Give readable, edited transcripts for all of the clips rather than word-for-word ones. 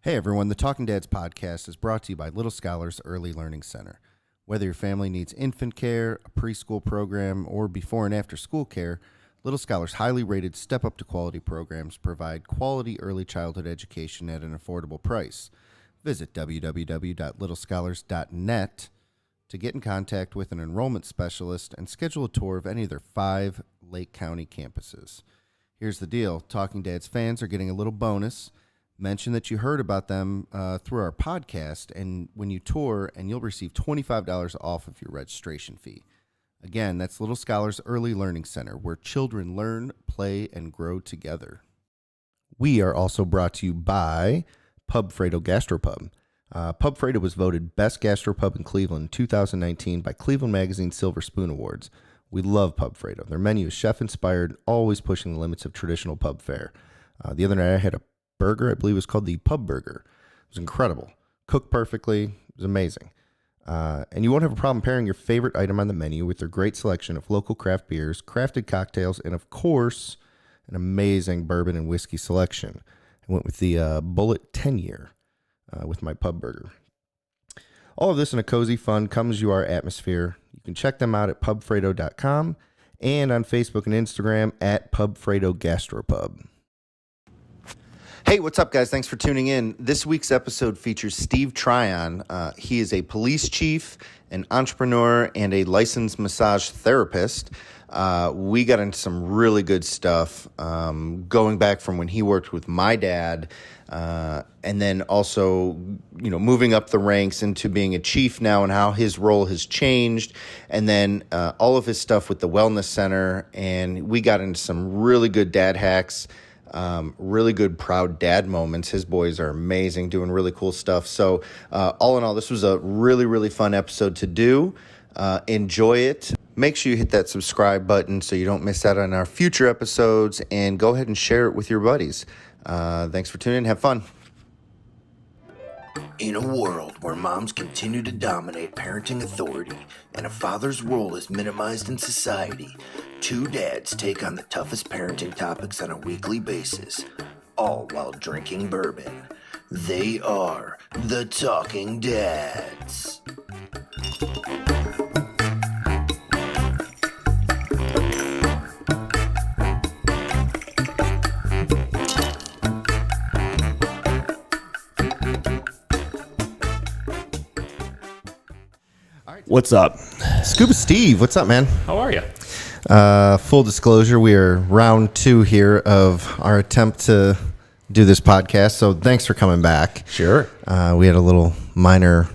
Hey everyone, the Talking Dads podcast is brought to you by Little Scholars Early Learning Center. Whether your family needs infant care, a preschool program, or before and after school care, Little Scholars' highly rated Step Up to Quality programs provide quality early childhood education at an affordable price. Visit www.littlescholars.net to get in contact with an enrollment specialist and schedule a tour of any of their 5 Lake County campuses. Here's the deal. Talking Dads fans are getting a little bonus. Mention that you heard about them through our podcast, and when you tour, and you'll receive $25 off of your registration fee. Again, that's Little Scholars Early Learning Center, where children learn, play, and grow together. We are also brought to you by Pub Fredo Gastropub. Pub Fredo was voted Best Gastropub in Cleveland in 2019 by Cleveland Magazine Silver Spoon Awards. We love Pub Fredo. Their menu is chef-inspired, always pushing the limits of traditional pub fare. The other night I had a burger, I believe it was called the Pub Burger. It was incredible. Cooked perfectly. It was amazing. And you won't have a problem pairing your favorite item on the menu with their great selection of local craft beers, crafted cocktails, and of course, an amazing bourbon and whiskey selection. I went with the Bullet 10-year with my Pub Burger. All of this in a cozy, fun, come-as-you-are atmosphere. You can check them out at pubfredo.com and on Facebook and Instagram at Pubfredo Gastropub. Hey, what's up, guys? Thanks for tuning in. This week's episode features Steve Tryon. He is a police chief, an entrepreneur, and a licensed massage therapist. We got into some really good stuff, going back from when he worked with my dad, and then also, moving up the ranks into being a chief now and how his role has changed, and then all of his stuff with the wellness center. And we got into some really good dad hacks. Really good proud dad moments. His boys are amazing, doing really cool stuff. So all in all, this was a really, really fun episode to do. Enjoy it. Make sure you hit that subscribe button so you don't miss out on our future episodes, and go ahead and share it with your buddies. Thanks for tuning in. Have fun. In a world where moms continue to dominate parenting authority and a father's role is minimized in society, 2 dads take on the toughest parenting topics on a weekly basis, all while drinking bourbon. They are the Talking Dads. What's up? Scuba Steve, what's up, man? How are you? Full disclosure, we are round 2 here of our attempt to do this podcast, so thanks for coming back. Sure. We had a little minor,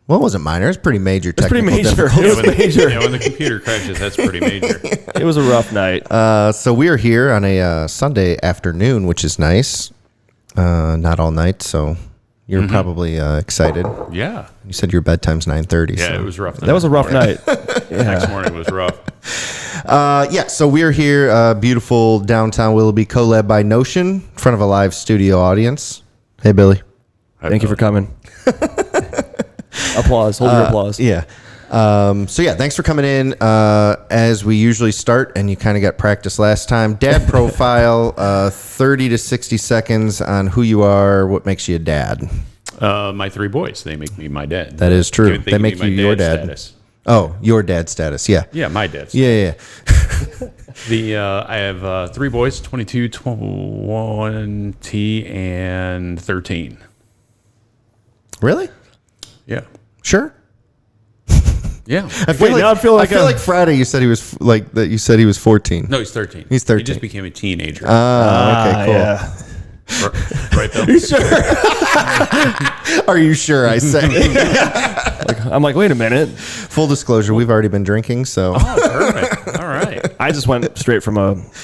well, it wasn't minor, it was pretty major technical difficulties. It was major. When the computer crashes, that's pretty major. It was a rough night. So we are here on a Sunday afternoon, which is nice. Not all night, so you're probably excited. Yeah. You said your bedtime's 9:30. Yeah, so. it was rough. That was a rough night. Next morning was rough. So we're here, beautiful downtown Willoughby, collab by Notion, in front of a live studio audience. Hey, Billy. Thank you for coming. Applause. Hold your applause. Yeah. Thanks for coming in. As we usually start, and you kind of got practice last time, dad profile, 30 to 60 seconds on who you are, what makes you a dad. My 3 boys, they make me my dad. That is true. They make me you my your dad dad. status. Oh, your dad status. Yeah. Yeah, my dad's. Yeah. I have 3 boys, 22, 20, and 13. Really? Yeah. Sure. Yeah. I feel like Friday you said he was you said he was 14. No, he's 13. He's 13. He just became a teenager. Okay, cool. Yeah. Right, Bill? You sure? Are you sure? I say. I'm like, wait a minute. Full disclosure, we've already been drinking, so. Oh, perfect. All right. I just went straight from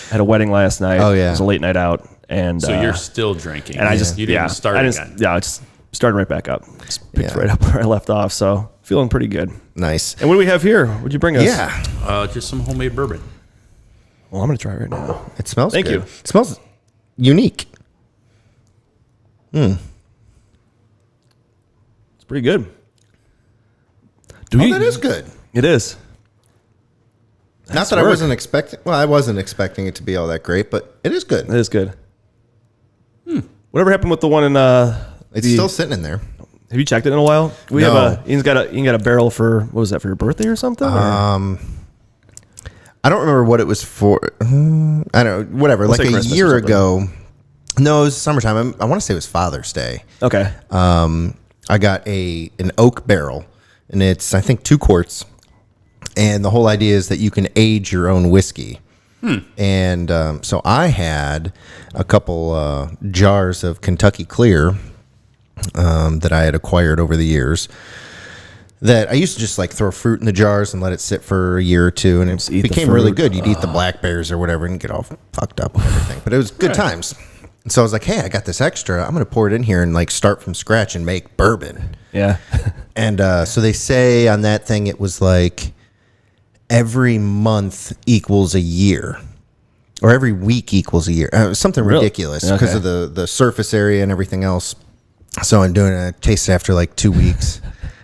had a wedding last night. Oh, yeah. It was a late night out. And So you're still drinking. and you didn't start again. Yeah, I just started right back up. Just picked right up where I left off. So feeling pretty good. Nice. And what do we have here? What'd you bring us? Yeah. Just some homemade bourbon. Well, I'm going to try it right now. It smells Thank good. you. It smells unique. It's pretty good. That is good. It is. Not that I wasn't expecting. Well, I wasn't expecting it to be all that great, but it is good. It is good. Whatever happened with the one in It's still sitting in there. Have you checked it in a while? Ian's got a barrel for, what was that, for your birthday or something? I don't remember what it was for. I don't know, whatever. We'll like a Christmas year ago. No, it was summertime. I want to say it was Father's Day. Okay. I got an oak barrel, and it's, I think, 2 quarts. And the whole idea is that you can age your own whiskey. And so I had a couple jars of Kentucky Clear that I had acquired over the years. That I used to just like throw fruit in the jars and let it sit for a year or two, and it became really good. You'd eat the blackberries or whatever and get all fucked up and everything. But it was good times. And so I was like, hey, I got this extra. I'm going to pour it in here and like start from scratch and make bourbon. Yeah. And so they say on that thing it was like every month equals a year. Or every week equals a year. Something ridiculous because of the surface area and everything else. So I'm doing it. I tasted it after like 2 weeks.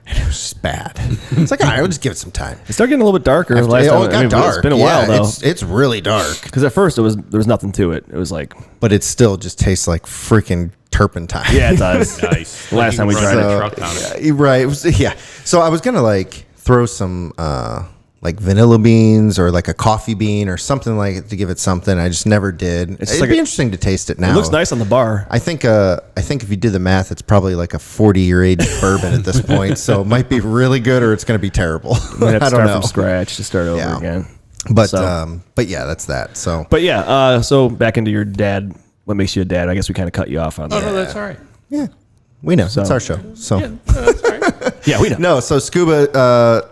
And it was just bad. It's like, all right, I'll just give it some time. It started getting a little bit darker. It got dark. It's been a while, though. It's really dark. Because at first, there was nothing to it. It was like... But it still just tastes like freaking turpentine. Yeah, it does. Nice. The last time we tried it. Truck on it. Yeah, right. It was, yeah. So I was going to like throw some like vanilla beans or like a coffee bean or something like it to give it something. I just never did. It'd be interesting to taste it now. It looks nice on the bar. I think if you did the math, it's probably like a 40-year aged bourbon at this point. So it might be really good or it's going to be terrible. We have to I don't start know. from scratch to start over again. But yeah, that's that. So so back into your dad. What makes you a dad? I guess we kind of cut you off on that. Oh, no, that's all right. yeah, we know. It's our show. So That's all right. Yeah, we know. no. So Scuba,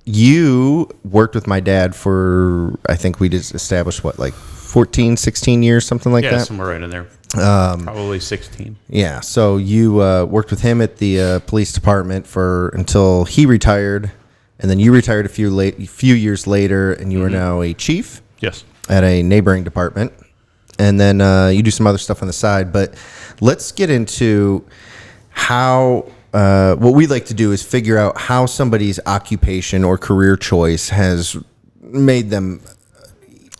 you worked with my dad for, I think we just established what, like 14, 16 years, something like Yeah, that. somewhere right in there. Probably 16. Yeah. So you worked with him at the police department until he retired, and then you retired a few years later, and you are now a chief. Yes. At a neighboring department, and then you do some other stuff on the side. But let's get into how what we like to do is figure out how somebody's occupation or career choice has made them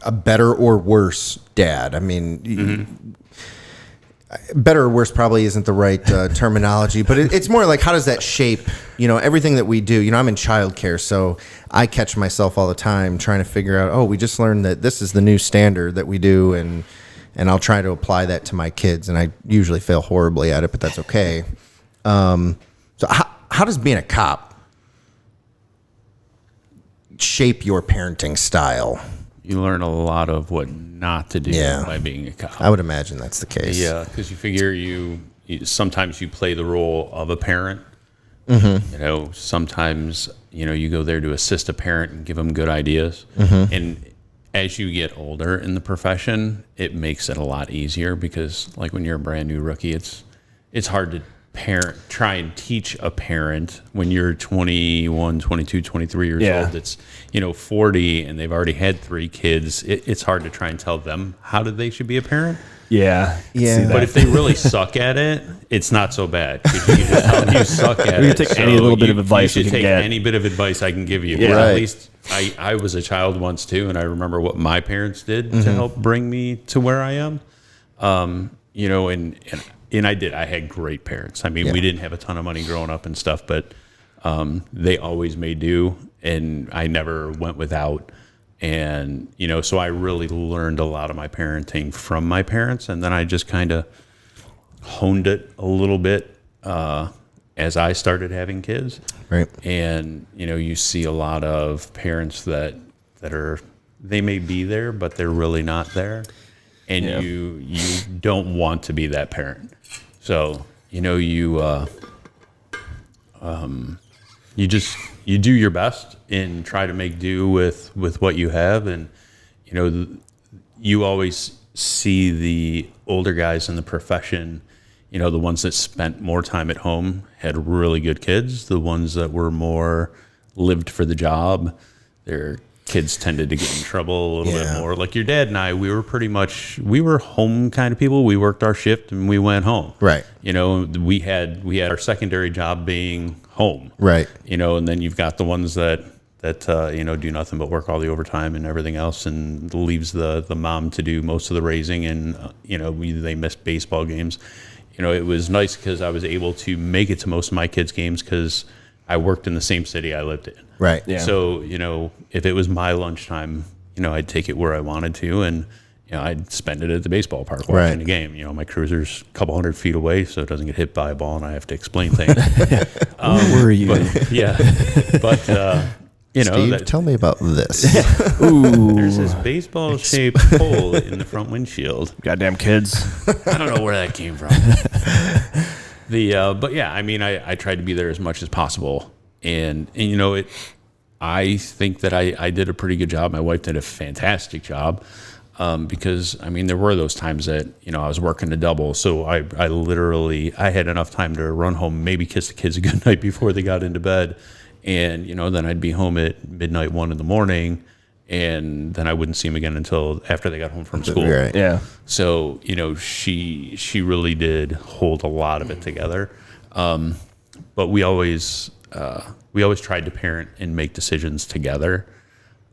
a better or worse dad. I mean, better or worse probably isn't the right terminology, but it's more like how does that shape, everything that we do. I'm in childcare, so I catch myself all the time trying to figure out, we just learned that this is the new standard that we do, and I'll try to apply that to my kids, and I usually fail horribly at it, but that's okay. So how does being a cop shape your parenting style? You learn a lot of what not to do by being a cop. I would imagine that's the case. Yeah, because you figure sometimes you play the role of a parent. Sometimes you go there to assist a parent and give them good ideas. And as you get older in the profession, it makes it a lot easier because, like, when you're a brand new rookie, it's hard to try and teach a parent when you're 21, 22, 23 years old. It's 40 and they've already had 3 kids. It's hard to try and tell them how they should be a parent. Yeah. But if they really suck at it, it's not so bad. 'Cause you can just tell them you suck at it. You can take any little bit of advice you you should can take get. any bit of advice I can give you. Yeah. But Right. at least I was a child once too, and I remember what my parents did to help bring me to where I am. And I had great parents. I mean, we didn't have a ton of money growing up and stuff, but they always made do, and I never went without. And, so I really learned a lot of my parenting from my parents, and then I just kind of honed it a little bit as I started having kids. Right. And, you see a lot of parents that they may be there, but they're really not there. And you don't want to be that parent. So, you do your best and try to make do with what you have. And, you always see the older guys in the profession, the ones that spent more time at home had really good kids. The ones that were more lived for the job, their kids tended to get in trouble a little bit more. Like your dad and I, we were home kind of people. We worked our shift and we went home. Right. We had our secondary job being home. Right. And then you've got the ones that do nothing but work all the overtime and everything else, and leaves the mom to do most of the raising, and they miss baseball games. you know, it was nice because I was able to make it to most of my kids' games because I worked in the same city I lived in. Right. Yeah. So, you know, if it was my lunchtime, you know, I'd take it where I wanted to, and you know, I'd spend it at the baseball park watching Right. the game. You know, my cruiser's a couple hundred feet away, so it doesn't get hit by a ball, and I have to explain things. Where were you? But, yeah, but you know, Steve, tell me about this. there's this baseball-shaped hole in the front windshield. Goddamn kids. I don't know where that came from. But yeah, I mean, I tried to be there as much as possible, and you know, I think that I did a pretty good job. My wife did a fantastic job, because I mean, there were those times that, you know, I was working a double, so I literally had enough time to run home, maybe kiss the kids a good night before they got into bed, and you know, then I'd be home at midnight, 1 a.m, and then I wouldn't see them again until after they got home from school. Right. Yeah. So, you know, she really did hold a lot of it together. But we always tried to parent and make decisions together.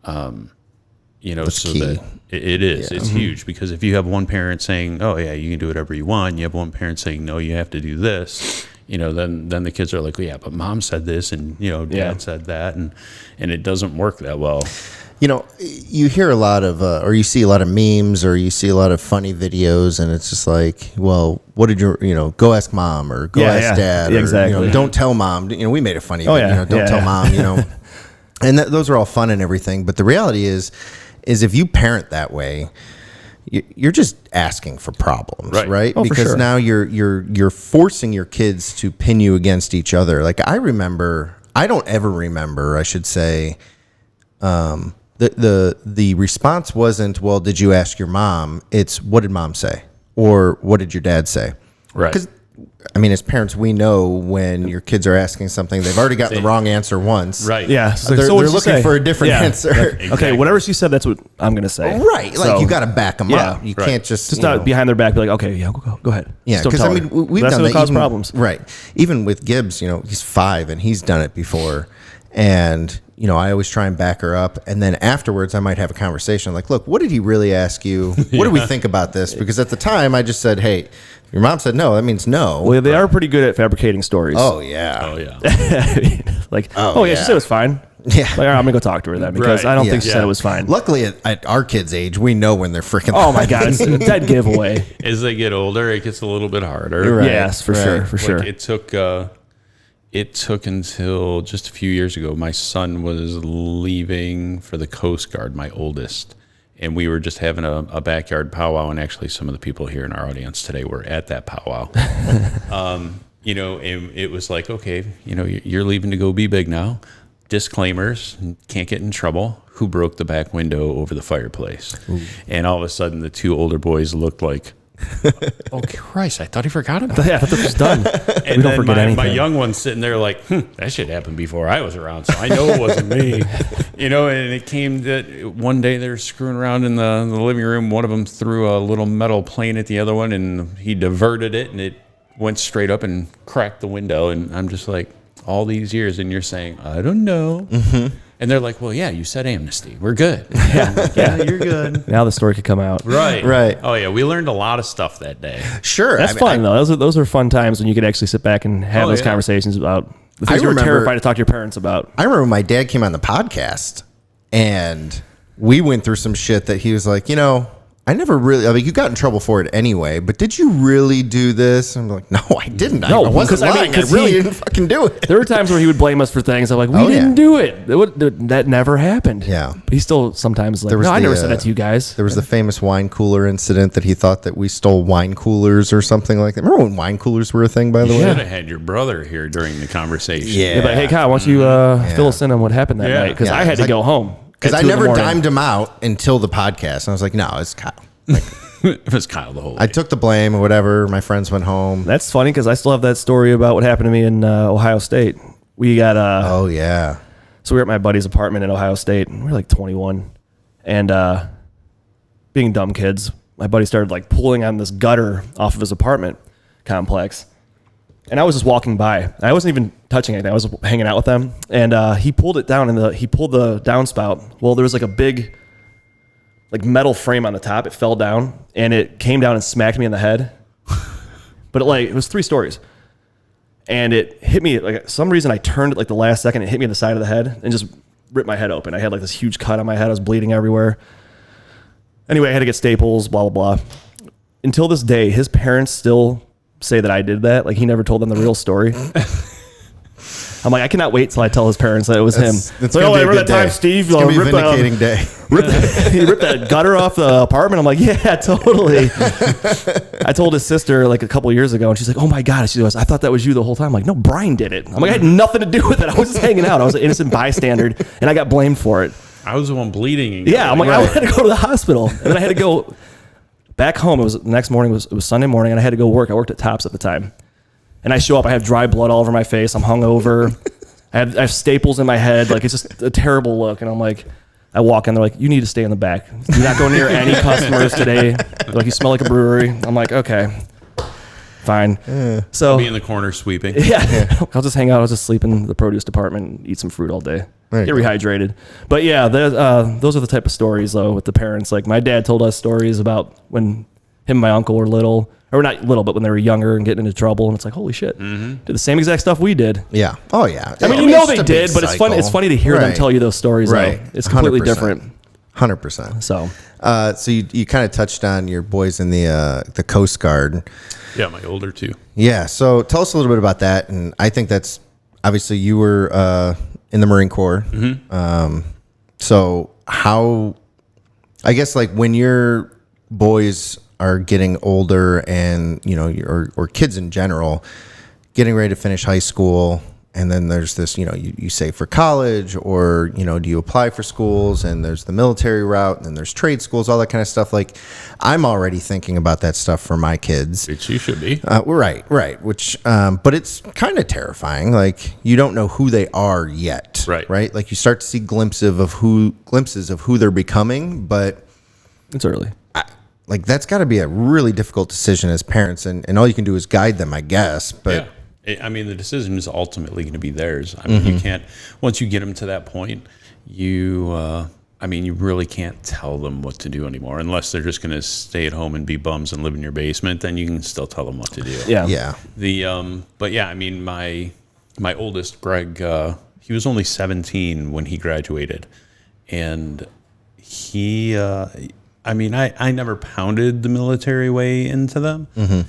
You know, That's so key. that it is. It's huge, because if you have one parent saying, "Oh yeah, you can do whatever you want," you have one parent saying, "No, you have to do this." You know, then the kids are like, well, "Yeah, but mom said this, and you know, dad said that," and it doesn't work that well. You know, you hear a lot of, or you see a lot of memes, or you see a lot of funny videos, and it's just like, well, what did you know, go ask mom, or go ask dad, or, exactly. you know, don't tell mom. You know, we made a funny, yeah. you know, don't tell mom, you know, and those are all fun and everything. But the reality is if you parent that way, you're just asking for problems, right? Oh, for because sure. now you're forcing your kids to pin you against each other. Like I don't ever remember, I should say, the response wasn't, well, did you ask your mom? It's, what did mom say? Or what did your dad say? Right. Because, I mean, as parents, we know when your kids are asking something, they've already gotten the wrong answer once. Right. Yeah. They're, what'd they're you looking say? for a different answer. Like, okay, whatever she said, that's what I'm going to say. Right. Like, So, you got to back them yeah, up. You can't just Just you not know, behind their back, be like, okay, yeah, go ahead. Yeah, Just don't because tell I mean, her. we've That's done gonna that. cause Even, problems. right? Even with Gibbs, you know, he's 5 and he's done it before, and you know, I always try and back her up, and then afterwards, I might have a conversation like, "Look, what did he really ask you? What do we think about this?" Because at the time, I just said, "Hey, if your mom said no, that means no." Well, they are pretty good at fabricating stories. Oh yeah. Oh yeah. Like, Oh, yeah, she yeah. said it was fine. Yeah. Like, all right, I'm gonna go talk to her then, because Right. I don't Yeah. think she said it was fine. Luckily, at our kids' age, we know when they're freaking. Oh my god, it's a dead giveaway. As they get older, it gets a little bit harder. Right. Yes, for sure, for sure. Like it took until just a few years ago. My son was leaving for the Coast Guard, my oldest, and we were just having a backyard powwow. And actually, some of the people here in our audience today were at that powwow. You know, and it was like, okay, you know, you're leaving to go be big now. Disclaimers: can't get in trouble. Who broke the back window over the fireplace? Ooh. And all of a sudden, the 2 older boys looked like, oh Christ, I thought he forgot about it. Yeah, I thought this was done. And We don't then forget anything. my young one's sitting there like, that shit happened before I was around, so I know it wasn't me. You know, and it came that one day they were screwing around in the living room. One of them threw a little metal plane at the other one, and he diverted it, and it went straight up and cracked the window. And I'm just like, all these years, and you're saying, I don't know. Mm-hmm. And they're like, well, yeah, you said amnesty. We're good. Yeah, like, yeah, you're good. Now the story could come out. Right. Right. Oh, yeah, we learned a lot of stuff that day. Sure, That's fun though. Those are fun times when you could actually sit back and have those conversations about the things you were terrified to talk to your parents about. I remember my dad came on the podcast, and we went through some shit that he was like, you know, I never really, I mean, you got in trouble for it anyway, but did you really do this? I'm like, no, I didn't. No, I wasn't lying. I really didn't fucking do it. There were times where he would blame us for things. I'm like, we didn't do it. That never happened. Yeah. But he still sometimes like, no, I never said that to you guys. There was the famous wine cooler incident that he thought that we stole wine coolers or something like that. Remember when wine coolers were a thing, by the You way? should have had your brother here during the conversation. Yeah, but hey, Kyle, why don't you fill us in on what happened that night? Because I had to go home. Because at I 2 in the never morning. dimed him out until the podcast. And I was like, no, it's Kyle. Like, It was Kyle the whole way. I took the blame or whatever. My friends went home. That's funny because I still have that story about what happened to me in Ohio State. We got Oh, yeah. so we were at my buddy's apartment in Ohio State, and we were like 21, and being dumb kids, my buddy started like pulling on this gutter off of his apartment complex, and I was just walking by. I wasn't even touching anything. I was hanging out with them, and he pulled it down, and he pulled the downspout. Well, there was like a big like metal frame on the top. It fell down, and it came down and smacked me in the head. but it was 3 stories. And it hit me, like, some reason I turned it like the last second. It hit me in the side of the head and just ripped my head open. I had like this huge cut on my head. I was bleeding everywhere. Anyway, I had to get staples, blah, blah, blah. Until this day, his parents still say that I did that. Like, he never told them the real story. I'm like, I cannot wait till I tell his parents that it was him. It's like, gonna be a remember good that time day. Steve It's gonna be a ripped, vindicating day. he ripped that gutter off the apartment? I'm like, yeah, totally. I told his sister like a couple years ago, and she's like, oh my God. She goes, I thought that was you the whole time. I'm like, no, Brian did it. I'm like, I had nothing to do with it. I was just hanging out. I was an innocent bystander, and I got blamed for it. I was the one bleeding. Yeah, I'm like, I had to go to the hospital, and then I had to go back home. It was the next morning. It was Sunday morning, and I had to go work. I worked at Tops at the time, and I show up. I have dry blood all over my face. I'm hungover. I have staples in my head. Like, it's just a terrible look. And I'm like, I walk in. They're like, you need to stay in the back. Do not go near any customers today. They're like, you smell like a brewery. I'm like, okay, fine. So Be in the corner sweeping. yeah, I'll just hang out. I'll just sleep in the produce department and eat some fruit all day. There you Get go. rehydrated. But yeah, those are the type of stories, though, with the parents. Like, my dad told us stories about when him and my uncle were little. Or not little, but when they were younger and getting into trouble. And it's like, holy shit. Did the same exact stuff we did. Yeah. Oh, yeah. I mean, you know they did, but it's funny. It's funny to hear them tell you those stories. Right. Though. It's completely 100%. different. 100%. So So you kind of touched on your boys in the Coast Guard. Yeah, my older two. Yeah. So tell us a little bit about that. And I think that's obviously you were in the Marine Corps. So how, I guess, like, when your boys are getting older and, you know, or kids in general, getting ready to finish high school, and then there's this, you know, you say for college, or, you know, do you apply for schools, and there's the military route, and then there's trade schools, all that kind of stuff. Like, I'm already thinking about that stuff for my kids. Which you should be. Right. Which, but it's kind of terrifying. Like, you don't know who they are yet. Right. Like, you start to see glimpses of who they're becoming, but it's early. like, that's got to be a really difficult decision as parents, and all you can do is guide them, I guess. But yeah. I mean, the decision is ultimately going to be theirs. I mean, you can't, once you get them to that point, you really can't tell them what to do anymore, unless they're just going to stay at home and be bums and live in your basement. Then you can still tell them what to do. Yeah. But yeah, I mean, my oldest, Greg, he was only 17 when he graduated, and I never pounded the military way into them.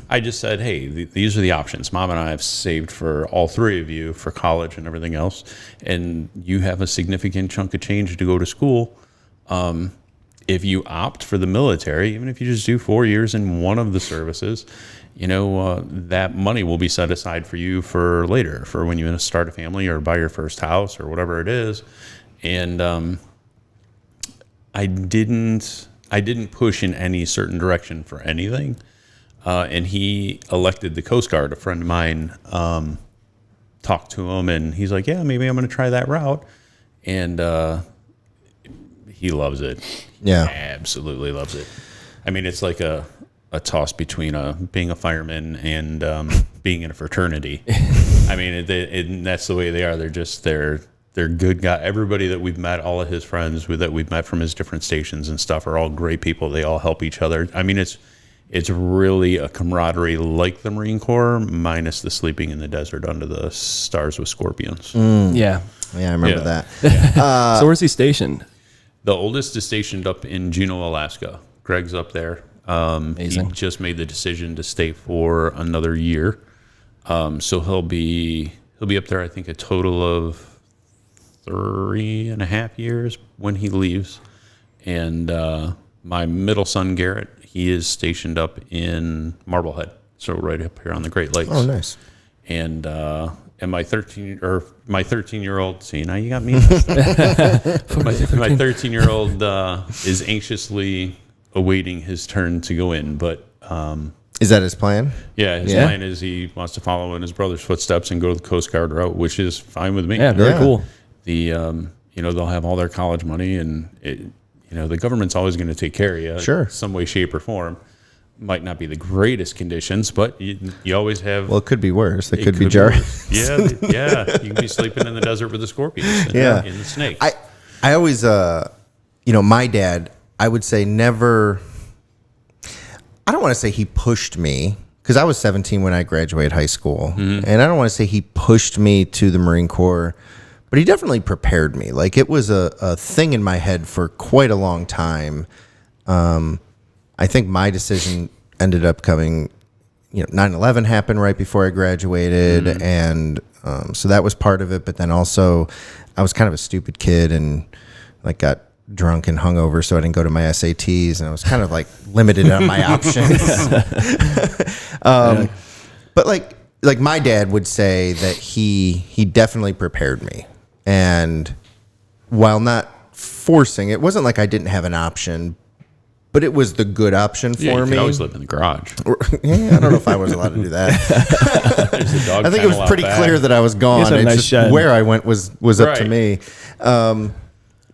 I just said, hey, these are the options. Mom and I have saved for all 3 of you for college and everything else, and you have a significant chunk of change to go to school. If you opt for the military, even if you just do 4 years in one of the services, you know, that money will be set aside for you for later, for when you want to start a family or buy your first house or whatever it is. And I didn't push in any certain direction for anything. And he elected the Coast Guard. A friend of mine talked to him, and he's like, yeah, maybe I'm going to try that route. And he loves it. Yeah. He absolutely loves it. I mean, it's like a toss between being a fireman and being in a fraternity. I mean, that's the way they are. They're good guys. Everybody that we've met, all of his friends that we've met from his different stations and stuff, are all great people. They all help each other. I mean, it's really a camaraderie like the Marine Corps, minus the sleeping in the desert under the stars with scorpions. Yeah. Yeah, I remember that. So where's he stationed? The oldest is stationed up in Juneau, Alaska. Greg's up there. Amazing. He just made the decision to stay for another year. So he'll be up there, I think, a total of 3.5 years when he leaves. And my middle son, Garrett, he is stationed up in Marblehead, so right up here on the Great Lakes. Oh, nice. And my 13-year-old, see, now you got me. My 13-year-old is anxiously awaiting his turn to go in, but Is that his plan? yeah, his plan is he wants to follow in his brother's footsteps and go the Coast Guard route, which is fine with me. Yeah, very cool. They'll have all their college money, and the government's always going to take care of you, Sure. some way, shape, or form. Might not be the greatest conditions, but you always have. Well, it could be worse. It could be worse. jarring. Yeah. You can be sleeping in the desert with the scorpions and in the snake. I always, my dad, I would say never, I don't want to say he pushed me, because I was 17 when I graduated high school, and I don't want to say he pushed me to the Marine Corps, but he definitely prepared me. Like, it was a thing in my head for quite a long time. I think my decision ended up coming, 9/11 happened right before I graduated, and so that was part of it. But then also, I was kind of a stupid kid and like got drunk and hungover, so I didn't go to my SATs, and I was kind of like limited on my options. But like my dad would say that he definitely prepared me, and while not forcing, it wasn't like I didn't have an option, but it was the good option for Yeah, you me. could always live in the garage. Yeah, I don't know if I was allowed to do that. There's a dog I think it was kennel pretty out clear back. that I was gone. had a It's nice just shed. where I went was up to Right. me.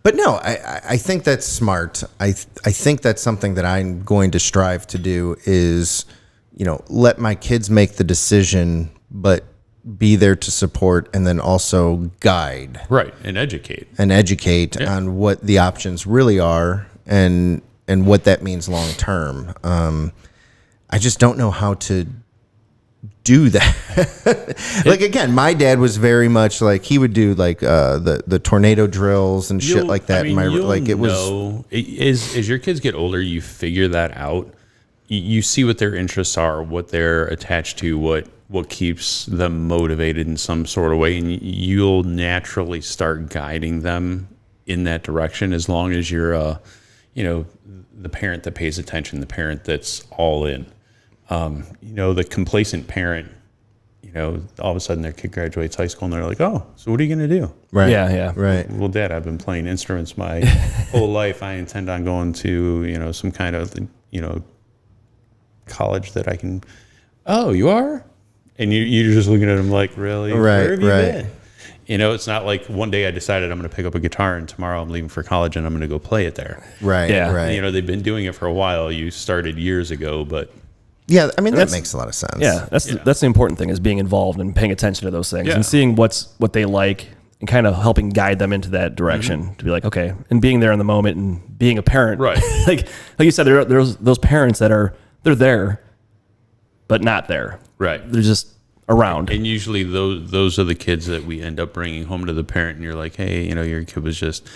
But no, I think that's smart. I think that's something that I'm going to strive to do is, let my kids make the decision, but be there to support and then also guide Right, and educate. and educate Yeah. on what the options really are and what that means long term. I just don't know how to do that. Like, again, my dad was very much like, he would do like the tornado drills and shit like that. As your kids get older, you figure that out. You see what their interests are, what they're attached to, what keeps them motivated in some sort of way, and you'll naturally start guiding them in that direction as long as you're the parent that pays attention, the parent that's all in. The complacent parent, all of a sudden their kid graduates high school and they're like, oh, so what are you going to do? Right. Yeah. Right. Well, Dad, I've been playing instruments my whole life. I intend on going to, some kind of, college that I can. Oh, you are? And you're just looking at him like, really? Right, Where have you right. been? It's not like one day I decided I'm going to pick up a guitar and tomorrow I'm leaving for college and I'm going to go play it there. Right. Yeah. Right. They've been doing it for a while. You started years ago, but Yeah. I mean, that that's- makes a lot of sense. Yeah, that's the important thing is being involved and paying attention to those things Yeah. and seeing what they like and kind of helping guide them into that direction to be like, okay, and being there in the moment and being a parent. Right. like you said, there's those parents that they're there, but not there. right. They're just around. And usually those are the kids that we end up bringing home to the parent, and you're like, hey, your kid was just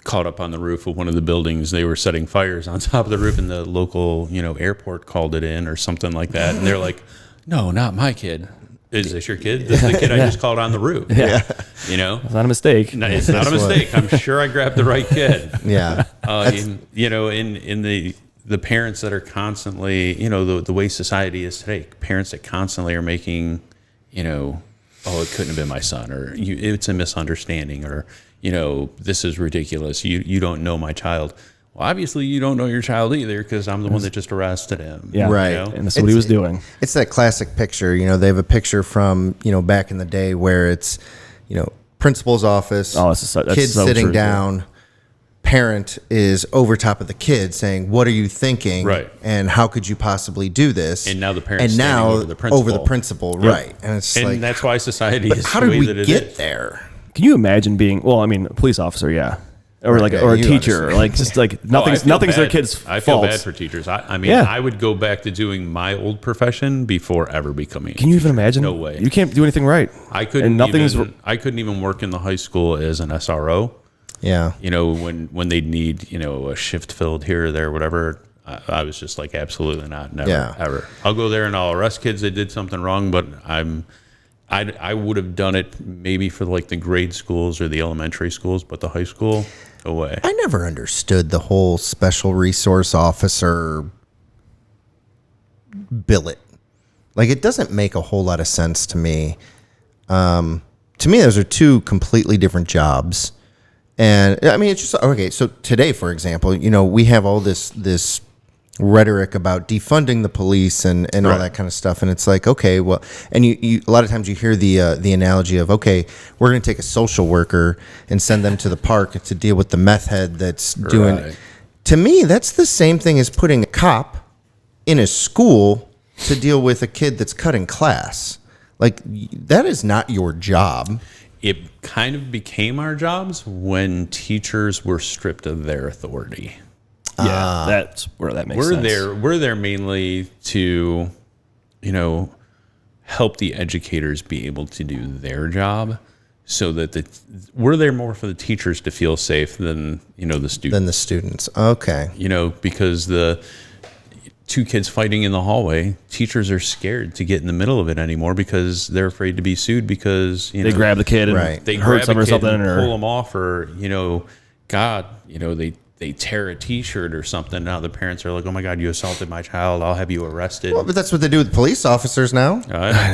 caught up on the roof of one of the buildings. They were setting fires on top of the roof, and the local airport called it in or something like that. And they're like, no, not my kid. Is this your kid? This is the kid I just called on the roof. Yeah. It's not a mistake. No, it's not a mistake. I'm sure I grabbed the right kid. Yeah. In the parents that are constantly, the way society is today, parents that constantly are making, oh, it couldn't have been my son, or it's a misunderstanding, or, this is ridiculous. You don't know my child. Well, obviously you don't know your child either, because I'm the one that just arrested him. Yeah. Right. And that's what he was doing. It's that classic picture. They have a picture from, back in the day where it's, principal's office, Oh, that's kids so sitting true, yeah. down, parent is over top of the kid saying, what are you thinking? Right. And how could you possibly do this? And now the parent's and now standing over the principal. Right. And it's And like, that's why society but is how the did way we that it get is. there? Can you imagine being, a police officer, yeah. Or like, Okay, or a you teacher, or understand. like just like Oh, I nothing's feel their bad. kids' I feel faults. bad for teachers. I mean, Yeah. I would go back to doing my old profession before ever becoming. Can you even imagine? No way. You can't do anything right. I couldn't. And nothing's. I couldn't even work in the high school as an SRO. Yeah. When they'd need a shift filled here or there, whatever. I was just like, absolutely not, never, Yeah. ever. I'll go there and I'll arrest kids that did something wrong, but I would have done it maybe for like the grade schools or the elementary schools, but the high school, no way. I never understood the whole special resource officer billet. Like, it doesn't make a whole lot of sense to me. To me, those are two completely different jobs. And I mean, it's just, okay, so today, for example, we have all this rhetoric about defunding the police and all Right. that kind of stuff. And it's like, okay, well, and you a lot of times you hear the analogy of, okay, we're going to take a social worker and send them to the park to deal with the meth head that's doing. Right. To me, that's the same thing as putting a cop in a school to deal with a kid that's cutting class. Like, that is not your job. It kind of became our jobs when teachers were stripped of their authority. Yeah, that's where that makes sense. We're there mainly to, help the educators be able to do their job, so that we're there more for the teachers to feel safe than the students. Than the students. Okay. Because the two kids fighting in the hallway, teachers are scared to get in the middle of it anymore because they're afraid to be sued because they grab the kid and Right. they hurt grab them a or kid something, and or pull them off, or they tear a T-shirt or something. Now the parents are like, "Oh my God, you assaulted my child! I'll have you arrested." Well, but that's what they do with police officers now. I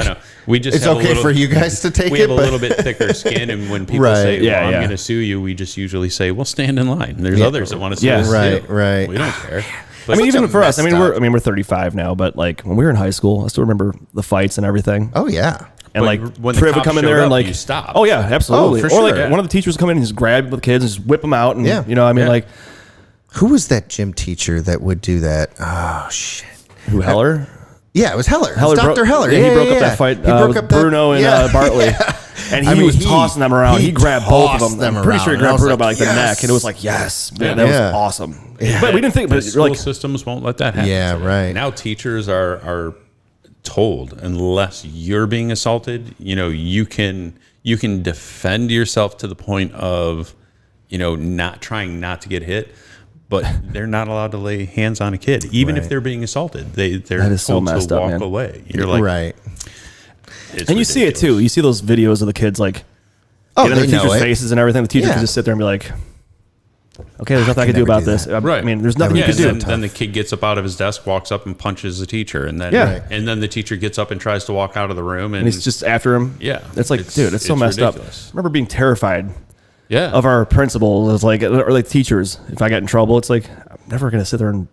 know. We just It's have okay for you guys to take we it, have a but little bit thicker skin, and when people Right. say, Yeah, I'm yeah. going to sue you, we just usually say, "Well, stand in line." There's others that want to sue Yeah. us Right, too. right. We don't care. I mean, even for us, messed up. we're 35 now, but like when we were in high school, I still remember the fights and everything. Oh yeah. And But like when the Triv would cops come in showed there and up, like you stopped. Oh yeah, absolutely. Oh, for or like sure. one of the teachers would come in and just grab the kids and just whip them out, and Yeah. Yeah. Yeah. Like Who was that gym teacher that would do that? Oh shit. who Heller? Yeah, it was Heller. It was Dr. broke- Heller. Yeah, he broke up that fight He broke with up that- Bruno and yeah. Bartley. And he was tossing them around. He grabbed both of tossed them. I'm pretty sure he around, and I grabbed was Bruno like, by like the yes. neck, and it was like, yes, man, that Yeah. was awesome. But we didn't think, The but school like, systems won't let that happen. Yeah, right. Now teachers are told, unless you're being assaulted, you can defend yourself to the point of not trying not to get hit, but they're not allowed to lay hands on a kid, even if Right. they're being assaulted. They're That is so told messed to up, walk man. away. You're like, Right. it's and you see it too. ridiculous. You see those videos of the kids like Oh, getting they their know teachers' it. faces and everything. The teacher Yeah. can just sit there and be like, okay, there's nothing I can do never about do this. that. Right. I mean, there's nothing Yeah, you can and do. then the kid gets up out of his desk, walks up and punches the teacher, and then Yeah. Right. and then the teacher gets up and tries to walk out of the room, and And he's just after him. Yeah. It's like, dude, it's so messed ridiculous. up. I remember being terrified yeah of our principal, it's like, or like teachers. If I got in trouble, it's like, I'm never going to sit there and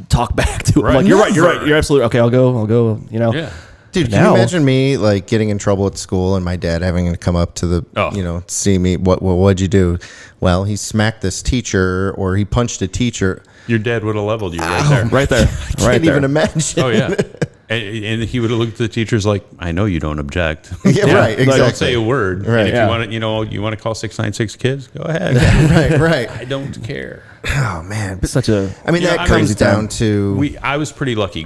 talk back to him. Right. Like, you're right. Never. You're absolutely okay. I'll go, yeah. Dude, can Now- you imagine me like getting in trouble at school and my dad having to come up to the, Oh. see me? What'd you do? Well, he smacked this teacher or he punched a teacher. Your dad would have leveled you right there. right there. I Right can't there. even imagine. Oh yeah, and he would have looked at the teachers like, "I know you don't object. Yeah, right. Like, Exactly. Don't say a word. Right. And if Yeah. you want to call 696 kids, go ahead. Right, right. I don't care. Oh man. It's such a. I mean, You know, that I comes mean, down to I was pretty lucky.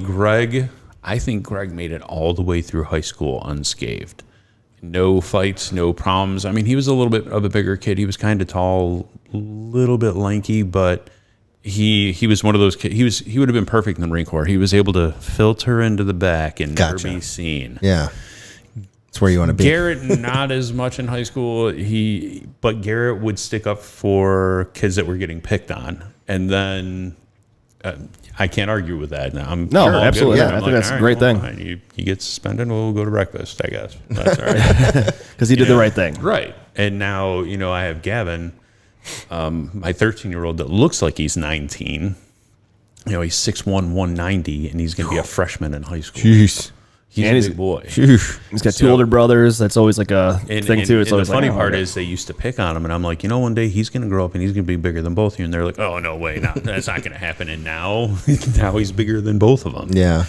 I think Greg made it all the way through high school unscathed. No fights, no problems. I mean, he was a little bit of a bigger kid. He was kind of tall, a little bit lanky, but he was one of those kids. He would have been perfect in the Marine Corps. He was able to filter into the back and Gotcha. never be seen. yeah. It's where you want to be. Garrett, not as much in high school. But Garrett would stick up for kids that were getting picked on, and then I can't argue with that. Now I'm No, all good absolutely with it. not. I'm I think that's a all great thing. fine. You get suspended. We'll go to breakfast. I guess that's all right. Because he did the Yeah. right thing. Right. And now I have Gavin, my 13-year-old that looks like he's 19. He's 6'1", 190, and he's going to be a freshman in high school. Jeez. He's And a he's- big boy. He's got two older brothers. That's always like a And, thing too. It's and always the funny like, oh, part okay. is they used to pick on him, and I'm like, one day he's going to grow up and he's going to be bigger than both of you. And they're like, oh, no way, no, that's not going to happen. And now he's bigger than both of them. Yeah.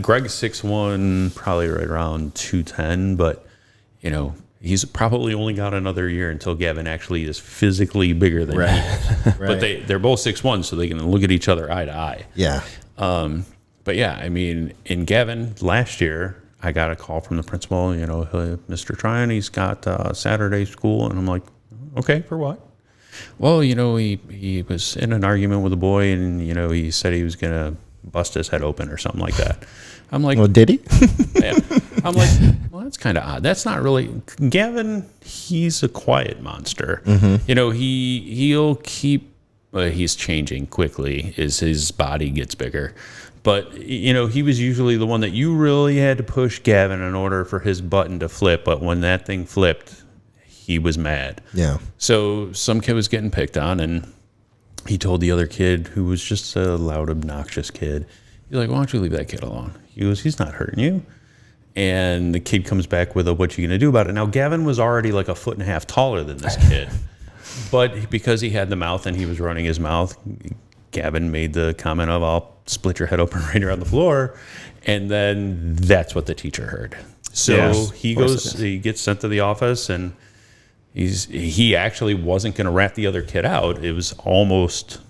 Greg's 6'1", probably right around 210, but he's probably only got another year until Gavin actually is physically bigger than Right. he is. Right. But they're both 6'1", so they can look at each other eye to eye. Yeah. But yeah, I mean, in Gavin last year, I got a call from the principal, Mr. Tryon, he's got Saturday school. And I'm like, okay, for what? Well, he was in an argument with a boy and, he said he was going to bust his head open or something like that. I'm like, Well, did he? yeah. I'm like, well, that's kind of odd. That's not really Gavin. He's a quiet monster. He'll keep. He's changing quickly as his body gets bigger. But he was usually the one that you really had to push Gavin in order for his button to flip. But when that thing flipped, he was mad. Yeah. So some kid was getting picked on, and he told the other kid, who was just a loud, obnoxious kid, he's like, why don't you leave that kid alone? He goes, he's not hurting you. And the kid comes back with what you going to do about it? Now, Gavin was already like 1.5 feet taller than this kid. But because he had the mouth and he was running his mouth, Gavin made the comment of, I'll split your head open right here on the floor. And then that's what the teacher heard. So Yes, he of course goes, it is. he gets sent to the office, and he actually wasn't going to rat the other kid out. It was almost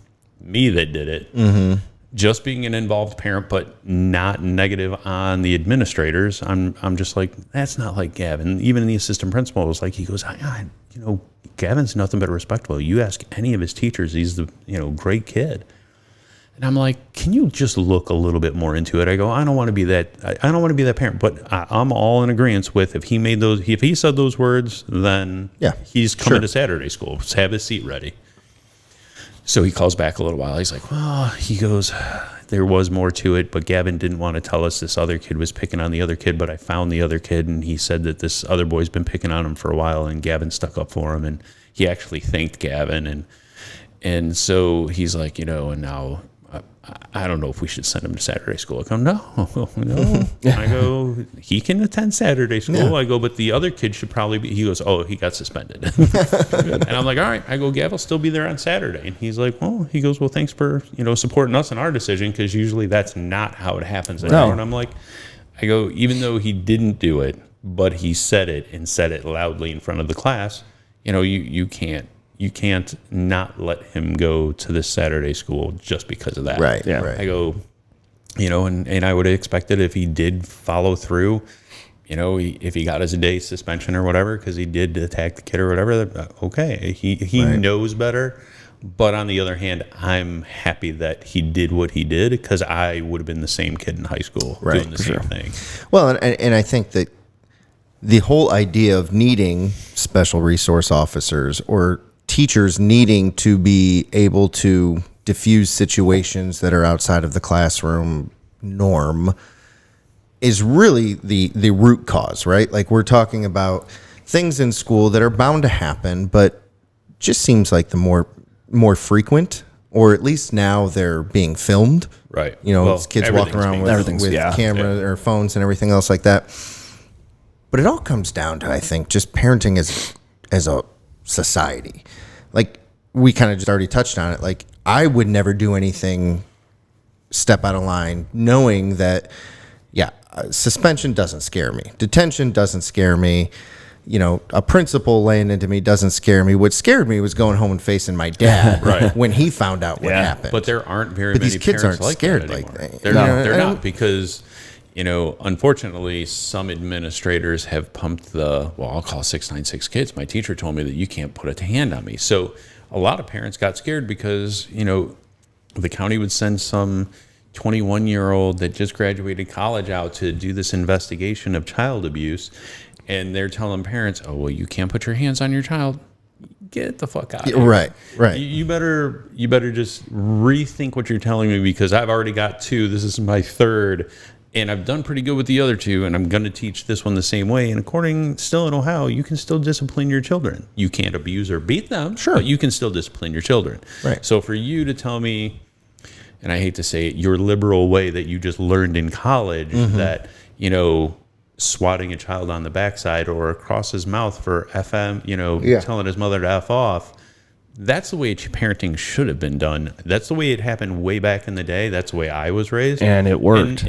me that did it. just being an involved parent, but not negative on the administrators. I'm just like, that's not like Gavin. Even the assistant principal was like, he goes, Gavin's nothing but respectful. You ask any of his teachers, he's the, great kid. And I'm like, can you just look a little bit more into it? I go, I don't want to be that parent, but I'm all in agreement with if he said those words, then he's coming to Saturday school. Just have his seat ready. So he calls back a little while. He's like, well, he goes, there was more to it, but Gavin didn't want to tell us this other kid was picking on the other kid, but I found the other kid, and he said that this other boy's been picking on him for a while, and Gavin stuck up for him, and he actually thanked Gavin. And so he's like, and now I don't know if we should send him to Saturday school. I go, no. I go, he can attend Saturday school. Yeah. I go, but the other kid should probably be. He goes, oh, he got suspended. And I'm like, all right. I go, Gav will still be there on Saturday. And he's like, well, thanks for, supporting us in our decision, because usually that's not how it happens. No. And I'm like, I go, even though he didn't do it, but he said it loudly in front of the class, you can't not let him go to this Saturday school just because of that. Right. Yeah. Right. I go, and I would have expected if he did follow through, if he got his a day suspension or whatever, because he did attack the kid or whatever, okay. He knows better. But on the other hand, I'm happy that he did what he did, because I would have been the same kid in high school doing the same thing. Well, and I think that the whole idea of needing special resource officers or teachers needing to be able to diffuse situations that are outside of the classroom norm is really the root cause, right? Like, we're talking about things in school that are bound to happen, but just seems like the more frequent, or at least now they're being filmed. Right. It's kids walking around with camera or phones and everything else like that. But it all comes down to, I think, just parenting as a society. Like, we kind of just already touched on it. Like, I would never do anything step out of line knowing that, suspension doesn't scare me. Detention doesn't scare me. A principal laying into me doesn't scare me. What scared me was going home and facing my dad when he found out what happened. But there aren't very many these kids parents aren't like scared that like anymore. that. They're not, because unfortunately, some administrators have pumped I'll call 696 kids. My teacher told me that you can't put a hand on me. So a lot of parents got scared because, the county would send some 21-year-old that just graduated college out to do this investigation of child abuse. And they're telling parents, oh, well, you can't put your hands on your child. Get the fuck out of here. Right. You better just rethink what you're telling me, because I've already got 2. This is my 3rd. And I've done pretty good with the other 2, and I'm going to teach this one the same way. And according, still in Ohio, you can still discipline your children. You can't abuse or beat them, but you can still discipline your children. Right. So for you to tell me, and I hate to say it, your liberal way that you just learned in college, that, swatting a child on the backside or across his mouth for telling his mother to F off, that's the way parenting should have been done. That's the way it happened way back in the day. That's the way I was raised. And it worked.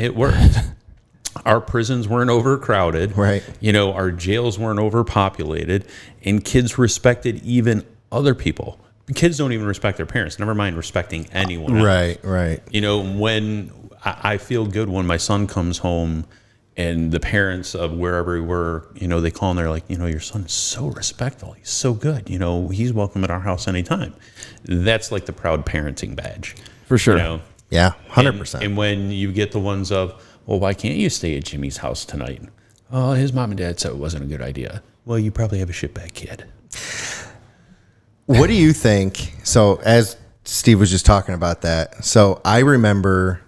Our prisons weren't overcrowded. Right. Our jails weren't overpopulated. And kids respected even other people. Kids don't even respect their parents, never mind respecting anyone else. Right. When I feel good when my son comes home and the parents of wherever we were, they call and they're like, your son's so respectful. He's so good. He's welcome at our house anytime. That's like the proud parenting badge. For sure. Yeah, 100%. And when you get the ones of, well, why can't you stay at Jimmy's house tonight? Oh, his mom and dad said it wasn't a good idea. Well, you probably have a shitbag kid. What do you think? So, as Steve was just talking about that, so I remember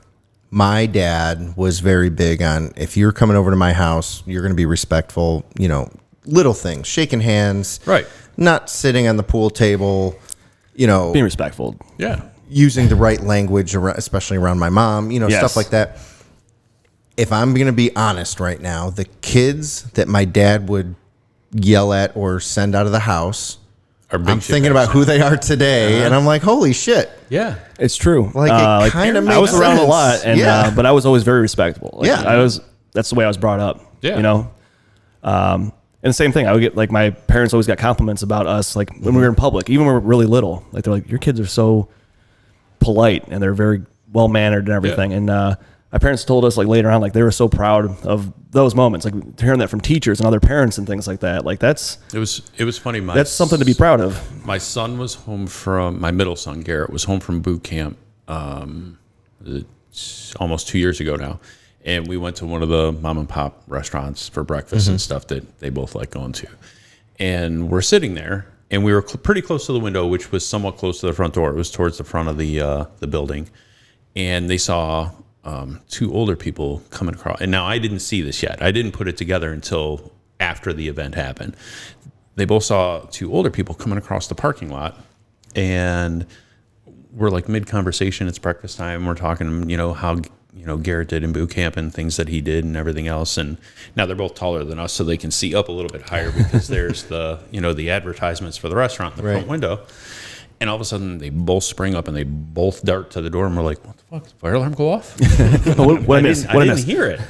my dad was very big on, if you're coming over to my house, you're going to be respectful, little things, shaking hands, right? Not sitting on the pool table, being respectful. Yeah. Using the right language, especially around my mom, stuff like that. If I'm going to be honest right now, the kids that my dad would yell at or send out of the house, I'm thinking about who they are today, and I'm like, holy shit. Yeah. It's true. Like, it kind of makes sense. I was around a lot, and but I was always very respectable. That's the way I was brought up. Yeah. And the same thing, I would get, like, my parents always got compliments about us, like, when we were in public, even when we were really little. Like, they're like, your kids are so polite, and they're very well mannered and everything. And my parents told us like later on, like they were so proud of those moments, like hearing that from teachers and other parents and things like that. Like it was funny. That's something to be proud of. My son was home from my middle son Garrett was home from boot camp almost 2 years ago now, and we went to one of the mom and pop restaurants for breakfast and stuff that they both like going to, and we're sitting there, and we were pretty close to the window, which was somewhat close to the front door. It was towards the front of the building, and they saw two older people coming across. And now I didn't see this yet. I didn't put it together until after the event happened. They both saw two older people coming across the parking lot, and we're like mid-conversation. It's breakfast time. We're talking, how, Garrett did in boot camp and things that he did and everything else. And now they're both taller than us, so they can see up a little bit higher because there's the, the advertisements for the restaurant in the front window. And all of a sudden, they both spring up and they both dart to the door, and we're like, "What the fuck? Did the fire alarm go off?" I didn't hear it.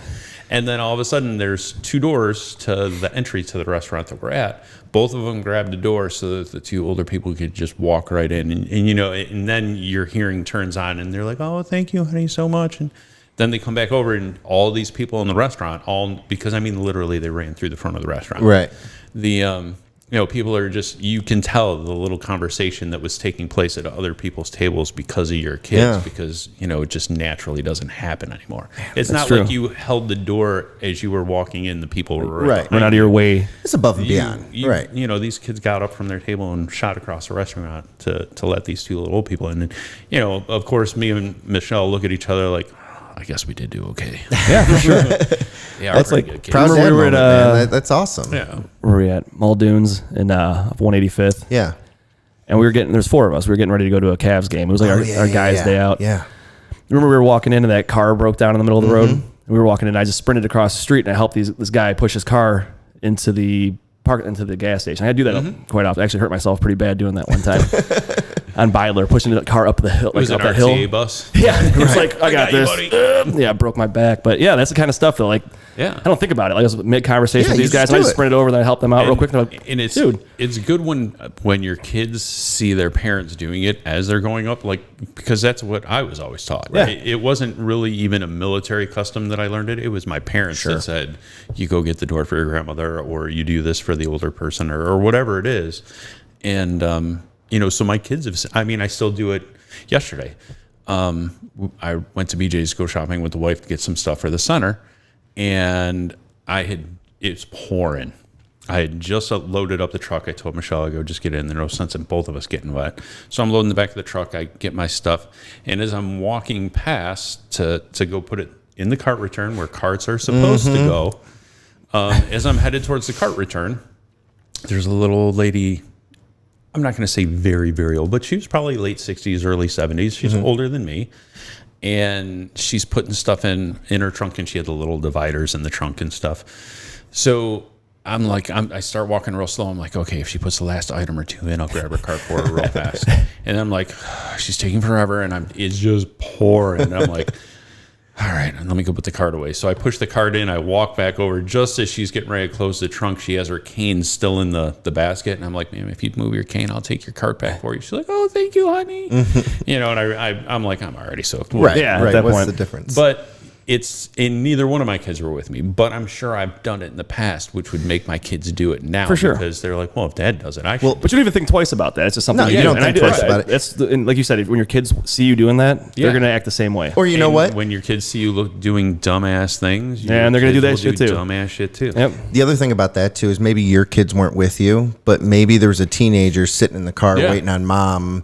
And then all of a sudden, there's two doors to the entry to the restaurant that we're at. Both of them grabbed the door so that the two older people could just walk right in. And then your hearing turns on, and they're like, "Oh, thank you, honey, so much." And then they come back over, and all these people in the restaurant, because literally, they ran through the front of the restaurant. Right. People are just, you can tell the little conversation that was taking place at other people's tables because of your kids, because, it just naturally doesn't happen anymore. It's not true. like you held the door as you were walking in, the people were Right. Went out of your way. It's above and beyond. Right. These kids got up from their table and shot across the restaurant to let these two little old people in. And, of course, me and Michelle look at each other like, I guess we did do okay. Yeah, for sure. Yeah, That's like good kids. Proud Remember dad we were at, moment, man. That's awesome. Yeah. where were we at? Muldoon's in 185th. Yeah. And there's four of us. We were getting ready to go to a Cavs game. It was like our guys' day out. Yeah. Remember we were walking in and that car broke down in the middle of the road? And we were walking in, and I just sprinted across the street and I helped this guy push his car into the gas station. I had to do that quite often. I actually hurt myself pretty bad doing that one time. On Byler, pushing the car up the hill. Was it up an that RTA hill. bus? Yeah. It's like, I got you, this. buddy. I broke my back. But yeah, that's the kind of stuff that I don't think about it. Like I was mid-conversation Yeah, with you these guys, just and I do just it. sprinted over and I helped them out real quick. And I'm like, And it's dude. it's good when your kids see their parents doing it as they're going up, because that's what I was always taught. Right? Yeah. It wasn't really even a military custom that I learned it. It was my parents that said, "You go get the door for your grandmother, or you do this for the older person, or whatever it is." And so my kids have. I still do it. Yesterday, I went to BJ's to go shopping with the wife to get some stuff for the center, and it's pouring. I had just loaded up the truck. I told Michelle, I go, just get in. There's no sense in both of us getting wet. So I'm loading the back of the truck. I get my stuff. And as I'm walking past to go put it in the cart return where carts are supposed to go, as I'm headed towards the cart return, there's a little old lady. I'm not going to say very, very old, but she was probably late 60s, early 70s. She's older than me. And she's putting stuff in her trunk, and she had the little dividers in the trunk and stuff. So I'm like, I start walking real slow. I'm like, okay, if she puts the last item or two in, I'll grab her cart for her real fast. And I'm like, she's taking forever, and it's just pouring. And I'm like, all right, let me go put the cart away. So I push the cart in. I walk back over. Just as she's getting ready to close the trunk, she has her cane still in the basket. And I'm like, ma'am, if you'd move your cane, I'll take your cart back for you. She's like, oh, thank you, honey. And I'm like, I'm already soaked. Right. Yeah, at Right. that What's point. the difference? But neither one of my kids were with me, but I'm sure I've done it in the past, which would make my kids do it now. For sure. Because they're like, well, if dad does it, I should. But you don't even think twice about that. It's just something No, you you do. don't And think I do. twice about it. And like you said, when your kids see you doing that, they're Yeah. going to act the same way. Or you know And what? when your kids see you doing dumbass things, Yeah, and they're gonna do that will shit too. Dumbass shit too. Yep. The other thing about that too is maybe your kids weren't with you, but maybe there was a teenager sitting in the car Yeah. waiting on mom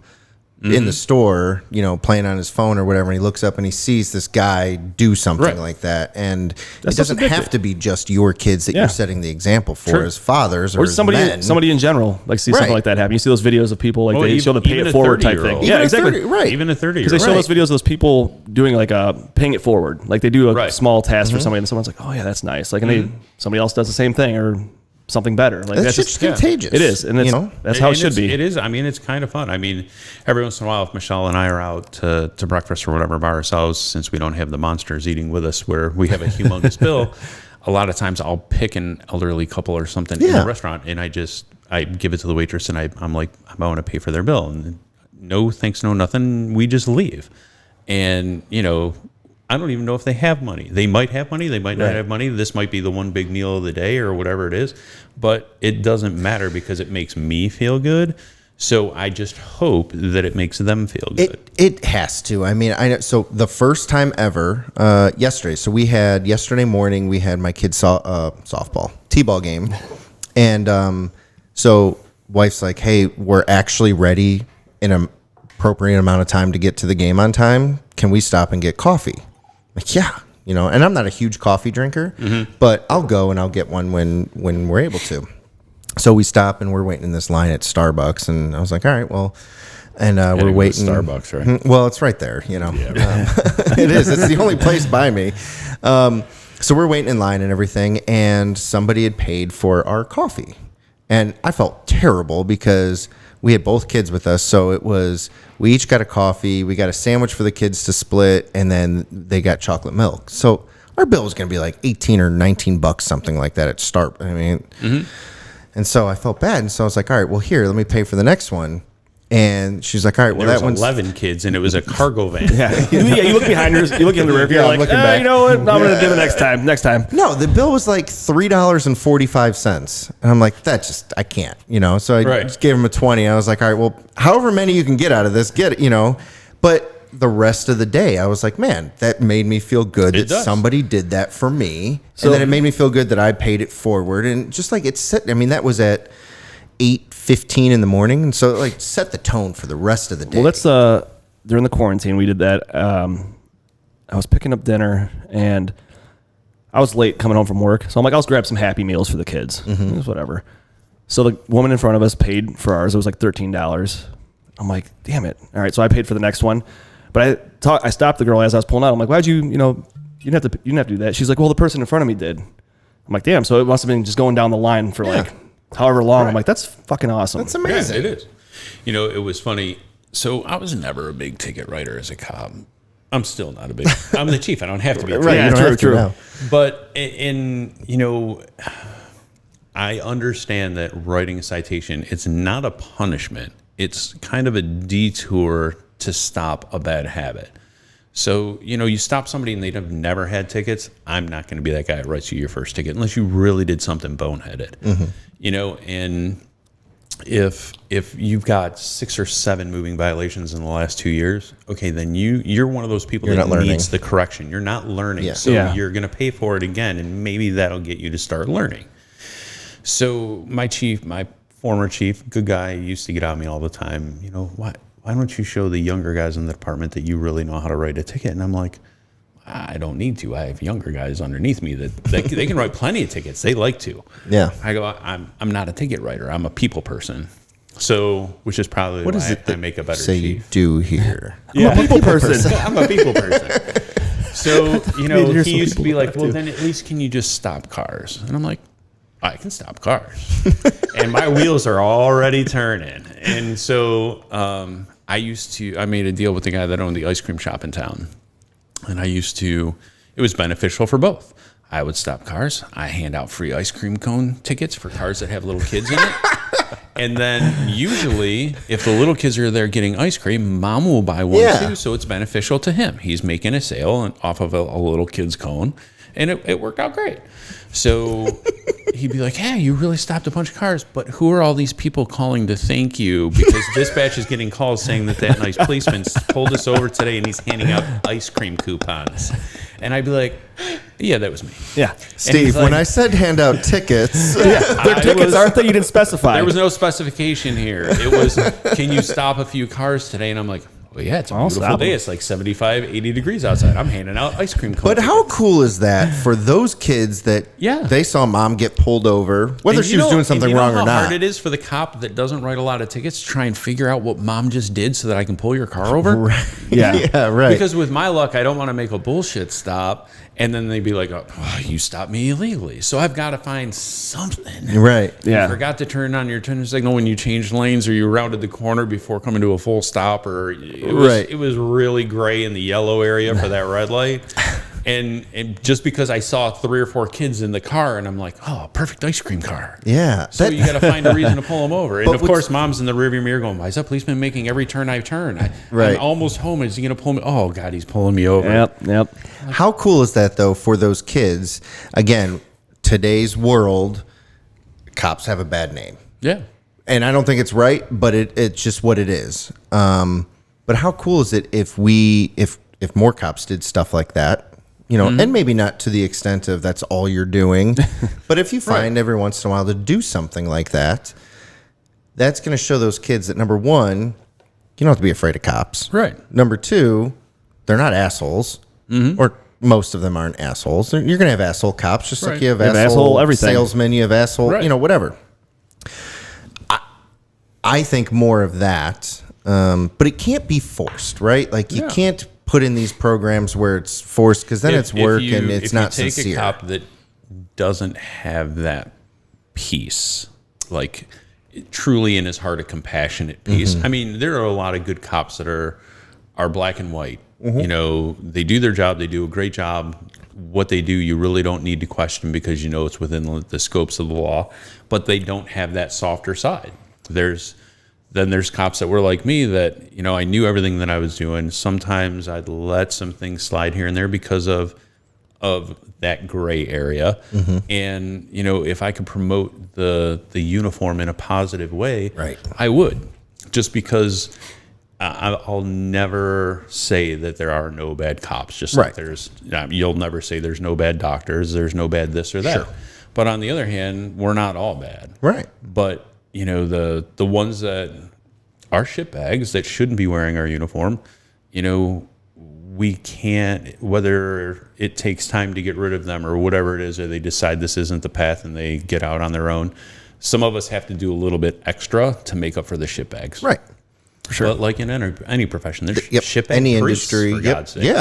in the store, playing on his phone or whatever, and he looks up and he sees this guy do something Right. like that. And That's it doesn't what's have to be just your kids that Yeah. you're setting the example for Sure. as fathers or Or as somebody men. in general, like see Right. something like that happen. You see those videos of people like Well, they show the pay even it a forward type 30-year-old. thing. Even Yeah, a exactly. 30 right. Even a 30-year-old. Because they show Right. those videos of those people doing like paying it forward. Like they do a Right. small task for somebody, and someone's like, "Oh yeah, that's nice." Like, and somebody else does the same thing or something better. Like That's just contagious. It is, and that's how it should be. It is. It's kind of fun. Every once in a while, if Michelle and I are out to breakfast or whatever by ourselves, since we don't have the monsters eating with us, where we have a humongous bill, a lot of times I'll pick an elderly couple or something in Yeah. the restaurant, and I give it to the waitress, and I'm like, I want to pay for their bill, and no thanks, no nothing. We just leave. And, I don't even know if they have money. They might have money. They might not Right. have money. This might be the one big meal of the day or whatever it is. But it doesn't matter because it makes me feel good. So I just hope that it makes them feel good. It has to. I mean, I know. So the first time ever, yesterday. So yesterday morning, we had my kid's softball, t-ball game. And so wife's like, hey, we're actually ready in an appropriate amount of time to get to the game on time. Can we stop and get coffee? Like, yeah, and I'm not a huge coffee drinker, but I'll go and I'll get one when we're able to. So we stop and we're waiting in this line at Starbucks, and I was like, all right, well, and we're waiting. Starbucks, right? Well, it's right there, it is. It's the only place by me. So we're waiting in line and everything, and somebody had paid for our coffee, and I felt terrible because we had both kids with us, so we each got a coffee, we got a sandwich for the kids to split, and then they got chocolate milk. So our bill was going to be like $18 or $19, something like that at Start. I mean, and so I felt bad, and so I was like, all right, well, here, let me pay for the next one. And she's like, all right, well, There that was one's 11 kids, and it was a cargo van. You look behind yours. You look in the rear view. Yeah, You're I'm like, looking back. you know what? I'm going to do it next time. Next time. No, the bill was like $3.45. And I'm like, I can't, So I just gave him a 20. I was like, all right, well, however many you can get out of this, get it, But the rest of the day, I was like, man, that made me feel good that somebody did that for me. And then it made me feel good that I paid it forward. And just like it set, that was at 8:15 in the morning. And so it set the tone for the rest of the day. Well, that's during the quarantine, we did that. I was picking up dinner, and I was late coming home from work. So I'm like, I'll just grab some Happy Meals for the kids. It was whatever. So the woman in front of us paid for ours. It was like $13. I'm like, damn it. All right. So I paid for the next one. But I stopped the girl as I was pulling out. I'm like, why'd you, you didn't have to do that. She's like, well, the person in front of me did. I'm like, damn. So it must have been just going down the line for however long. Right. I'm like, that's fucking awesome. That's amazing. Yeah, it is. It was funny. So I was never a big ticket writer as a cop. I'm still not a big. I'm the chief. I don't have to be. A Right. Yeah, true. But I understand that writing a citation, it's not a punishment. It's kind of a detour to stop a bad habit. So, you stop somebody and they've never had tickets. I'm not going to be that guy that writes you your first ticket unless you really did something boneheaded. And if you've got 6 or 7 moving violations in the last 2 years, okay, then you're one of those people that needs the correction. You're not learning. So you're going to pay for it again, and maybe that'll get you to start learning. So my former chief, good guy, used to get on me all the time. Why don't you show the younger guys in the department that you really know how to write a ticket? And I'm like, I don't need to. I have younger guys underneath me that they can write plenty of tickets. They like to. Yeah. I go, I'm not a ticket writer. I'm a people person. So, which is probably what why is it I make a better say chief. You do here? I'm a people person. I'm a people person. So, here's he some used to be people like, like that well, too. then at least can you just stop cars? And I'm like, I can stop cars. And my wheels are already turning. And so I made a deal with the guy that owned the ice cream shop in town. And it was beneficial for both. I would stop cars. I hand out free ice cream cone tickets for cars that have little kids in it. And then usually, if the little kids are there getting ice cream, mom will buy one too. So it's beneficial to him. He's making a sale off of a little kid's cone. And it worked out great. So he'd be like, hey, you really stopped a bunch of cars, but who are all these people calling to thank you? Because dispatch is getting calls saying that nice policeman pulled us over today and he's handing out ice cream coupons. And I'd be like, yeah, that was me. Yeah. Steve, when I said hand out tickets. Their tickets aren't that you didn't specify. There was no specification here. It was, can you stop a few cars today? And I'm like, well, yeah, it's a beautiful day. It's like 75, 80 degrees outside. I'm handing out ice cream cones. But how cool is that for those kids that they saw mom get pulled over, whether she was doing something wrong or not? You know how hard it is for the cop that doesn't write a lot of tickets to try and figure out what mom just did so that I can pull your car over? Right. Yeah. Yeah, right. Because with my luck, I don't want to make a bullshit stop. And then they'd be like, oh, you stopped me illegally. So I've got to find something. Right. Yeah. You forgot to turn on your turn signal when you changed lanes, or you rounded the corner before coming to a full stop, or it was really gray in the yellow area for that red light. And just because I saw 3 or 4 kids in the car, and I'm like, oh, perfect ice cream car. Yeah. So you got to find a reason to pull them over. And But of course, mom's in the rearview mirror going, why is that policeman making every turn I turn? Right. I'm almost home. Is he going to pull me? Oh, God, he's pulling me over. Yep. How cool is that, though, for those kids? Again, today's world, cops have a bad name. Yeah. And I don't think it's right, but it's just what it is. But how cool is it if more cops did stuff like that? You know, and maybe not to the extent of that's all you're doing, but if you find every once in a while to do something like that, that's going to show those kids that, number one, you don't have to be afraid of cops. Right. Number two, they're not assholes, or most of them aren't assholes. You're going to have asshole cops, just like you have asshole everything. salesmen, you have asshole, you know, whatever. I think more of that, but it can't be forced, right? Like you can't put in these programs where it's forced, because then it's work and it's not sincere. If you take a cop that doesn't have that piece, like truly in his heart a compassionate piece. I mean, there are a lot of good cops that are black and white. You know, they do their job, they do a great job. What they do, you really don't need to question, because you know it's within the scopes of the law, but they don't have that softer side. There's cops that were like me that, you know, I knew everything that I was doing. Sometimes I'd let some things slide here and there because of that gray area. And, you know, if I could promote the uniform in a positive way, I would, just because I'll never say that there are no bad cops. Just like you'll never say there's no bad doctors, there's no bad this or that. But on the other hand, we're not all bad. But you know, the ones that are shitbags that shouldn't be wearing our uniform, you know, we can't, whether it takes time to get rid of them or whatever it is, or they decide this isn't the path and they get out on their own. Some of us have to do a little bit extra to make up for the shitbags. Sure. But like in any profession, there's shitbag any priests, industry. for God's sake.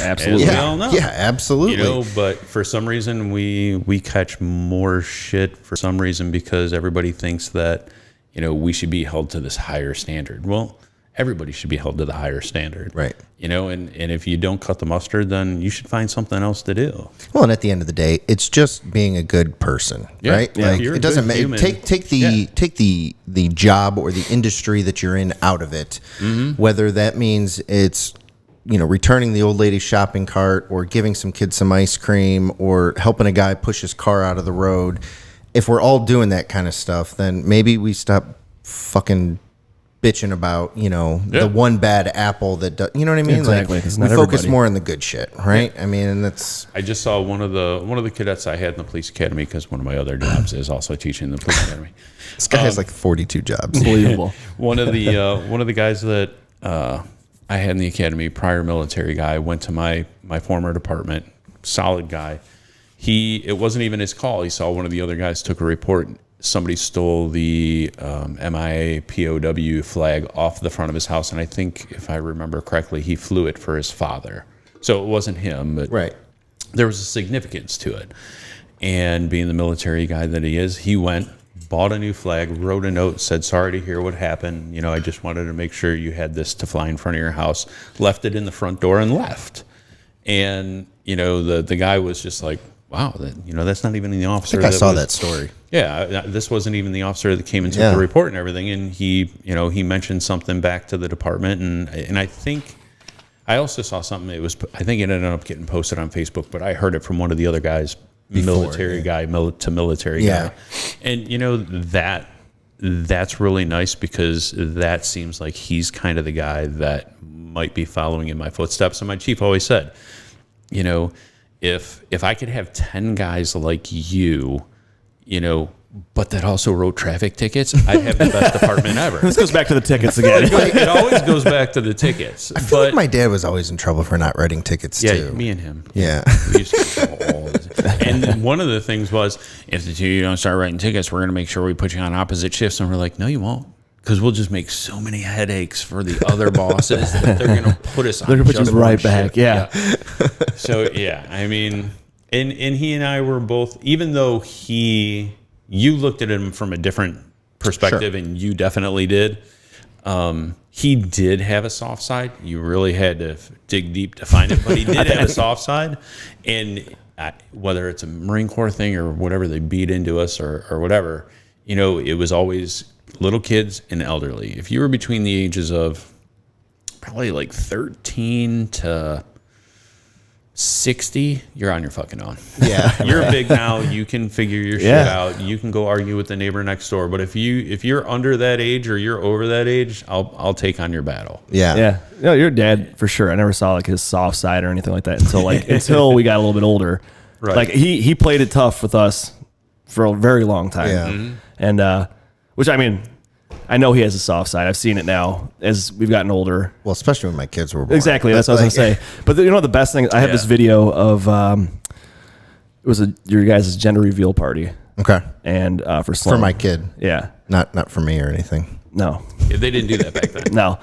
Absolutely. We all know. Yeah, absolutely. You know, but for some reason we catch more shit for some reason because everybody thinks that, you know, we should be held to this higher standard. Well, everybody should be held to the higher standard. You know, and if you don't cut the mustard, then you should find something else to do. Well, and at the end of the day, it's just being a good person, right? Like it doesn't matter. Take the job or the industry that you're in out of it, whether that means it's, you know, returning the old lady's shopping cart or giving some kids some ice cream or helping a guy push his car out of the road. If we're all doing that kind of stuff, then maybe we stop fucking bitching about, you know, the one bad apple that does, you know what I mean? Exactly. Like, we focus more on the good shit, right? I mean, and that's. I just saw one of the cadets I had in the police academy, because one of my other jobs is also teaching in the police academy. This guy has like 42 jobs. Unbelievable. One of the guys that I had in the academy, prior military guy, went to my former department. Solid guy. It wasn't even his call. He saw one of the other guys took a report. Somebody stole the MIA POW flag off the front of his house, and I think, if I remember correctly, he flew it for his father. So it wasn't him, but there was a significance to it. And being the military guy that he is, he went, bought a new flag, wrote a note, said, sorry to hear what happened. You know, I just wanted to make sure you had this to fly in front of your house. Left it in the front door and left. And, you know, the guy was just like, wow, that's not even the officer. I think I saw that story. Yeah, this wasn't even the officer that came and took the report and everything. And he mentioned something back to the department, and I think I also saw something. I think it ended up getting posted on Facebook, but I heard it from one of the other guys, military guy to military guy, and you know that's really nice, because that seems like he's kind of the guy that might be following in my footsteps. And my chief always said, you know, if I could have 10 guys like you, you know, but that also wrote traffic tickets, I'd have the best department ever. This goes back to the tickets again. It always goes back to the tickets. I feel like my dad was always in trouble for not writing tickets, too. Yeah, me and him. Yeah. We used to all and one of the things was, if the two of you don't start writing tickets, we're going to make sure we put you on opposite shifts. And we're like, no, you won't. Because we'll just make so many headaches for the other bosses that they're going to put us on. They're going to put you right back. Yeah. So, yeah, I mean, and he and I were both, even though you looked at him from a different perspective, and you definitely did, he did have a soft side. You really had to dig deep to find it, but he did have a soft side. And whether it's a Marine Corps thing or whatever they beat into us or whatever, you know, it was always little kids and elderly. If you were between the ages of probably like 13 to 60, you're on your fucking own. Yeah. You're big now. You can figure your shit Yeah. out. You can go argue with the neighbor next door. But if you're under that age or you're over that age, I'll take on your battle. Yeah. Yeah. No, your dad for sure. I never saw like his soft side or anything like that until we got a little bit older. Right. Like he played it tough with us for a very long time. Yeah. And which I mean, I know he has a soft side. I've seen it now as we've gotten older. Well, especially when my kids were born. Exactly. That's what I was gonna say. But you know the best thing, I have this video of it was your guys' gender reveal party, Okay. and for Sloan. For my kid. Yeah. Not for me or anything. No. Yeah, they didn't do that back then. No.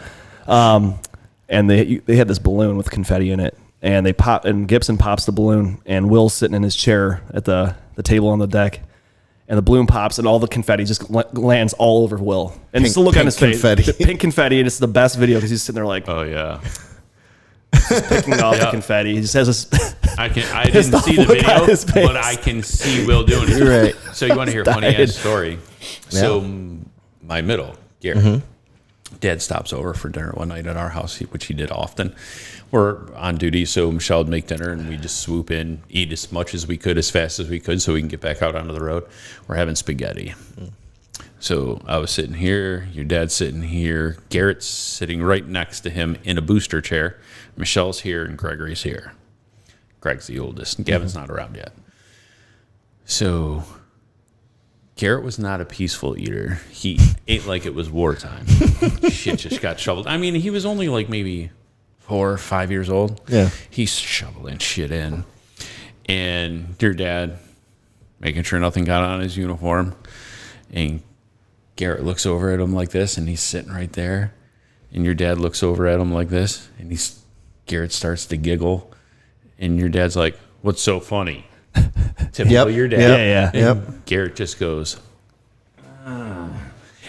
And they had this balloon with confetti in it, and they pop, and Gibson pops the balloon, and Will's sitting in his chair at the table on the deck, and the balloon pops, and all the confetti just lands all over Will, and just the look on his face, confetti. pink confetti, and it's the best video because he's sitting there like Oh yeah. picking off the confetti. He just has this. I didn't see the look on his video, face. but I can see Will doing it. Right. So you want to hear a funny ass story? So my middle, Garrett, Dad stops over for dinner one night at our house, which he did often. We're on duty, so Michelle would make dinner, and we just swoop in, eat as much as we could, as fast as we could, so we can get back out onto the road. We're having spaghetti. So I was sitting here, your dad's sitting here, Garrett's sitting right next to him in a booster chair. Michelle's here, and Gregory's here. Greg's the oldest, and Gavin's not around yet. So Garrett was not a peaceful eater. He ate like it was wartime. Shit just got shoveled. I mean, he was only like maybe 4 or 5 years old. Yeah. He's shoveling shit in. And your dad making sure nothing got on his uniform. And Garrett looks over at him like this, and he's sitting right there. And your dad looks over at him like this, and Garrett starts to giggle. And your dad's like, "What's so funny?" Typical your dad. Yeah. And Garrett just goes,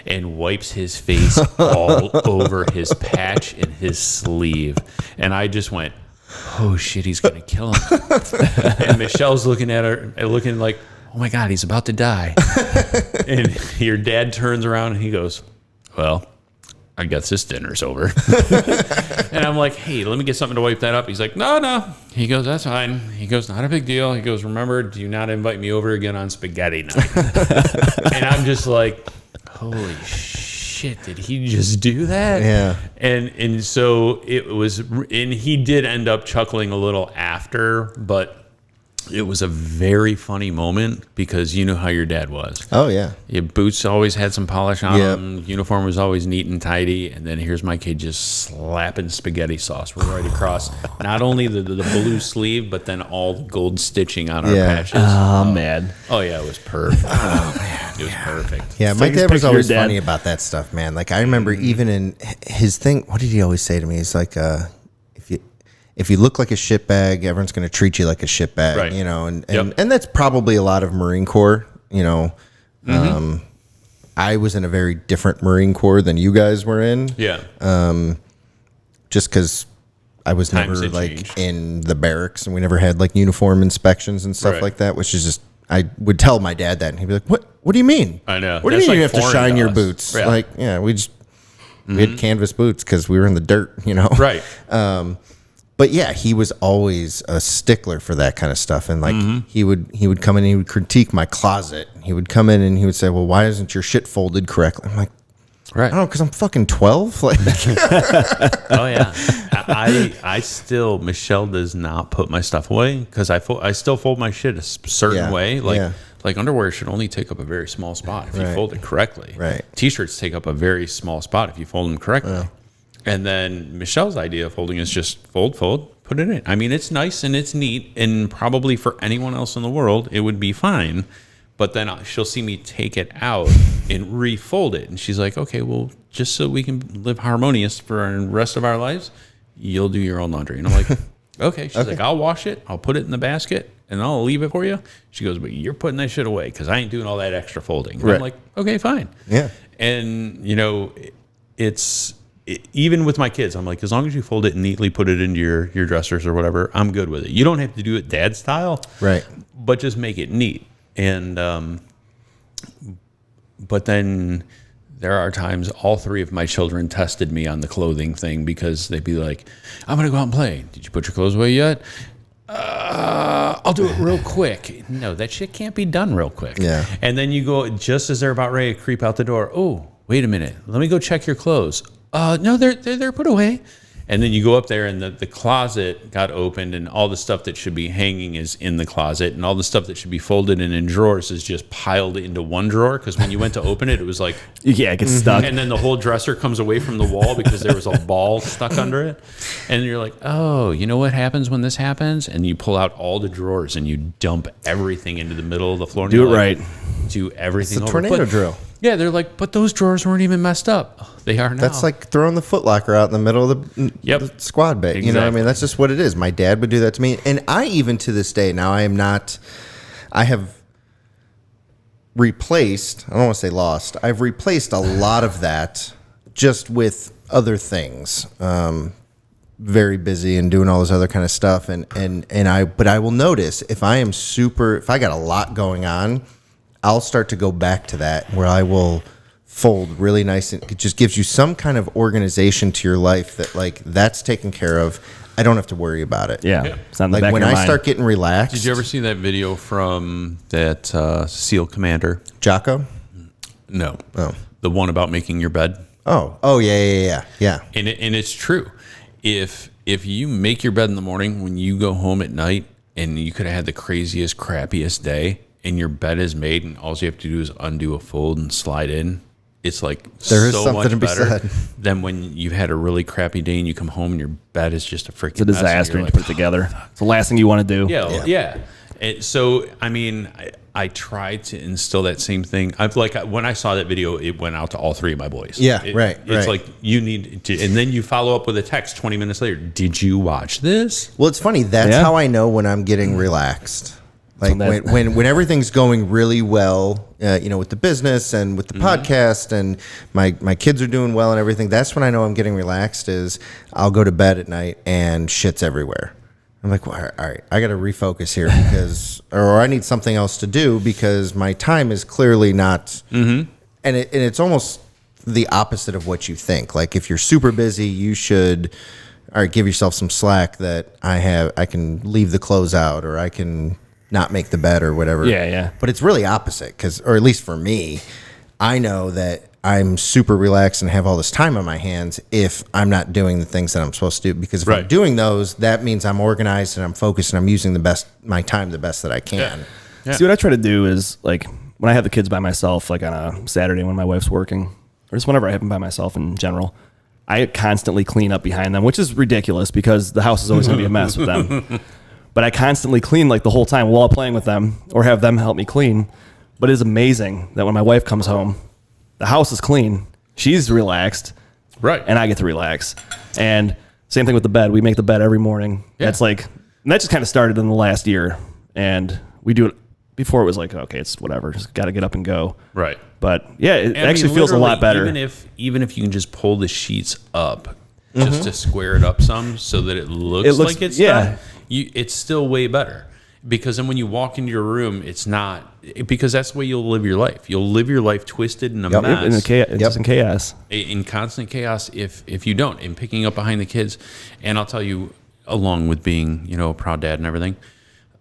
and wipes his face all over his patch and his sleeve. And I just went, oh shit, he's going to kill him. And Michelle's looking at her, looking like, oh my God, he's about to die. And your dad turns around and he goes, well, I guess this dinner's over. And I'm like, hey, let me get something to wipe that up. He's like, no. He goes, that's fine. He goes, not a big deal. He goes, remember, do not invite me over again on spaghetti night. And I'm just like, holy shit, did he just do that? Yeah. And so it was, and he did end up chuckling a little after, but it was a very funny moment because you know how your dad was. Oh, yeah. Your boots always had some polish on Yep. them. Uniform was always neat and tidy. And then here's my kid just slapping spaghetti sauce right across not only the blue sleeve, but then all the gold stitching on our Yeah. patches. Oh man. Oh, yeah, it was perfect. Oh, man. It was perfect. Yeah, my like dad was picture your always dad. funny about that stuff, man. Like, I remember even in his thing, what did he always say to me? He's like, if you look like a shitbag, everyone's going to treat you like a shitbag, Right. you know, and Yep. that's probably a lot of Marine Corps, you know. I was in a very different Marine Corps than you guys were in. Yeah. Just because I was Times never had like changed. in the barracks and we never had like uniform inspections and stuff Right. like that, which is just, I would tell my dad that and he'd be like, what do you mean? I know. What do That's you mean like you have to foreign shine to your us. boots? Yeah. Like, yeah, we had canvas boots because we were in the dirt, you know? Right. But yeah, he was always a stickler for that kind of stuff. And like he would come in and he would critique my closet. He would come in and he would say, well, why isn't your shit folded correctly? I'm like, I don't know, because I'm fucking 12. Like, Oh yeah, I still, Michelle does not put my stuff away because I still fold my shit a certain Yeah, way. Like yeah. like underwear should only take up a very small spot if you Right. fold it correctly. Right. T-shirts take up a very small spot if you fold them correctly. And then Michelle's idea of folding is just fold, put it in. I mean, it's nice and it's neat, and probably for anyone else in the world, it would be fine. But then she'll see me take it out and refold it. And she's like, okay, well, just so we can live harmonious for the rest of our lives, you'll do your own laundry. And I'm like, okay. She's like, I'll wash it. I'll put it in the basket and I'll leave it for you. She goes, but you're putting that shit away because I ain't doing all that extra folding. And Right. I'm like, okay, fine. Yeah. And, you know, it's even with my kids, I'm like, as long as you fold it neatly, put it into your dressers or whatever, I'm good with it. You don't have to do it dad style, Right. but just make it neat. And but then there are times all three of my children tested me on the clothing thing, because they'd be like, I'm gonna go out and play. Did you put your clothes away yet? I'll do it real quick. No, that shit can't be done real quick. Yeah. And then you go, just as they're about ready to creep out the door, oh, wait a minute, let me go check your clothes. No, they're put away. And then you go up there, and the closet got opened, and all the stuff that should be hanging is in the closet, and all the stuff that should be folded and in drawers is just piled into one drawer, because when you went to open it, it was like, Yeah, it gets stuck. and then the whole dresser comes away from the wall because there was a ball stuck under it. And you're like, oh, you know what happens when this happens? And you pull out all the drawers and you dump everything into the middle of the floor. And Do you're it like, right. Do everything It's a over. tornado drill. Yeah, they're like, but those drawers weren't even messed up. Oh, they are now. That's like throwing the footlocker out in the middle of the squad bay. You know what I mean? Exactly. That's just what it is. My dad would do that to me. And I, even to this day, now I have replaced, I don't want to say lost, I've replaced a lot of that just with other things. Very busy and doing all this other kind of stuff. But I will notice if I got a lot going on, I'll start to go back to that, where I will fold really nice. And it just gives you some kind of organization to your life that, like, that's taken care of. I don't have to worry about it. Yeah. It's not in the Like back when of your I mind. start getting relaxed. Did you ever see that video from that SEAL commander? Jocko? No. Oh. The one about making your bed. Oh, yeah. And it's true. If you make your bed in the morning, when you go home at night, and you could have had the craziest, crappiest day, and your bed is made, and all you have to do is undo a fold and slide in, it's like There is so something much to be better said. than when you've had a really crappy day and you come home and your bed is just a freaking It's a disaster mess, to put it together. It's the last thing you want to do. Yeah. So, I mean, I try to instill that same thing. I've like, when I saw that video, it went out to all three of my boys. Yeah, It's right. like, you need to, and then you follow up with a text 20 minutes later. Did you watch this? Well, it's funny. That's Yeah. how I know when I'm getting relaxed. Like that- when everything's going really well, with the business and with the podcast, and my kids are doing well and everything. That's when I know I'm getting relaxed. Is I'll go to bed at night and shit's everywhere. I'm like, well, all right, I got to refocus here or I need something else to do, because my time is clearly not. And it's almost the opposite of what you think. Like, if you're super busy, you should, all right, give yourself some slack that I can leave the clothes out, or I can not make the bed or whatever. Yeah. But it's really opposite, or at least for me, I know that I'm super relaxed and have all this time on my hands if I'm not doing the things that I'm supposed to do. Because if I'm Right. doing those, that means I'm organized and I'm focused and I'm using my time the best that I can. Yeah. See, what I try to do is, like, when I have the kids by myself, like on a Saturday when my wife's working, or just whenever I have them by myself in general, I constantly clean up behind them, which is ridiculous because the house is always going to be a mess with them. But I constantly clean, like, the whole time while playing with them, or have them help me clean. But it is amazing that when my wife comes home, the house is clean, she's relaxed, Right. and I get to relax. And same thing with the bed. We make the bed every morning. Yeah. That's like, and that just kind of started in the last year. And we do it before. It was like, okay, it's whatever, just got to get up and go. Right. But yeah, it And I actually mean, feels a lot literally, better. Even if you can just pull the sheets up, just to square it up some so that it looks like it's done, it's still way better. Because then when you walk into your room, it's not, because that's the way you'll live your life. You'll live your life twisted in a mess. In the chaos, just in chaos. In constant chaos if you don't, in picking up behind the kids. And I'll tell you, along with being, a proud dad and everything,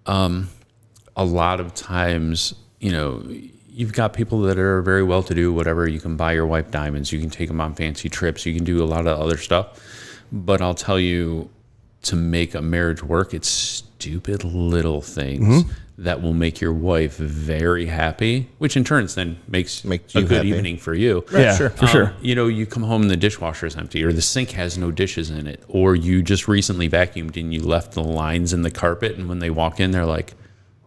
a lot of times, you've got people that are very well to do, whatever. You can buy your wife diamonds, you can take them on fancy trips, you can do a lot of other stuff. But I'll tell you, to make a marriage work, it's stupid little things that will make your wife very happy, which in turn then makes you a good happy. evening for you. Yeah, sure. For sure. You come home and the dishwasher is empty, or the sink has no dishes in it, or you just recently vacuumed and you left the lines in the carpet, and when they walk in, they're like,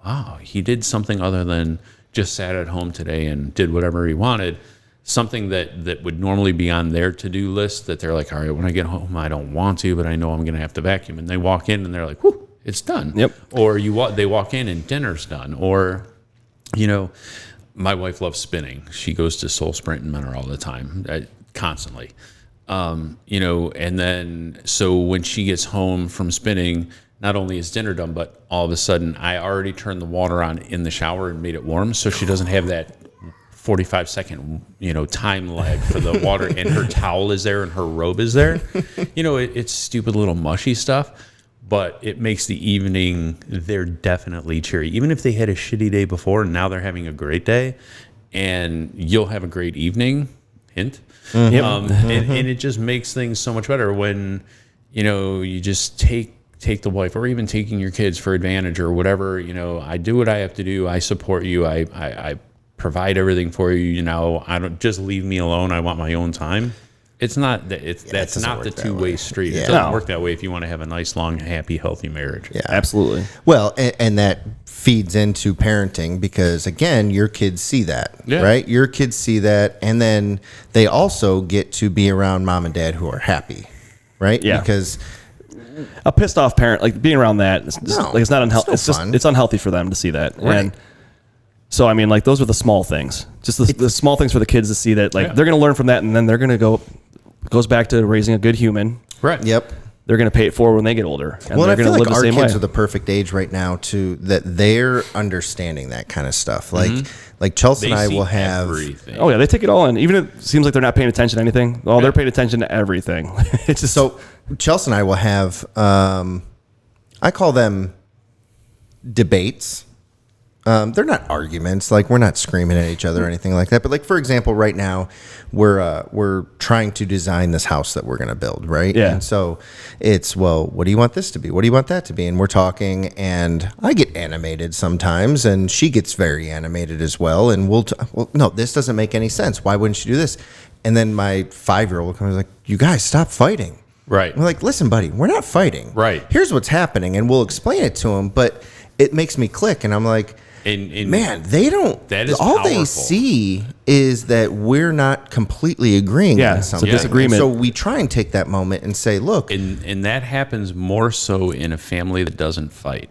wow, he did something other than just sat at home today and did whatever he wanted. Something that would normally be on their to-do list that they're like, all right, when I get home, I don't want to, but I know I'm going to have to vacuum. And they walk in and they're like, whoo, it's done. Yep. Or they walk in and dinner's done. Or, my wife loves spinning. She goes to Soul Sprint and Menor all the time, constantly. And then so when she gets home from spinning, not only is dinner done, but all of a sudden I already turned the water on in the shower and made it warm, so she doesn't have that 45-second time lag for the water, and her towel is there and her robe is there. It's stupid little mushy stuff, but it makes the evening, they're definitely cheery. Even if they had a shitty day before and now they're having a great day, and you'll have a great evening, hint. And it just makes things so much better when you just take the wife, or even taking your kids for advantage or whatever. I do what I have to do. I support you. I provide everything for you. I don't, just leave me alone. I want my own time. It's not that. That's not the two-way street. It doesn't work that way if you want to have a nice, long, happy, healthy marriage. Yeah, Absolutely. Well, and that feeds into parenting, because again, your kids see that, right? Your kids see that, and then they also get to be around mom and dad who are happy, right? Yeah. Because A pissed off parent, like being around that, it's just, it's not unhealthy. It's no fun. It's unhealthy for them to see that. Right. And so, I mean, like, those are the small things, just the small things for the kids to see that, like, they're going to learn from that, and then they're going to goes back to raising a good human. Right. Yep. They're going to pay it forward when they get older. And Well, they're I feel going to like live the our same kids way. are the perfect age right now that they're understanding that kind of stuff. Like Chelsea and I will have. everything. Oh yeah, they take it all in. Even if it seems like they're not paying attention to anything. Oh, they're paying attention to everything. It's just So Chelsea and I will have. I call them debates. They're not arguments. Like, we're not screaming at each other or anything like that. But, like, for example, right now we're trying to design this house that we're going to build, right? Yeah. And so it's, well, what do you want this to be? What do you want that to be? And we're talking, and I get animated sometimes, and she gets very animated as well. And well, no, this doesn't make any sense. Why wouldn't you do this? And then my 5-year-old will come and be like, you guys, stop fighting. Right. We're like, listen, buddy, we're not fighting. Right. Here's what's happening, and we'll explain it to him. But it makes me click, and I'm like, And man, they don't. That is all powerful. they see is that we're not completely agreeing Yeah, on it's a something. disagreement. And so we try and take that moment and say, look, And that happens more so in a family that doesn't fight.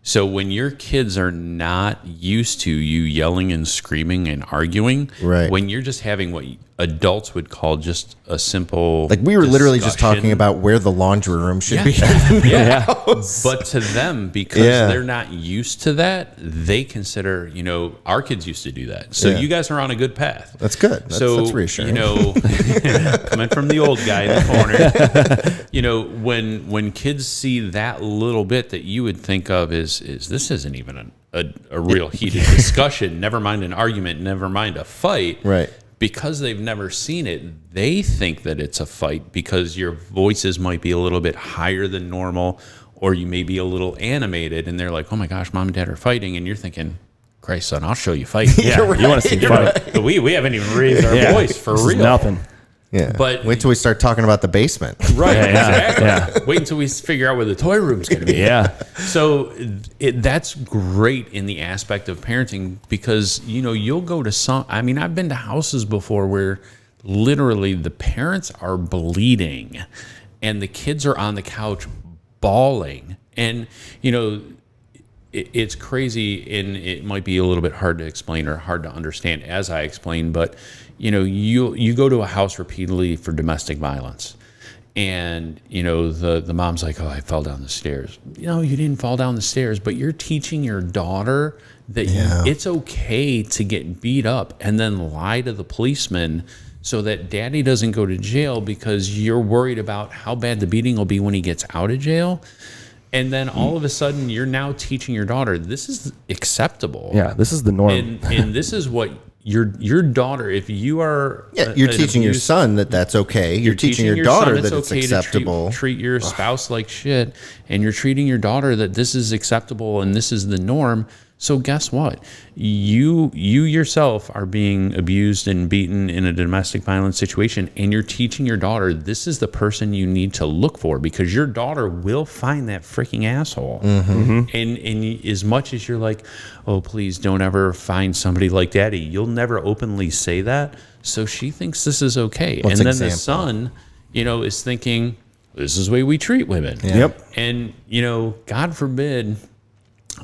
So when your kids are not used to you yelling and screaming and arguing, Right. when you're just having what adults would call just a simple, like, we were literally just discussion. talking about where the laundry room should be. Yeah. But to them, because Yeah. they're not used to that, they consider, our kids used to do that. So Yeah. you guys are on a good path. That's good. That's reassuring. Coming from the old guy in the corner, when kids see that little bit that you would think of is this isn't even a real heated discussion, never mind an argument, never mind a fight. Right. Because they've never seen it, they think that it's a fight because your voices might be a little bit higher than normal, or you may be a little animated, and they're like, oh my gosh, mom and dad are fighting, and you're thinking, Christ, son, I'll show you fighting. yeah, you want to see fight. We haven't even raised our voice for This is real. nothing. Yeah. But- wait till we start talking about the basement. Right, Yeah, exactly. Wait until we figure out where the toy room's going to be. Yeah. So that's great in the aspect of parenting, because, you'll go to I've been to houses before where literally the parents are bleeding and the kids are on the couch bawling. And, it's crazy, and it might be a little bit hard to explain or hard to understand as I explain, but, you go to a house repeatedly for domestic violence. And, the mom's like, oh, I fell down the stairs. You didn't fall down the stairs, but you're teaching your daughter that it's okay to get beat up and then lie to the policeman so that daddy doesn't go to jail because you're worried about how bad the beating will be when he gets out of jail. And then all of a sudden you're now teaching your daughter, this is acceptable. Yeah, this is the norm. And this is what your daughter, if you are You're teaching your son that that's okay. You're teaching your daughter that it's acceptable. To treat your spouse like shit, and you're treating your daughter that this is acceptable and this is the norm. So guess what? You yourself are being abused and beaten in a domestic violence situation, and you're teaching your daughter this is the person you need to look for, because your daughter will find that freaking asshole. And as much as you're like, oh, please don't ever find somebody like daddy, you'll never openly say that. So she thinks this is okay. What's and then example? the son, is thinking, this is the way we treat women. Yeah. Yep. And, God forbid,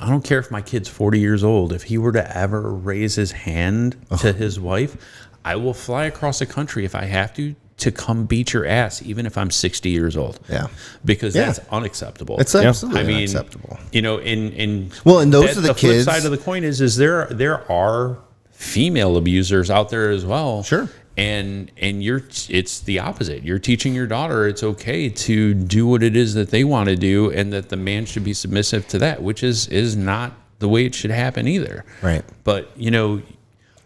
I don't care if my kid's 40 years old, if he were to ever raise his hand to his wife, I will fly across the country if I have to to come beat your ass, even if I'm 60 years old. Yeah. Because Yeah. that's unacceptable. It's absolutely I mean, unacceptable. You know, and Well, and those are the kids. flip side of the coin is there are female abusers out there as well. Sure. And it's the opposite. You're teaching your daughter it's okay to do what it is that they want to do, and that the man should be submissive to that, which is not the way it should happen either. Right. But you know,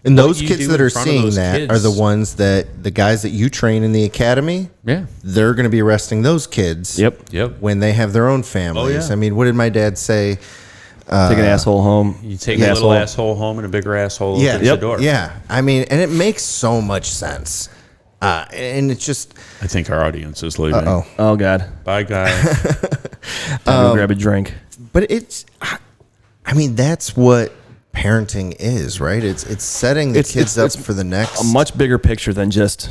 And those you kids do that in are front of seeing those that kids- are the ones that the guys that you train in the academy, yeah, they're going to be arresting those kids. Yep. When they have their own families. Oh, yeah. I mean, what did my dad say? Take an asshole home. you take a little asshole home and a bigger asshole opens the door. Yeah. I mean, and it makes so much sense. And it's just, I think our audience is leaving. Oh God. Bye, guys. Time to go grab a drink. but it's, I mean, that's what parenting is, right? It's setting the kids up for the next. A much bigger picture than just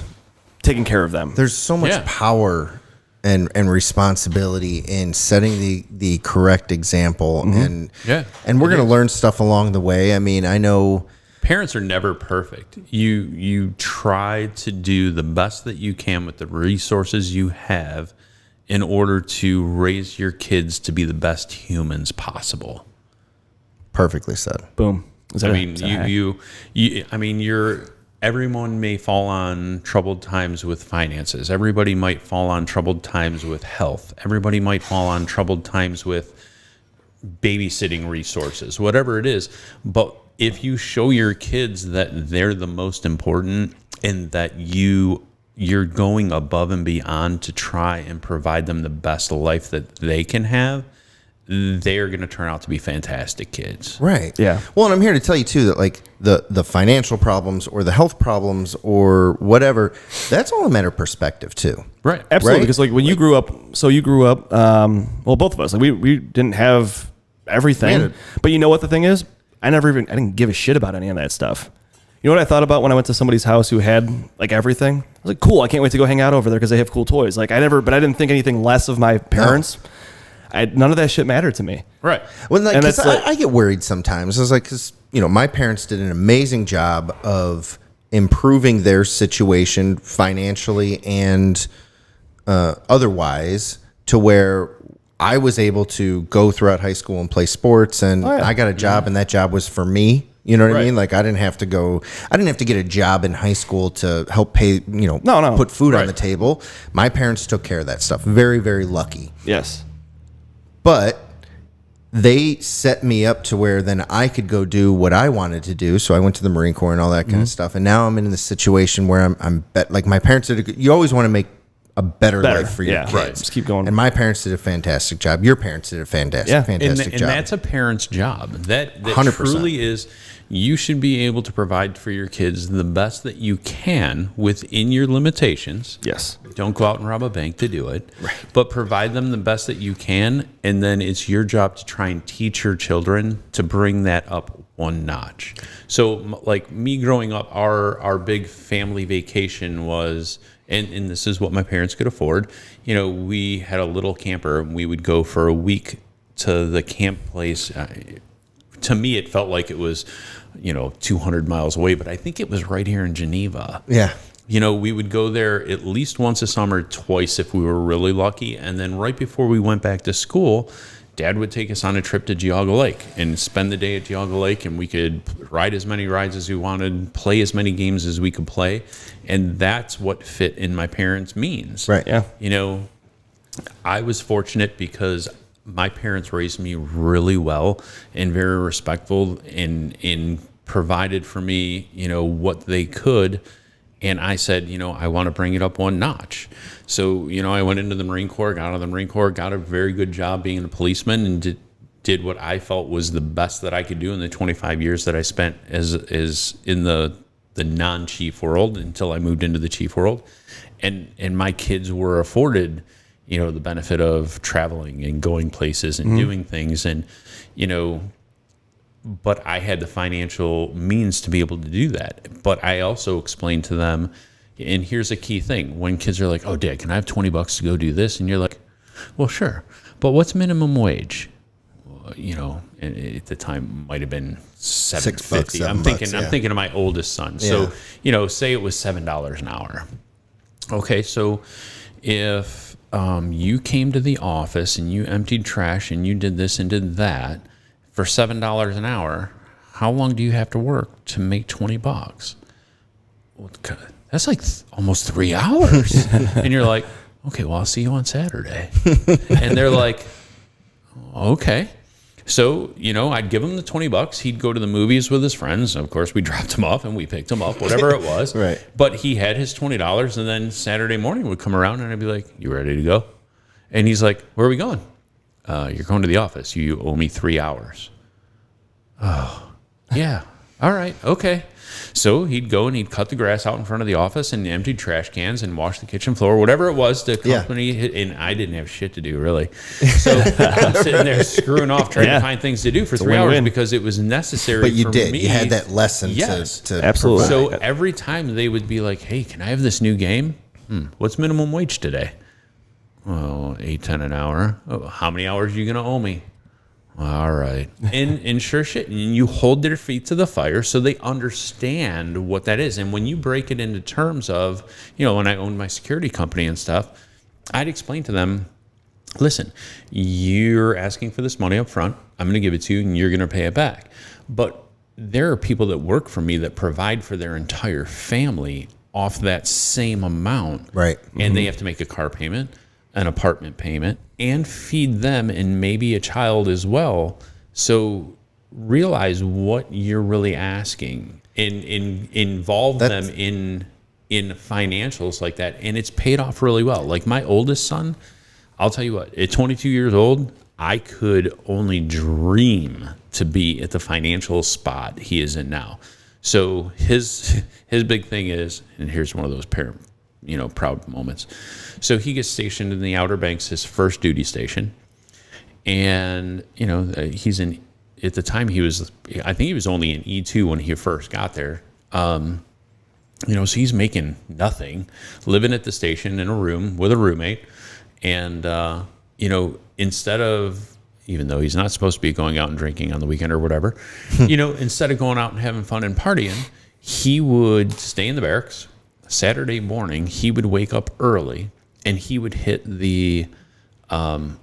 taking care of them. There's so much Yeah. power and responsibility in setting the correct example, and we're going to learn stuff along the way. I mean, I know Parents are never perfect. You try to do the best that you can with the resources you have in order to raise your kids to be the best humans possible. perfectly said. Boom. Is that I a- mean, is that a hack? everyone may fall on troubled times with finances. Everybody might fall on troubled times with health. Everybody might fall on troubled times with babysitting resources, whatever it is. But if you show your kids that they're the most important and that you're going above and beyond to try and provide them the best life that they can have, they're going to turn out to be fantastic kids. Right. Yeah. Well, and I'm here to tell you too that like the financial problems or the health problems or whatever, that's all a matter of perspective too. Right. Absolutely, Right? because like when you grew up, well, both of us, like we didn't have everything, had but you know what the thing is? I didn't give a shit about any of that stuff. You know what I thought about when I went to somebody's house who had like everything? I was like, cool, I can't wait to go hang out over there because they have cool toys. Like I didn't think anything less of my parents. None of that shit mattered to me. Right. Well, like, And 'cause that's like- I get worried sometimes. I was like, because my parents did an amazing job of improving their situation financially and otherwise, to where I was able to go throughout high school and play sports, and yeah. I got a job, and that job was for me. You know what I Right. mean? Like I didn't have to get a job in high school to help pay, No. put food on Right. the table. My parents took care of that stuff. Very, very lucky. Yes. But they set me up to where then I could go do what I wanted to do. So I went to the Marine Corps and all that kind of stuff. And now I'm in this situation where like my parents did. You always want to make a better life for your Yeah. kids. Right. Just keep going. And my parents did a fantastic job. Your parents did a fantastic And job. that's a parent's job. That 100%. truly is. You should be able to provide for your kids the best that you can within your limitations. Yes. Don't go out and rob a bank to do it. Right. But provide them the best that you can, and then it's your job to try and teach your children to bring that up one notch. So, like me growing up, our big family vacation was, and this is what my parents could afford. We had a little camper, and we would go for a week to the camp place. To me, it felt like it was, 200 miles away, but I think it was right here in Geneva. yeah. We would go there at least once a summer, twice if we were really lucky. And then right before we went back to school, Dad would take us on a trip to Geauga Lake and spend the day at Geauga Lake, and we could ride as many rides as we wanted, play as many games as we could play. And that's what fit in my parents' means. Right. Yeah. I was fortunate because my parents raised me really well and very respectful and provided for me, what they could. And I said, I want to bring it up one notch. So, I went into the Marine Corps, got out of the Marine Corps, got a very good job being a policeman, and did what I felt was the best that I could do in the 25 years that I spent as in the non-chief world until I moved into the chief world. And my kids were afforded, the benefit of traveling and going places and doing things. And, but I had the financial means to be able to do that. But I also explained to them, and here's a key thing. When kids are like, oh, Dad, can I have $20 to go do this? And you're like, well, sure. But what's minimum wage? And at the time might have been $7.50. I'm thinking of my oldest son. So, say it was $7 an hour. Okay, so if you came to the office and you emptied trash and you did this and did that for $7 an hour, how long do you have to work to make $20? Well, that's like almost 3 hours. And you're like, okay, well, I'll see you on Saturday. And they're like, okay. So, I'd give him the $20. He'd go to the movies with his friends. Of course, we dropped him off and we picked him up, whatever it was. Right. But he had his $20, and then Saturday morning would come around and I'd be like, you ready to go? And he's like, where are we going? You're going to the office. You owe me 3 hours. Oh, yeah. All right. Okay. So he'd go and he'd cut the grass out in front of the office and emptied trash cans and wash the kitchen floor, whatever it was the company. And I didn't have shit to do, really. So I'm sitting there screwing off trying to find things to do for 3 hours because it was necessary But you for did. me. You had that lesson to Absolutely. So every time they would be like, hey, can I have this new game? What's minimum wage today? Oh, $8.10 an hour. Oh, how many hours are you going to owe me? All right. And sure shit. And you hold their feet to the fire so they understand what that is. And when you break it into terms of, when I owned my security company and stuff, I'd explain to them, listen, you're asking for this money up front. I'm going to give it to you and you're going to pay it back. But there are people that work for me that provide for their entire family off that same amount. Right. And they have to make a car payment, an apartment payment, and feed them and maybe a child as well. So realize what you're really asking and involve them in financials like that. And it's paid off really well. Like my oldest son, I'll tell you what, at 22 years old, I could only dream to be at the financial spot he is in now. So his big thing is, and here's one of those parent, proud moments. So he gets stationed in the Outer Banks, his first duty station. And, he's in, at the time I think he was only in E2 when he first got there. So he's making nothing, living at the station in a room with a roommate. And, instead of, even though he's not supposed to be going out and drinking on the weekend or whatever, instead of going out and having fun and partying, he would stay in the barracks. Saturday morning, he would wake up early and he would hit the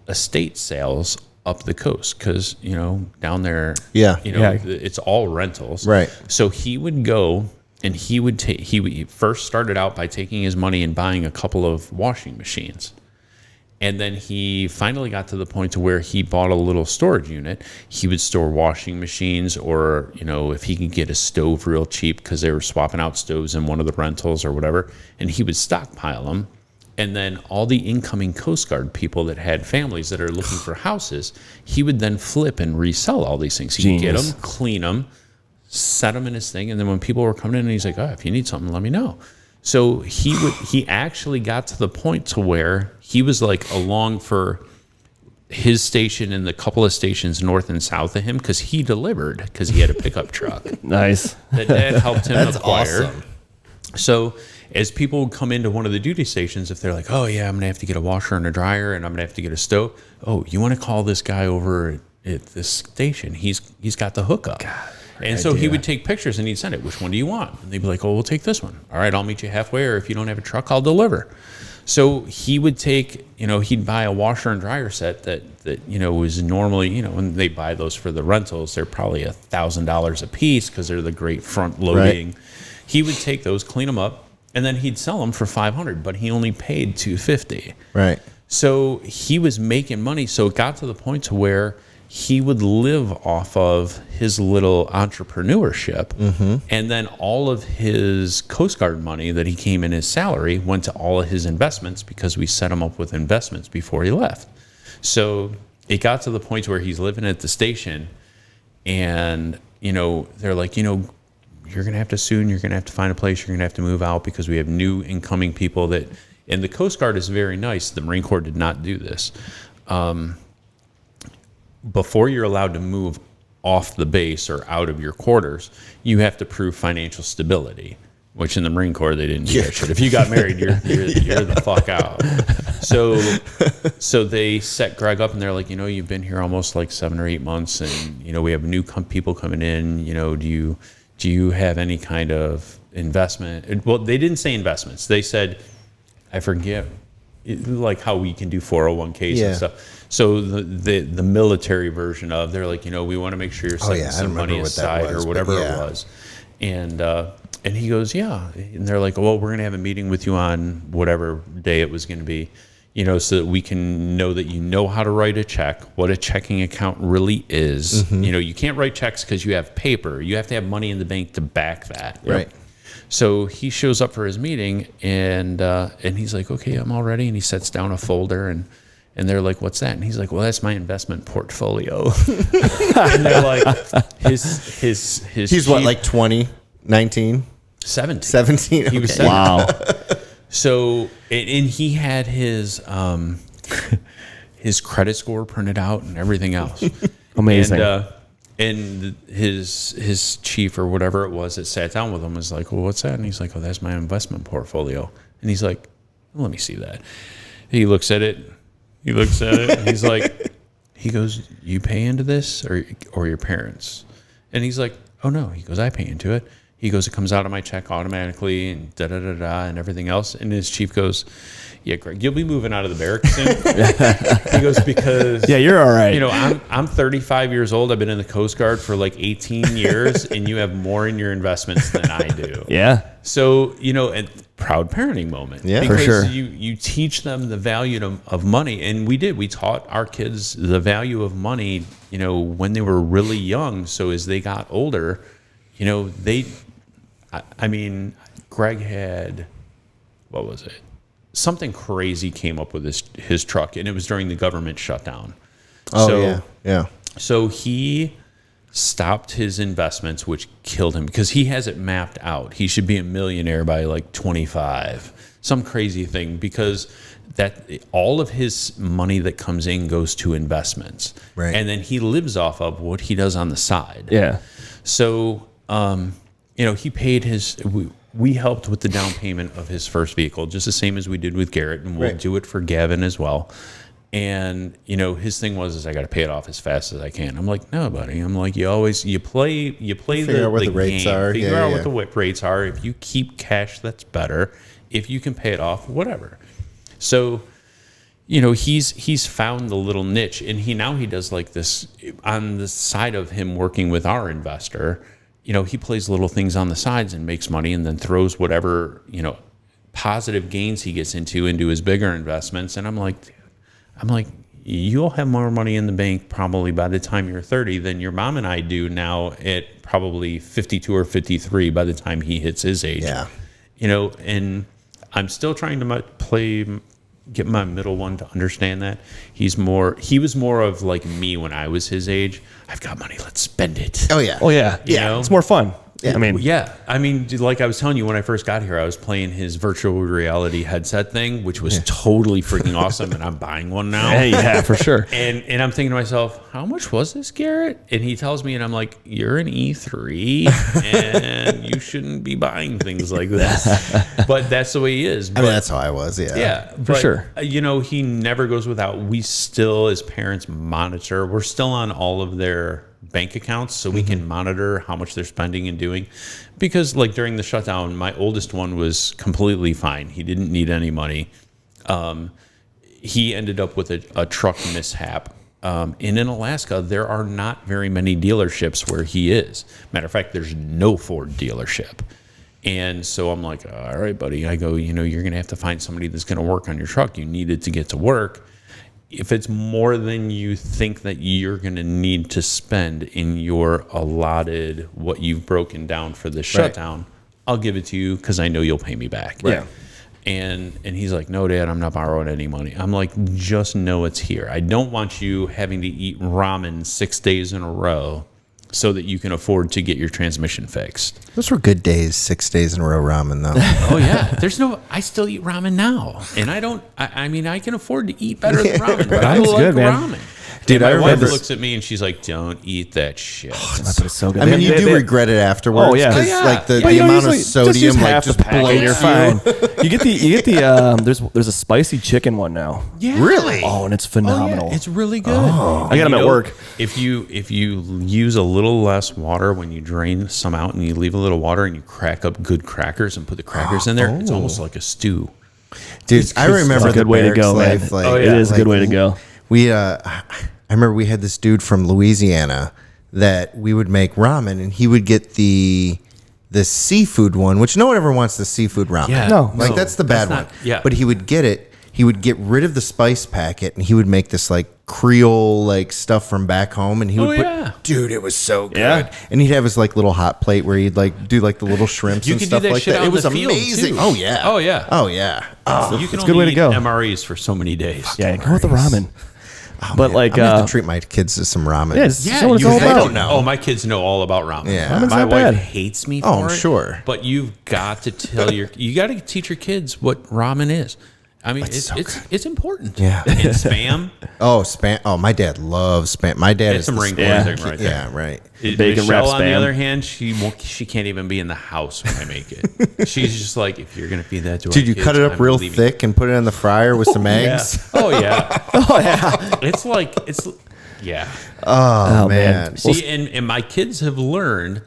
estate sales up the coast because, down there, it's all rentals. Right. So he would go and he first started out by taking his money and buying a couple of washing machines. And then he finally got to the point to where he bought a little storage unit. He would store washing machines or, if he could get a stove real cheap because they were swapping out stoves in one of the rentals or whatever, and he would stockpile them. And then all the incoming Coast Guard people that had families that are looking for houses, he would then flip and resell all these things. He'd get them, clean them, set them in his thing. And then when people were coming in, he's like, if you need something, let me know. So he actually got to the point to where he was like along for his station and the couple of stations north and south of him because he delivered because he had a pickup truck. Nice. That Dad helped him acquire. Awesome. So as people would come into one of the duty stations, if they're like, oh yeah, I'm gonna have to get a washer and a dryer and I'm gonna have to get a stove. Oh, you want to call this guy over at this station? He's got the hookup. God. And so he would take pictures and he'd send it. Which one do you want? And they'd be like, oh, we'll take this one. All right, I'll meet you halfway. Or if you don't have a truck, I'll deliver. So he would take, he'd buy a washer and dryer set that was normally, when they buy those for the rentals, they're probably $1,000 a piece because they're the great front loading. Right. He would take those, clean them up, and then he'd sell them for $500, but he only paid $250. Right. So he was making money. So it got to the point to where he would live off of his little entrepreneurship. Mm-hmm. And then all of his Coast Guard money that he came in his salary went to all of his investments because we set him up with investments before he left. So it got to the point where he's living at the station and, they're like, you're going to have to soon, you're going to have to find a place, you're going to have to move out because we have new incoming people that, and the Coast Guard is very nice. The Marine Corps did not do this. Before you're allowed to move off the base or out of your quarters, you have to prove financial stability, which in the Marine Corps, they didn't do that shit. If you got married, you're the fuck out. So they set Greg up and they're like, you've been here almost like 7 or 8 months and, we have new people coming in, do you have any kind of investment? Well, they didn't say investments. They said, I forget, like how we can do 401ks Yeah. and stuff. So the military version of, they're like, we want to make sure you're setting I some remember money what that aside was, or but whatever yeah. it was. And he goes, yeah. And they're like, well, we're going to have a meeting with you on whatever day it was going to be, so that we can know that you know how to write a check, what a checking account really is. Mm-hmm. You can't write checks because you have paper. You have to have money in the bank to back that. Right. So he shows up for his meeting, and he's like, okay, I'm all ready. And he sets down a folder, and they're like, what's that? And he's like, well, that's my investment portfolio. And they're like, his He's what, like 20, 19, 17. 17? He was Okay. 17. Wow. So, and he had his credit score printed out and everything else. Amazing. And his chief or whatever it was that sat down with him was like, well, what's that? And he's like, oh, that's my investment portfolio. And he's like, well, let me see that. He looks at it. And he's like, he goes, you pay into this or your parents? And he's like, oh, no. He goes, I pay into it. He goes, it comes out of my check automatically and da-da-da-da and everything else. And his chief goes, yeah, Greg, you'll be moving out of the barracks soon. He goes, because... Yeah, you're all right. I'm 35 years old. I've been in the Coast Guard for like 18 years, and you have more in your investments than I do. Yeah. So, a proud parenting moment. Yeah, for sure. You teach them the value of money. And we did. We taught our kids the value of money, when they were really young. So as they got older, Greg had, what was it? Something crazy came up with his truck, and it was during the government shutdown. Yeah. So he stopped his investments, which killed him because he has it mapped out. He should be a millionaire by like 25, some crazy thing, because that all of his money that comes in goes to investments. Right. And then he lives off of what he does on the side. Yeah. So, he paid we helped with the down payment of his first vehicle, just the same as we did with Garrett, and we'll do it for Gavin as well. And, his thing was, I got to pay it off as fast as I can. I'm like, no, buddy. I'm like, you play Figure out what the rates are. Figure out what the whip rates are. If you keep cash, that's better. If you can pay it off, whatever. So, he's found the little niche, and he does like this on the side of him working with our investor. He plays little things on the sides and makes money, and then throws whatever, positive gains he gets into his bigger investments. And I'm like, you'll have more money in the bank probably by the time you're 30 than your mom and I do now at probably 52 or 53 by the time he hits his age. Yeah. And I'm still trying to get my middle one to understand that. He was more of like me when I was his age. I've got money, let's spend it. Oh, yeah. Oh, yeah. You know? It's more fun. Yeah. I mean, Like I was telling you when I first got here, I was playing his virtual reality headset thing, which was totally freaking awesome, and I'm buying one now. yeah, for sure. And I'm thinking to myself, how much was this, Garrett? And he tells me, and I'm like, you're an E3, and you shouldn't be buying things like this. But that's the way he is. But, that's how I was. Yeah. yeah, For sure. He never goes without. We still, as parents, monitor. We're still on all of their bank accounts, so we can monitor how much they're spending and doing, because like during the shutdown, my oldest one was completely fine. He didn't need any money. He ended up with a truck mishap. And in Alaska, there are not very many dealerships where he is. Matter of fact, there's no Ford dealership. And so I'm like, all right, buddy. I go, you're going to have to find somebody that's going to work on your truck. You need it to get to work. If it's more than you think that you're going to need to spend in your allotted, what you've broken down for the shutdown, I'll give it to you because I know you'll pay me back. Yeah. And he's like, no, Dad, I'm not borrowing any money. I'm like, just know it's here. I don't want you having to eat ramen 6 days in a row so that you can afford to get your transmission fixed. Those were good days, 6 days in a row ramen, though. Oh, yeah. I still eat ramen now. And I can afford to eat better than ramen. But I Ramen's like good, man. ramen. Dude, and I my wife remember- looks at me and she's like, don't eat that shit. But it's so good. I mean, you do They- regret it afterwards. Oh, yeah. 'cause, Yeah. like the But you amount of usually sodium half just the pack blows and you're fine. You get the there's a spicy chicken one now. Yeah. Really? Oh, and it's Oh, phenomenal. yeah. It's really good. I got 'em at work. If you use a little less water when you drain some out and you leave a little water and you crack up good crackers and put the crackers in there, it's almost like a stew. Dude, I remember a good the way to barracks go, man. life. Like, It is a good way to go. I remember we had this dude from Louisiana that we would make ramen, and he would get the seafood one, which no one ever wants the seafood ramen. Yeah. No. Like that's the bad one. Yeah. But he would get it. He would get rid of the spice packet, and he would make this like Creole like stuff from back home, and he would dude, it was so good. Yeah. And he'd have his like little hot plate where he'd like do like the little shrimps You and can stuff do that like shit that. out It in was the field, amazing. too. Oh yeah. Oh, yeah. Oh yeah. Oh, You can It's a good way only to go. eat MREs for so many days. Yeah, go with the ramen. oh, But man. like, I'm gonna have to treat my kids to some ramen. yeah, it's Yeah, what it's all they about. don't know. Oh, my kids know all about ramen. Yeah. Ramen's My not wife bad. hates me for Oh, I'm it. sure. But you've got to tell you got to teach your kids what ramen is. I mean, so it's important. Yeah. And Spam. Oh, spam. Oh, my dad loves spam. My dad It's is a Marine Corps Yeah. thing right there. Yeah, right. Bacon Michelle, wrap on the Spam. other hand, she can't even be in the house when I make it. She's just like, if you're gonna feed that to our Dude, you kids, cut it up I'm real leaving. thick and put it in the fryer with some Yeah. eggs. Oh yeah. Oh yeah. It's like yeah. Oh, Oh, man. man. See, and my kids have learned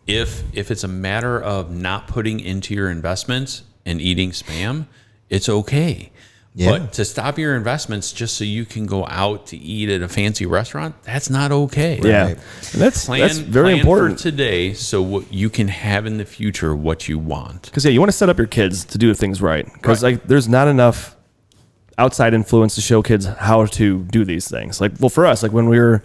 if it's a matter of not putting into your investments and eating Spam, it's okay. Yeah. But to stop your investments just so you can go out to eat at a fancy restaurant, that's not okay. Yeah, Right. and that's very plan important. for today, so what you can have in the future what you want. Because you want to set up your kids to do things right. Because Right. like there's not enough outside influence to show kids how to do these things. Like, well, for us, like when we were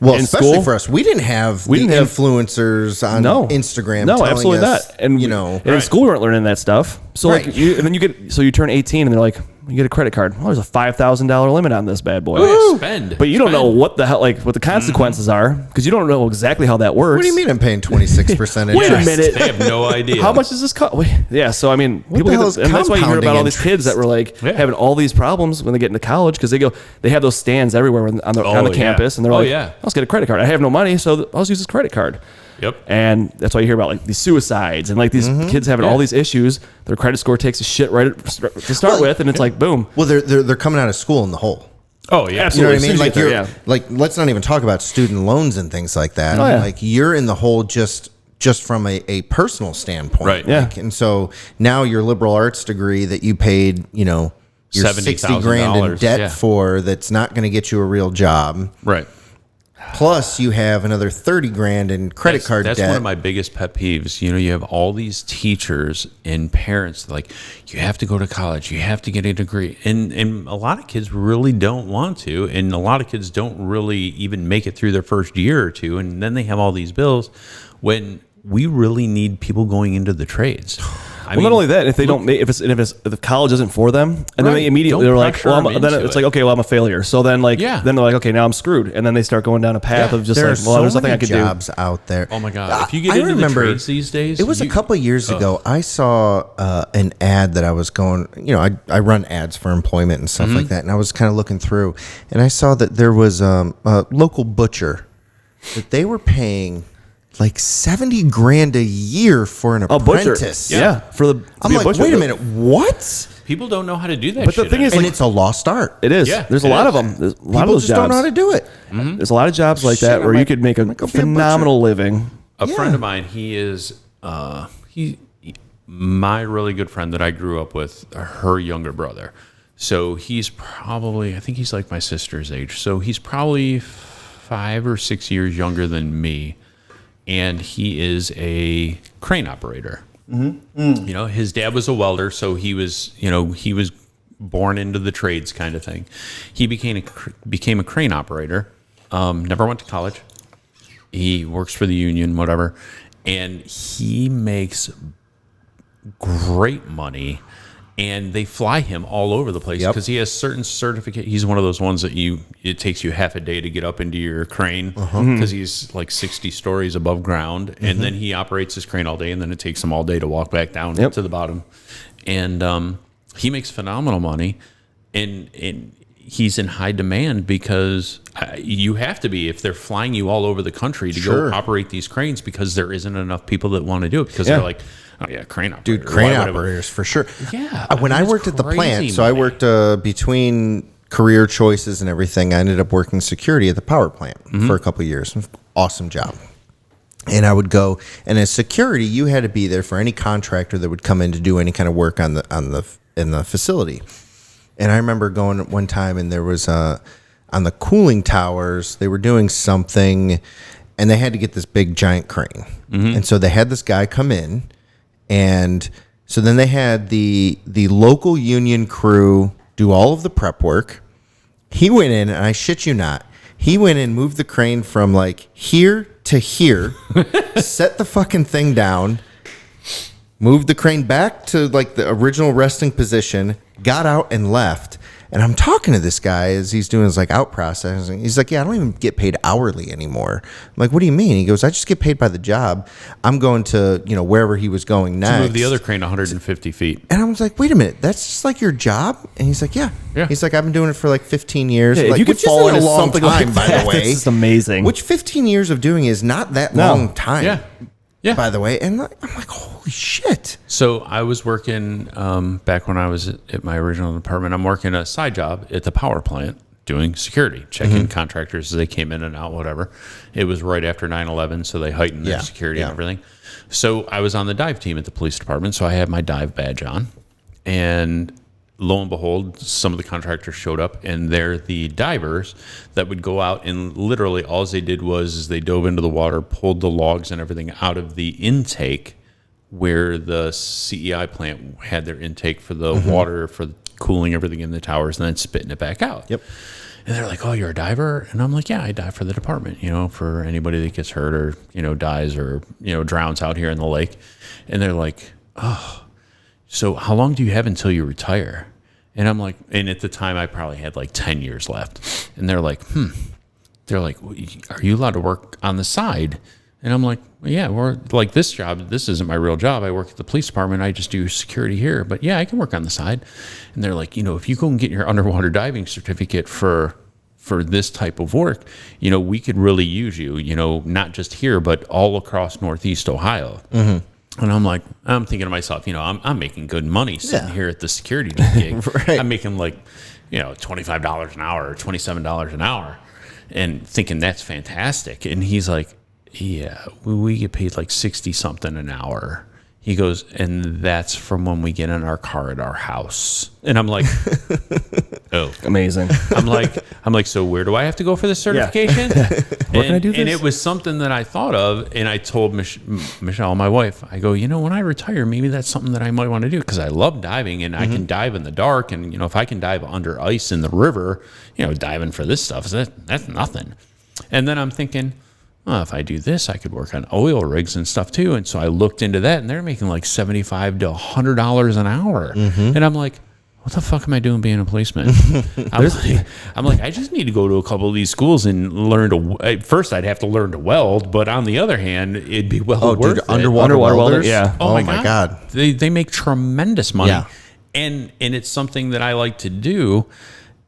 Well, in especially school, for us, we didn't have We the didn't have- influencers on Instagram. No, telling absolutely us, not. And you know, and in school we weren't learning that stuff. So Right. like, and then you turn 18, and they're like, you get a credit card. Well, there's a $5,000 limit on this bad boy. Oh, yeah, spend. But you don't know Spend. what the hell, like what the consequences are, because you don't know exactly how that works. what do you mean I'm paying 26% Wait a interest? minute. They have no idea. How much does this cost? Yeah, so I mean, the people hell get is and that's why you hear about all these compounding kids that were like Yeah. having all these problems when they get into college because they have those stands everywhere on the Oh, yeah. campus, and they're Oh, like, yeah. I'll just get a credit card. I have no money, so I'll just use this credit card. Yep. And that's why you hear about like these suicides and like these kids having all these issues. Their credit score takes a shit right to start Well, with, and it's like boom. Well, they're coming out of school in the hole. Oh yeah. You know Absolutely. what I mean? As soon as Like you you're get there, yeah. like, let's not even talk about student loans and things like that. Oh, yeah. Like you're in the hole just from a personal standpoint. Right. Yeah. Like, and so now your liberal arts degree that you paid, you know, your $60,000 in $70,000, debt yeah. for, that's not going to get you a real job. Right. Plus, you have another $30,000 in credit card That's debt. one of my biggest pet peeves. You know, you have all these teachers and parents like, you have to go to college, you have to get a degree, and a lot of kids really don't want to, and a lot of kids don't really even make it through their first year or two, and then they have all these bills. When we really need people going into the trades. Well, not only that, if they don't, if the college isn't for them, and then they immediately Don't they're like, pressure well, them then into it's it. like, okay, well, I'm a failure. So then like, Yeah. then they're like, okay, now I'm screwed, and then they start going down a path of just there like, are well, so there's nothing many I could jobs out there. Oh my God! If you get I into remember the trades these days, It was a couple of years ago. I saw an ad that I was going. You know, I run ads for employment and stuff like that, and I was kind of looking through, and I saw that there was a local butcher that they were paying like $70,000 a year for an a butcher, apprentice. yeah, for the. to I'm be a like, butcher. wait a minute, what? People don't know how to do that. But the shit thing is, And like, it's a lost art. it is. Yeah, There's a it lot is. of them. There's a lot People of those just jobs. don't know how to do it. There's a lot of jobs like Shit, that I where you might- could make a might go be a phenomenal living. a friend of mine, he is my really good friend that I grew up with, her younger brother. So he's probably, I think he's like my sister's age. So he's probably 5 or 6 years younger than me. And he is a crane operator. You know, his dad was a welder, so he was born into the trades kind of thing. He became a crane operator. Never went to college. He works for the union, whatever, and he makes great money. And they fly him all over the place Yep. because he has certain certificate. He's one of those ones that it takes you half a day to get up into your crane because he's like 60 stories above ground, and then he operates his crane all day, and then it takes him all day to walk back down Yep. to the bottom. And he makes phenomenal money, and he's in high demand because you have to be if they're flying you all over the country to Sure. go operate these cranes because there isn't enough people that want to do it because Yeah. they're like, oh yeah, crane operator. Dude, crane Why would I- operators for sure. Yeah, When I it's worked at the crazy plant, so I money. worked between career choices and everything. I ended up working security at the power plant for a couple of years. Awesome job. And I would go, and as security, you had to be there for any contractor that would come in to do any kind of work on the the facility. And I remember going one time, and there was on the cooling towers, they were doing something, and they had to get this big giant crane. And so they had this guy come in, and so then they had the local union crew do all of the prep work. He went in, and I shit you not, he went in, moved the crane from like here to here, set the fucking thing down, moved the crane back to like the original resting position, got out and left. And I'm talking to this guy as he's doing his like out processing. He's like, yeah, I don't even get paid hourly anymore. I'm like, what do you mean? He goes, I just get paid by the job. I'm going to, wherever he was going next. To move the other crane 150 feet. And I was like, wait a minute, that's just like your job? And he's like, yeah. He's like, I've been doing it for like 15 years. Yeah, like, if you could which fall isn't into a long something time, like by that, the way. it's just amazing. Which 15 years of doing is not that long time. Yeah. Yeah. By the way. And I'm like, holy shit. So I was working back when I was at my original department. I'm working a side job at the power plant doing security, checking contractors as they came in and out, whatever. It was right after 9/11, so they heightened their security and everything. So I was on the dive team at the police department, so I had my dive badge on. And lo and behold, some of the contractors showed up, and they're the divers that would go out, and literally all they did was they dove into the water, pulled the logs and everything out of the intake where the CEI plant had their intake for the water, for cooling everything in the towers, and then spitting it back out. Yep. And they're like, oh, you're a diver? And I'm like, yeah, I dive for the department, for anybody that gets hurt or, dies or, drowns out here in the lake. And they're like, oh, so how long do you have until you retire? And I'm like, and at the time I probably had like 10 years left. And they're like, they're like, are you allowed to work on the side? And I'm like, well, yeah, we're like this job. This isn't my real job. I work at the police department. I just do security here. But yeah, I can work on the side. And they're like, if you go and get your underwater diving certificate for this type of work, we could really use you, not just here, but all across Northeast Ohio. And I'm thinking to myself, I'm making good money sitting here at the security gig. Right. I'm making like, $25 an hour or $27 an hour, and thinking that's fantastic. And he's like, yeah, we get paid like 60 something an hour. He goes, and that's from when we get in our car at our house. And I'm like, oh, Amazing. I'm like, so where do I have to go for this certification? Where can I do this? And it was something that I thought of, and I told Michelle, my wife, I go, when I retire, maybe that's something that I might want to do, because I love diving, and I can dive in the dark, and if I can dive under ice in the river, diving for this stuff, that's nothing. And then I'm thinking, well, if I do this, I could work on oil rigs and stuff too. And so I looked into that, and they're making like $75 to $100 an hour. And I'm like, what the fuck am I doing being a policeman? I'm like, I just need to go to a couple of these schools and learn to. First, I'd have to learn to weld, but on the other hand, it'd be worth it. Underwater welders? Yeah. Oh my God. They make tremendous money. Yeah. And it's something that I like to do.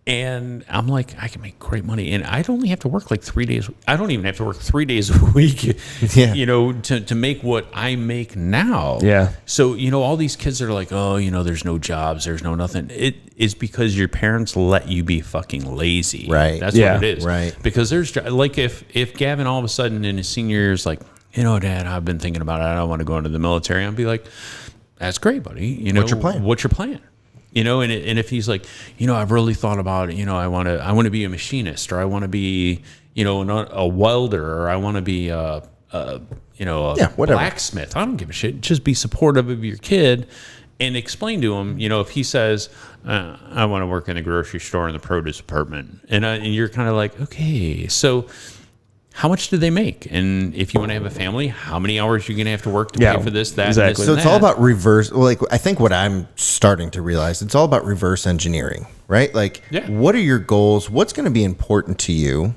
And I'm like, I can make great money, and I'd only have to work like 3 days. I don't even have to work 3 days a week, to make what I make now. Yeah. So, all these kids are like, oh, there's no jobs, there's no nothing. It is because your parents let you be fucking lazy. Right. That's Yeah. what it is. Right. Because there's like, if Gavin all of a sudden in his senior year is like, Dad, I've been thinking about it, I don't want to go into the military. I'd be like, that's great, buddy. What's your plan? What's your plan? And if he's like, I've really thought about it, I want to be a machinist, or I want to be, a welder, or I want to be a blacksmith. I don't give a shit. Just be supportive of your kid and explain to him, if he says, I want to work in a grocery store in the produce department, and you're kind of like, okay, so how much do they make? And if you want to have a family, how many hours are you going to have to work to pay for this, that, exactly. and this, So and it's that? all about reverse. Well, I think what I'm starting to realize, it's all about reverse engineering, right? What are your goals? What's going to be important to you?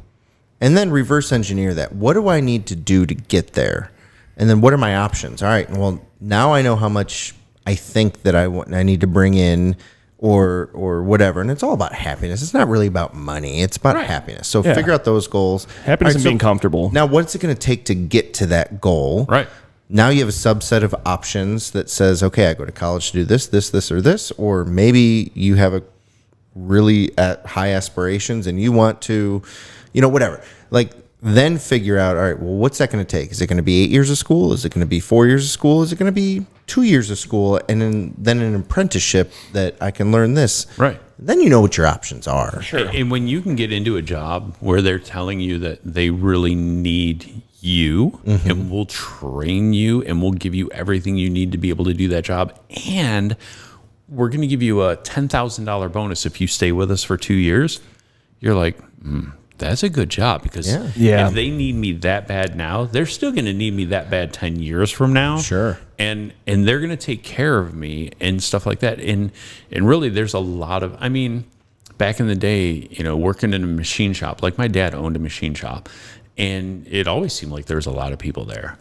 And then reverse engineer that. What do I need to do to get there? And then what are my options? All right. Well, now I know how much I think that I need to bring in, or whatever. And it's all about happiness. It's not really about money. It's about happiness. So figure out those goals. Happiness and being comfortable. Now, what's it going to take to get to that goal? Right. Now you have a subset of options that says, okay, I go to college to do this, or this, or maybe you have a really high aspirations and you want to, whatever. Like, then figure out, all right, well, what's that going to take? Is it going to be 8 years of school? Is it going to be 4 years of school? Is it going to be 2 years of school? And then an apprenticeship that I can learn this. Right. Then you know what your options are. Sure. And when you can get into a job where they're telling you that they really need you and will train you and will give you everything you need to be able to do that job, and we're going to give you a $10,000 bonus if you stay with us for 2 years, you're like, that's a good job, because Yeah. if they need me that bad now, they're still going to need me that bad 10 years from now. Sure. And they're going to take care of me and stuff like that. And really, there's a lot of, I mean, back in the day, working in a machine shop, like my dad owned a machine shop, and it always seemed like there was a lot of people there.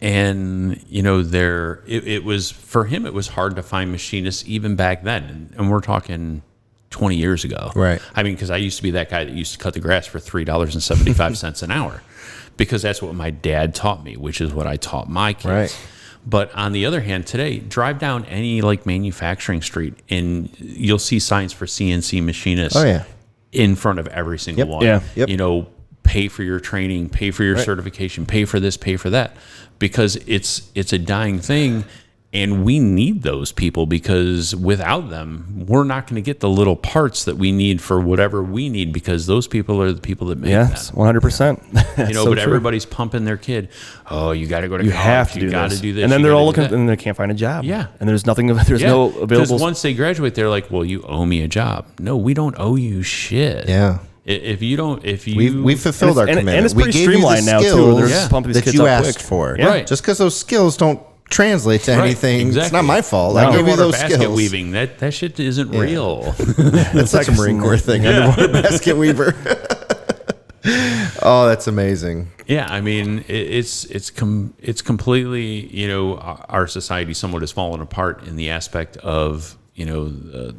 And, it was, for him, it was hard to find machinists even back then. And we're talking 20 years ago. Right. I mean, because I used to be that guy that used to cut the grass for $3.75 an hour, because that's what my dad taught me, which is what I taught my kids. Right. But on the other hand, today, drive down any manufacturing street and you'll see signs for CNC machinists in front of every single one. Yeah. Yep. Pay for your training, pay for your certification, pay for this, pay for that, because it's a dying thing. And we need those people, because without them, we're not going to get the little parts that we need for whatever we need, because those people are the people that make Yes, that. 100%. But everybody's pumping their kid. Oh, you got to go to You college. have to you do got this. to do this. And then you they're gotta all do looking, that. and they can't find a job. Yeah. And there's no available. Because once they graduate, they're like, well, you owe me a job. No, we don't owe you shit. Yeah. If you don't, We've fulfilled our commitment. And it's we pretty gave you the streamlined now, too. skills They're pumping these that kids you up asked quick. for. Yeah. Right. Just because those skills don't translate to anything, it's exactly. not my fault. No. I gave you Underwater those basket skills. weaving, that shit isn't real. That's such a Marine Corps thing. Underwater basket weaver. Oh, that's amazing. Yeah, I mean, it's completely, our society somewhat has fallen apart in the aspect of, the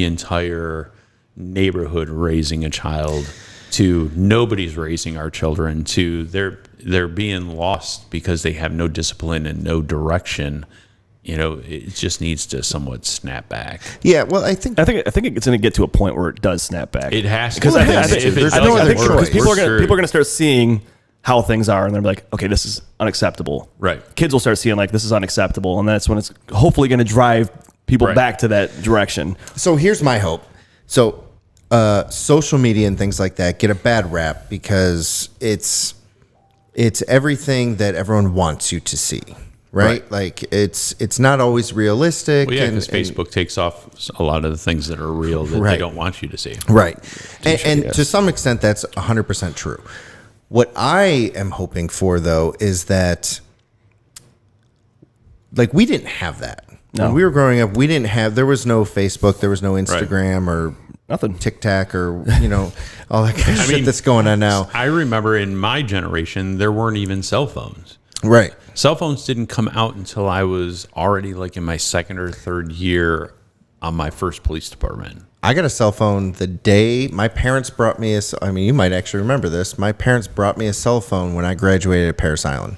entire neighborhood raising a child, to nobody's raising our children, to they're being lost because they have no discipline and no direction. It just needs to somewhat snap back. Yeah, well, I think it's going to get to a point where it does snap back. It has to. Because Well, it I has think to. if it There's does, no other because choice. people are We're going to start seeing how things are, and they're like, okay, this is unacceptable. Right. Kids will start seeing this is unacceptable, and that's when it's hopefully going to drive people Right. back to that direction. so. Here's my hope. So, social media and things like that get a bad rap because it's everything that everyone wants you to see. Right? Like it's not always realistic. Well, yeah, and because Facebook takes off a lot of the things that are real that Right. they don't want you to see. Right. And to some extent, that's 100% true. What I am hoping for, though, is that, we didn't have that. No. When we were growing up, there was no Facebook, there was no Instagram or Nothing. TikTok or, all that kind of shit mean, that's going on now. I remember in my generation, there weren't even cell phones. Right. Cell phones didn't come out until I was already in my second or third year on my first police department. I got a cell phone the day my parents brought me you might actually remember this. My parents brought me a cell phone when I graduated at Paris Island.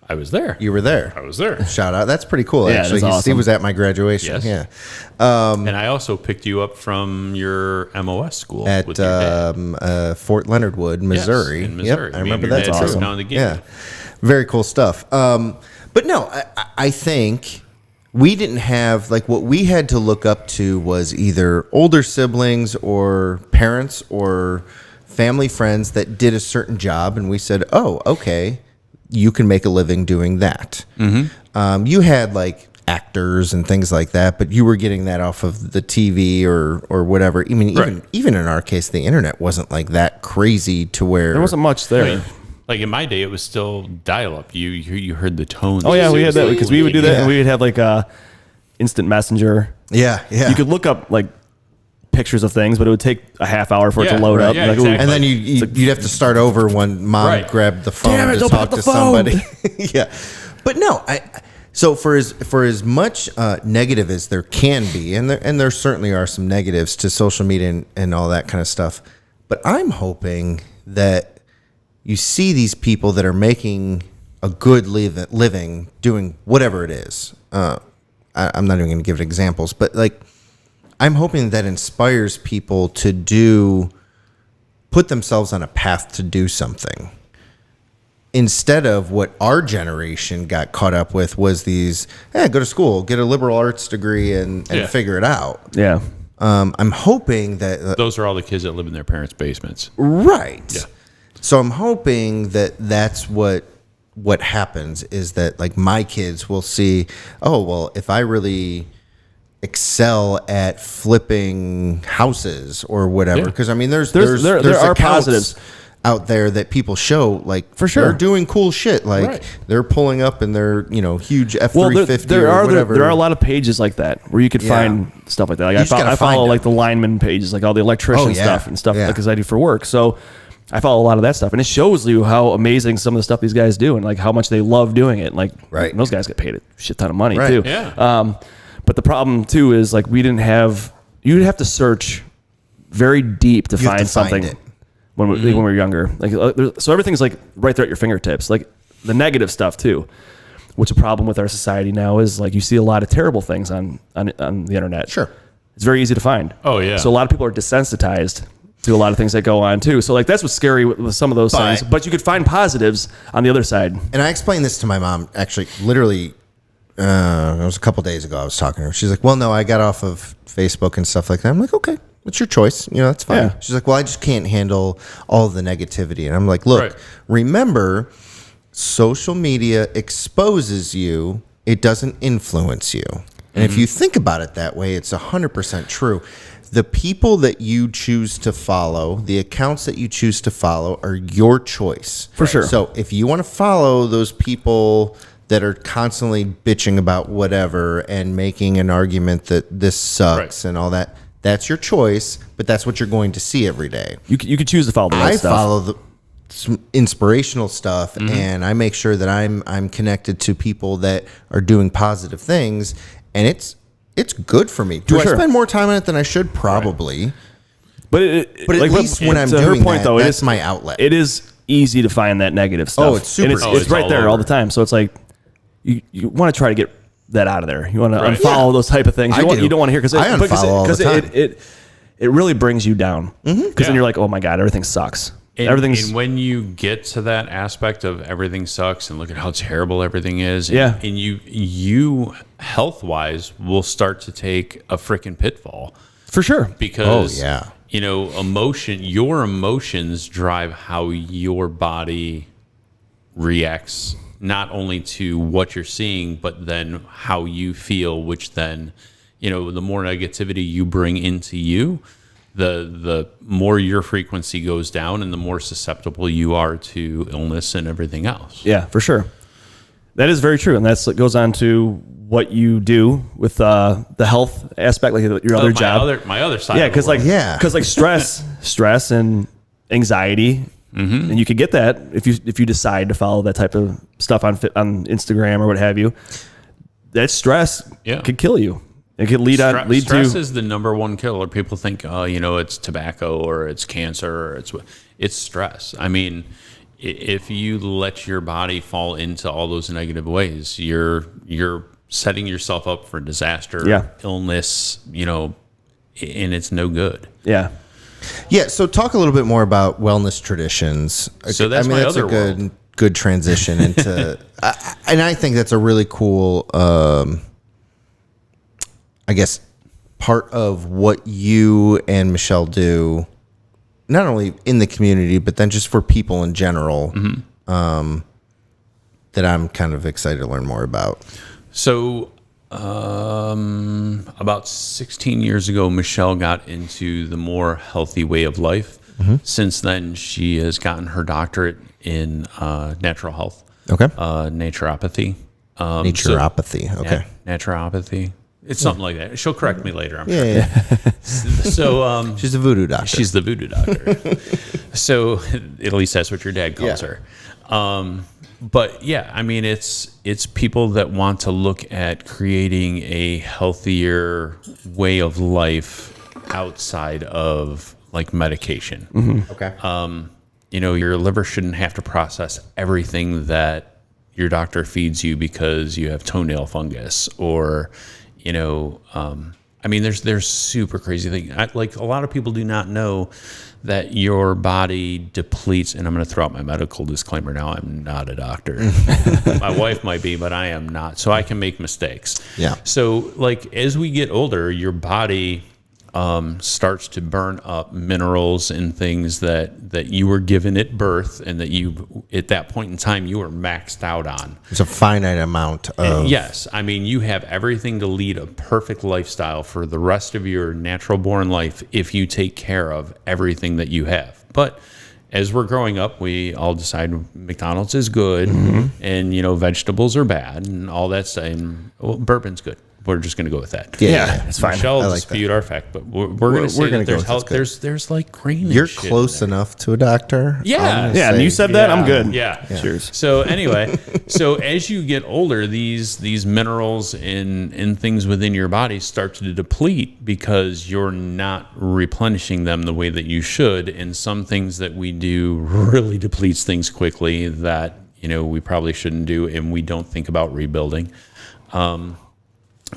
I was there. You were there. I was there. Shout out. That's pretty cool, Yeah, actually. that's awesome. He was at my graduation. Yes. Yeah. And I also picked you up from your MOS school At with your dad. Fort Leonard Wood, Missouri. Yes, in Missouri. Yep, I Me and remember your that dad too. drove down to get Yeah, you. very cool stuff. But no, I think we didn't have what we had to look up to was either older siblings or parents or family friends that did a certain job, and we said, "Oh, okay, you can make a living doing that." Mm-hmm. You had actors and things like that, but you were getting that off of the TV or whatever. I mean, even in our case, the internet wasn't that crazy to where There wasn't much there. In my day, it was still dial-up. You heard the tones. Oh yeah, we had that Seriously. because we would do that, Yeah. and we would have instant messenger. Yeah. You could look up pictures of things, but it would take a half hour for it to Yeah, load right, up. yeah, ooh. exactly. And then you'd have to start over when mom Right. grabbed the phone Damn it, to don't talk pick to up the phone. somebody. Yeah, but no, so for as much negative as there can be, and there certainly are some negatives to social media and all that kind of stuff, but I'm hoping that you see these people that are making a good living doing whatever it is. I'm not even going to give examples, but I'm hoping that inspires people to do put themselves on a path to do something. Instead of what our generation got caught up with was these, go to school, get a liberal arts degree and figure it out. Yeah. I'm hoping that... Those are all the kids that live in their parents' basements. Right. Yeah. So I'm hoping that that's what happens, is that like my kids will see, oh, well, if I really excel at flipping houses or whatever, because I mean, there are accounts positives out there that people show, like, for sure, they're doing cool shit, like they're pulling up in their huge F-350 or whatever. There are a lot of pages like that where you could find stuff like that. Like I follow like the lineman pages, like all the electrician stuff and stuff, like, as I do for work. So I follow a lot of that stuff, and it shows you how amazing some of the stuff these guys do, and like how much they love doing it. Like, and those guys get paid a shit ton of money too. Yeah. But the problem too is like you'd have to search very deep to find something when we were younger. Like, so everything's like right there at your fingertips. Like the negative stuff too, which a problem with our society now is like you see a lot of terrible things on the internet. Sure, it's very easy to find. Oh yeah. So a lot of people are desensitized to a lot of things that go on too. So like that's what's scary with some of those things. But you could find positives on the other side. And I explained this to my mom, actually, literally. It was a couple days ago. I was talking to her. She's like, "Well, no, I got off of Facebook and stuff like that." I'm like, "Okay, it's your choice. That's fine." Yeah. She's like, "Well, I just can't handle all the negativity." And I'm like, "Look, remember, social media exposes you. It doesn't influence you. And if you think about it that way, it's 100% true. The people that you choose to follow, the accounts that you choose to follow, are your choice for sure. So if you want to follow those people that are constantly bitching about whatever and making an argument that this sucks and all that, that's your choice, but that's what you're going to see every day. You could choose to follow the right stuff. I follow some inspirational stuff, and I make sure that I'm connected to people that are doing positive things, and it's good for me. Do I spend more time on it than I should? Probably. But at least when I'm doing that, that's my outlet. It is easy to find that negative stuff. Oh, it's super and it's right there all the time. So it's like, you want to try to get that out of there. You want to unfollow those type of things. You don't want to hear, because it really brings you down. Because then you're like, oh my God, everything sucks. And when you get to that aspect of everything sucks and look at how terrible everything is, and you health wise will start to take a freaking pitfall for sure. Because your emotions drive how your body reacts, not only to what you're seeing, but then how you feel, which then, the more negativity you bring into you, the more your frequency goes down and the more susceptible you are to illness and everything else. Yeah, for sure. That is very true. And that goes on to what you do with the health aspect, like your other job. My other side. Yeah, because stress and anxiety. And you could get that if you decide to follow that type of stuff on Instagram or what have you. That stress could kill you. It could lead to stress is the number one killer. People think, it's tobacco or it's cancer or it's stress. I mean, if you let your body fall into all those negative ways, you're setting yourself up for disaster, illness, and it's no good. Yeah. Yeah, so talk a little bit more about wellness traditions. So that's a good transition into, and I think that's a really cool, I guess, part of what you and Michelle do, not only in the community, but then just for people in general, that I'm kind of excited to learn more about. So about 16 years ago, Michelle got into the more healthy way of life. Since then, she has gotten her doctorate in natural health. Okay. Naturopathy. Naturopathy. Okay. Naturopathy. It's something like that. She'll correct me later, I'm sure. Yeah. So she's a voodoo doctor. She's the voodoo doctor. So at least that's what your dad calls her. But yeah, I mean, it's people that want to look at creating a healthier way of life outside of like medication. Okay. Your liver shouldn't have to process everything that your doctor feeds you because you have toenail fungus, or I I mean, there's super crazy things. Like a lot of people do not know that your body depletes, and I'm going to throw out my medical disclaimer now. I'm not a doctor. My wife might be, but I am not. So I can make mistakes. Yeah. So like as we get older, your body starts to burn up minerals and things that you were given at birth and that you at that point in time you were maxed out on. It's a finite amount of. Yes. I mean, you have everything to lead a perfect lifestyle for the rest of your natural born life if you take care of everything that you have. But as we're growing up, we all decide McDonald's is good and, vegetables are bad and all that stuff. And bourbon's good. We're just going to go with that. Yeah, it's fine. Michelle I like disputed our fact, but we're going to say gonna that there's go with health. There's like grain. You're and shit close in there. enough to a doctor. Yeah. I'm gonna Yeah, and say- you said that, I'm good. Yeah. Cheers. So anyway, so as you get older, these minerals and things within your body start to deplete because you're not replenishing them the way that you should. And some things that we do really depletes things quickly that we probably shouldn't do, and we don't think about rebuilding.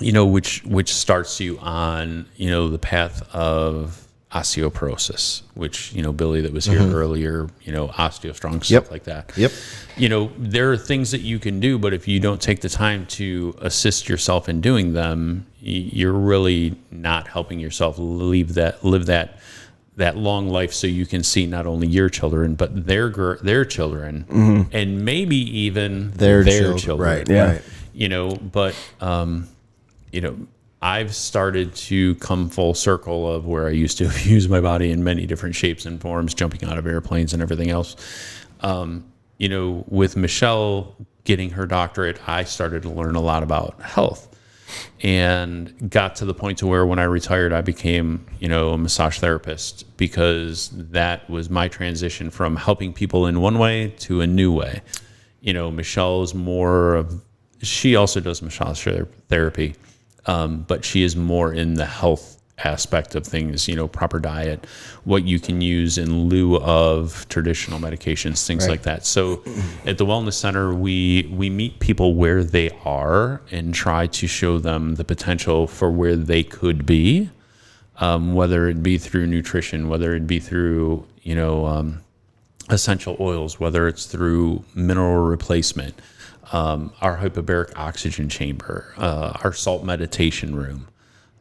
Which starts you on, the path of osteoporosis, which, Billy that was here earlier, OsteoStrong, stuff like that. Yep. There are things that you can do, but if you don't take the time to assist yourself in doing them, you're really not helping yourself live that long life so you can see not only your children, but their children and maybe even their children. Right. Yeah. Right. I've started to come full circle of where I used to use my body in many different shapes and forms, jumping out of airplanes and everything else. With Michelle getting her doctorate, I started to learn a lot about health and got to the point to where when I retired, I became, a massage therapist because that was my transition from helping people in one way to a new way. Michelle is she also does massage therapy. But she is more in the health aspect of things, proper diet, what you can use in lieu of traditional medications, things like that. So at the Wellness Center, we meet people where they are and try to show them the potential for where they could be, whether it be through nutrition, whether it be through, essential oils, whether it's through mineral replacement, our hyperbaric oxygen chamber, our salt meditation room.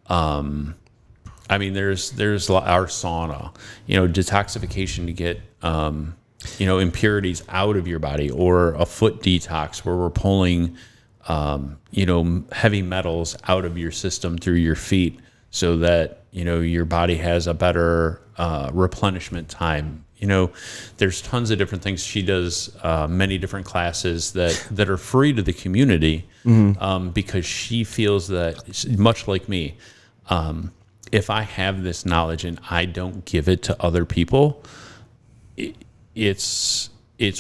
There's our sauna, detoxification to get, impurities out of your body, or a foot detox where we're pulling, heavy metals out of your system through your feet so that, your body has a better, replenishment time. There's tons of different things. She does many different classes that are free to the community because she feels that, much like me, if I have this knowledge and I don't give it to other people, it's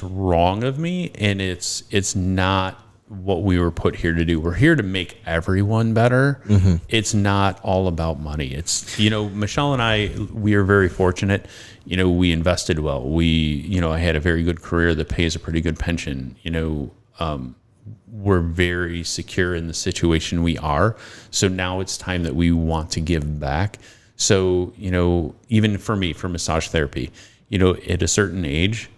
wrong of me, and it's not what we were put here to do. We're here to make everyone better. It's not all about money. It's, Michelle and I, we are very fortunate. We invested well. I had a very good career that pays a pretty good pension. We're very secure in the situation we are. So now it's time that we want to give back. So, even for me, for massage therapy, at a certain age,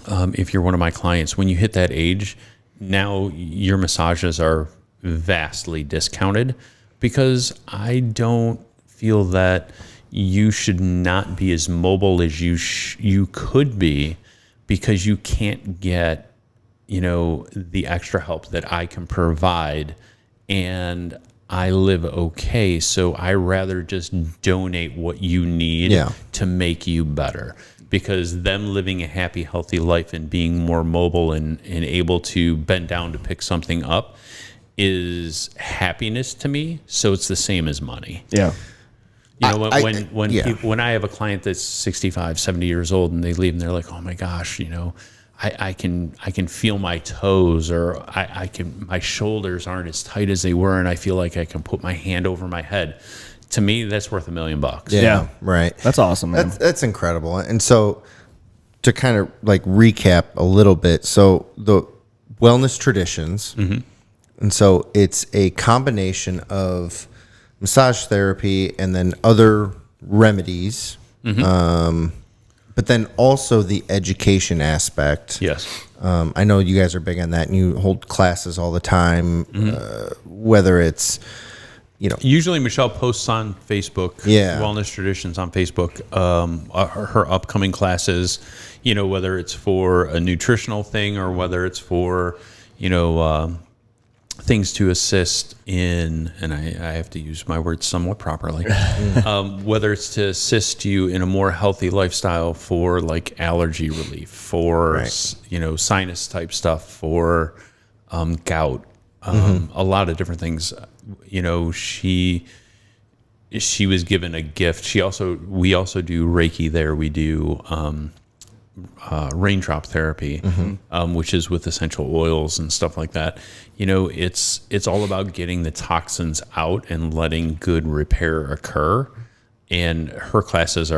if you're one of my clients, when you hit that age, now your massages are vastly discounted because I don't feel that you should not be as mobile as you could be because you can't get, the extra help that I can provide, and I live okay. So I rather just donate what you need to make you better. Because them living a happy, healthy life and being more mobile and able to bend down to pick something up is happiness to me. So it's the same as money. Yeah. When I have a client that's 65, 70 years old and they leave and they're like, oh my gosh, I can feel my toes, or my shoulders aren't as tight as they were, and I feel like I can put my hand over my head. To me, that's worth $1 million. Yeah. Right. That's awesome, man. That's incredible. And so to kind of like recap a little bit, so the wellness traditions, and so it's a combination of massage therapy, and then other remedies. But then also the education aspect. Yes. I know you guys are big on that, and you hold classes all the time, whether it's, Usually Michelle posts on Facebook, Wellness Traditions on Facebook, her upcoming classes, whether it's for a nutritional thing or whether it's for, things to assist in, and I have to use my words somewhat properly, whether it's to assist you in a more healthy lifestyle for like allergy relief, for, sinus type stuff, for gout, a lot of different things. She was given a gift. We also do Reiki there. We do raindrop therapy, which is with essential oils and stuff like that. It's all about getting the toxins out and letting good repair occur. And her classes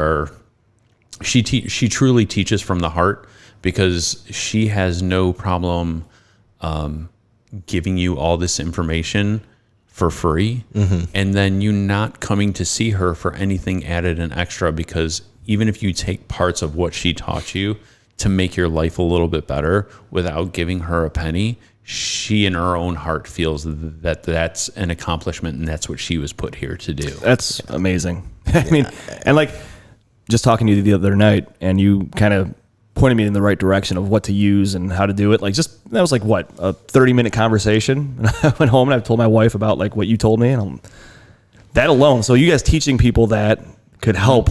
she truly teaches from the heart, because she has no problem giving you all this information for free, and then you not coming to see her for anything added and extra, because even if you take parts of what she taught you to make your life a little bit better without giving her a penny, she in her own heart feels that that's an accomplishment, and that's what she was put here to do. That's amazing. I mean, and like just talking to you the other night, and you kind of pointed me in the right direction of what to use and how to do it. Like that was like what, a 30-minute conversation. And I went home and I told my wife about like what you told me, and that alone. So you guys teaching people that could help,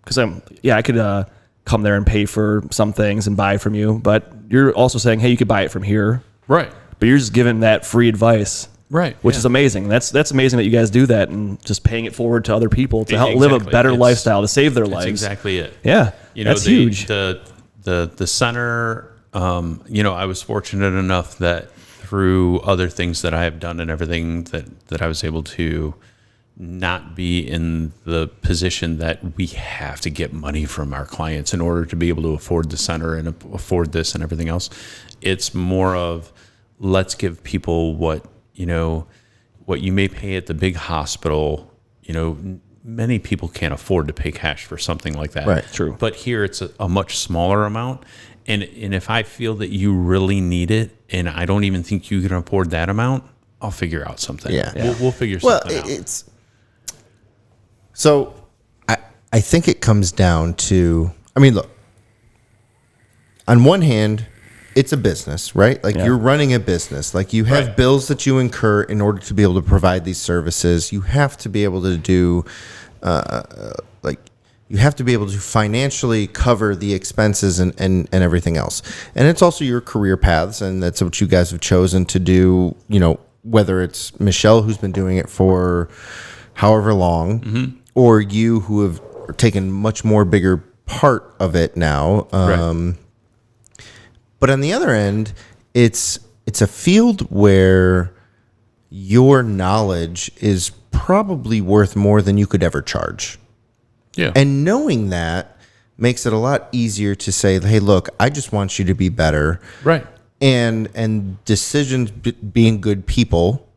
because I could come there and pay for some things and buy from you, but you're also saying, hey, you could buy it from here. Right. But you're just giving that free advice. Right. Which is amazing. That's amazing that you guys do that, and just paying it forward to other people to help live a better lifestyle, to save their lives. That's exactly it. Yeah. That's huge. The center, I was fortunate enough that through other things that I have done and everything that I was able to not be in the position that we have to get money from our clients in order to be able to afford the center and afford this and everything else. It's more of, let's give people what you may pay at the big hospital. Many people can't afford to pay cash for something like that. Right. True. But here it's a much smaller amount. And if I feel that you really need it and I don't even think you can afford that amount, I'll figure out something. Yeah. We'll figure something out. So I think it comes down to, look, on one hand, it's a business, right? Like you're running a business. Like you have bills that you incur in order to be able to provide these services. You have to be able to do, you have to be able to financially cover the expenses and everything else. And it's also your career paths, and that's what you guys have chosen to do, whether it's Michelle, who's been doing it for however long, or you who have taken much more bigger part of it now. But on the other end, it's a field where your knowledge is probably worth more than you could ever charge. Yeah. And knowing that makes it a lot easier to say, hey, look, I just want you to be better. Right. And decisions being good people,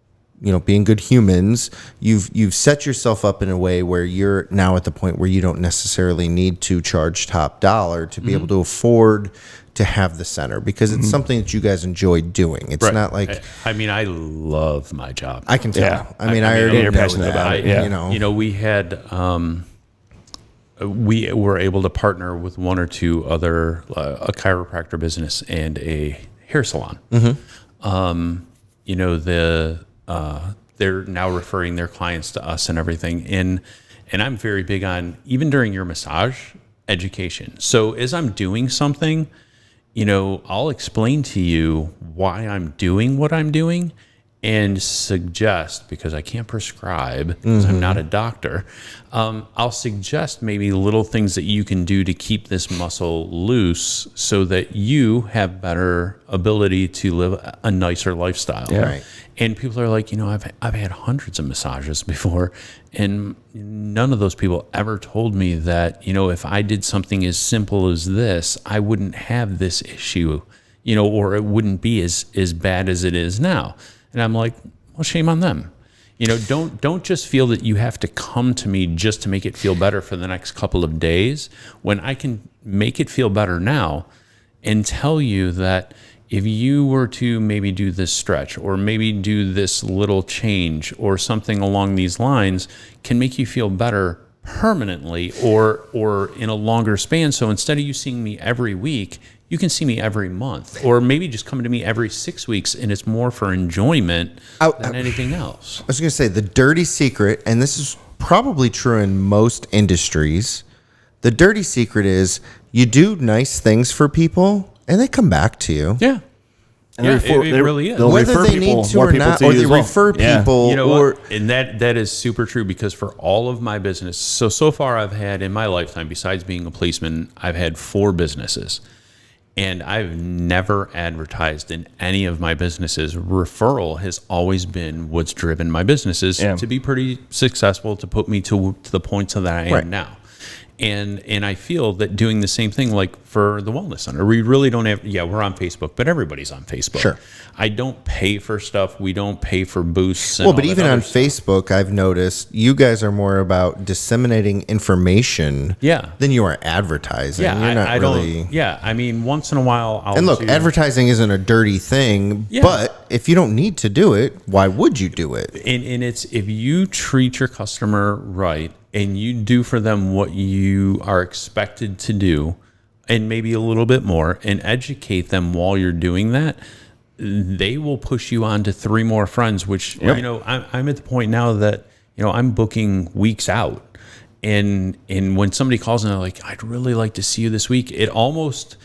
being good humans, you've set yourself up in a way where you're now at the point where you don't necessarily need to charge top dollar to be able to afford to have the center, because it's something that you guys enjoy doing. It's not like, I love my job. I can tell. Yeah. I already you're know passionate that, about it. Yeah. We had, we were able to partner with one or two other, a chiropractor business and a hair salon. They're now referring their clients to us and everything. And I'm very big on, even during your massage, education. So as I'm doing something, I'll explain to you why I'm doing what I'm doing, and suggest, because I can't prescribe, because I'm not a doctor, I'll suggest maybe little things that you can do to keep this muscle loose so that you have better ability to live a nicer lifestyle. Yeah. Right. And people are like, I've had hundreds of massages before, and none of those people ever told me that, if I did something as simple as this, I wouldn't have this issue, or it wouldn't be as bad as it is now. And I'm like, well, shame on them. Don't just feel that you have to come to me just to make it feel better for the next couple of days, when I can make it feel better now and tell you that if you were to maybe do this stretch or maybe do this little change or something along these lines can make you feel better permanently or in a longer span. So instead of you seeing me every week, you can see me every month, or maybe just come to me every 6 weeks, and it's more for enjoyment than anything else. I was going to say the dirty secret, and this is probably true in most industries. The dirty secret is you do nice things for people and they come back to you. Yeah. And It really is. Whether they need to or not, or they refer people. You know what? And that is super true, because for all of my business, so far I've had in my lifetime, besides being a policeman, I've had 4 businesses. And I've never advertised in any of my businesses. Referral has always been what's driven my businesses to be pretty successful, to put me to the points that I am now. And I feel that doing the same thing, like for the Wellness Center, we really don't have, we're on Facebook, but everybody's on Facebook. Sure. I don't pay for stuff. We don't pay for boosts. Well, but even on Facebook, I've noticed you guys are more about disseminating information than you are advertising. Yeah, You're not I really... don't. Yeah, I mean, once in a while, I'll And look, advertising isn't a dirty thing, but if you don't need to do it, why would you do it? And it's, if you treat your customer right and you do for them what you are expected to do, and maybe a little bit more, and educate them while you're doing that, they will push you on to 3 more friends, which, I'm at the point now that, I'm booking weeks out. And when somebody calls and they're like, I'd really like to see you this week, it almost,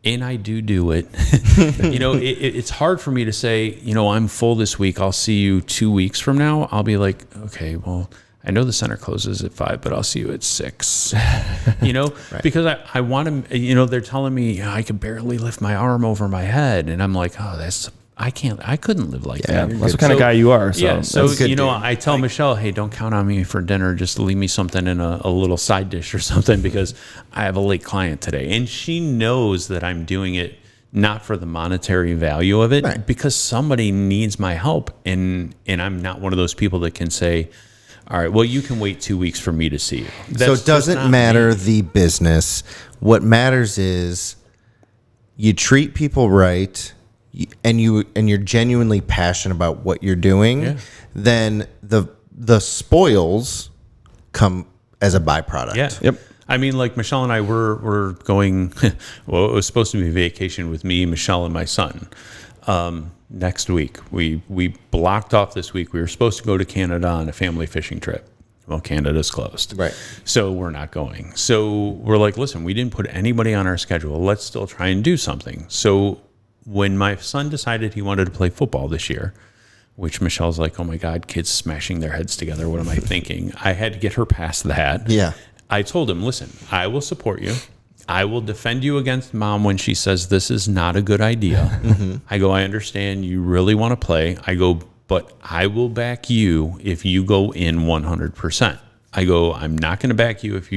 and I do it, it's hard for me to say, I'm full this week, I'll see you 2 weeks from now. I'll be like, okay, well, I know the center closes at 5, but I'll see you at 6, right. Because I want to, they're telling me I could barely lift my arm over my head. And I'm like, I couldn't live like that. That's what kind of guy you are. So, I tell Michelle, hey, don't count on me for dinner. Just leave me something in a little side dish or something, because I have a late client today. And she knows that I'm doing it not for the monetary value of it, right, because somebody needs my help. And I'm not one of those people that can say, all right, well, you can wait 2 weeks for me to see you. So it doesn't matter the business. What matters is you treat people right, and you're genuinely passionate about what you're doing. Then the spoils come as a byproduct. Yeah. Yep. I mean, like Michelle and I were going. Well, it was supposed to be a vacation with me, Michelle, and my son. Next week, we blocked off this week. We were supposed to go to Canada on a family fishing trip. Well, Canada's closed. Right. So we're not going. So we're like, listen, we didn't put anybody on our schedule. Let's still try and do something. So when my son decided he wanted to play football this year, which Michelle's like, oh my God, kids smashing their heads together. What am I thinking? I had to get her past that. Yeah. I told him, listen, I will support you. I will defend you against mom when she says this is not a good idea. Mm-hmm. I go, I understand you really want to play. I go, but I will back you if you go in 100%. I go, I'm not going to back you if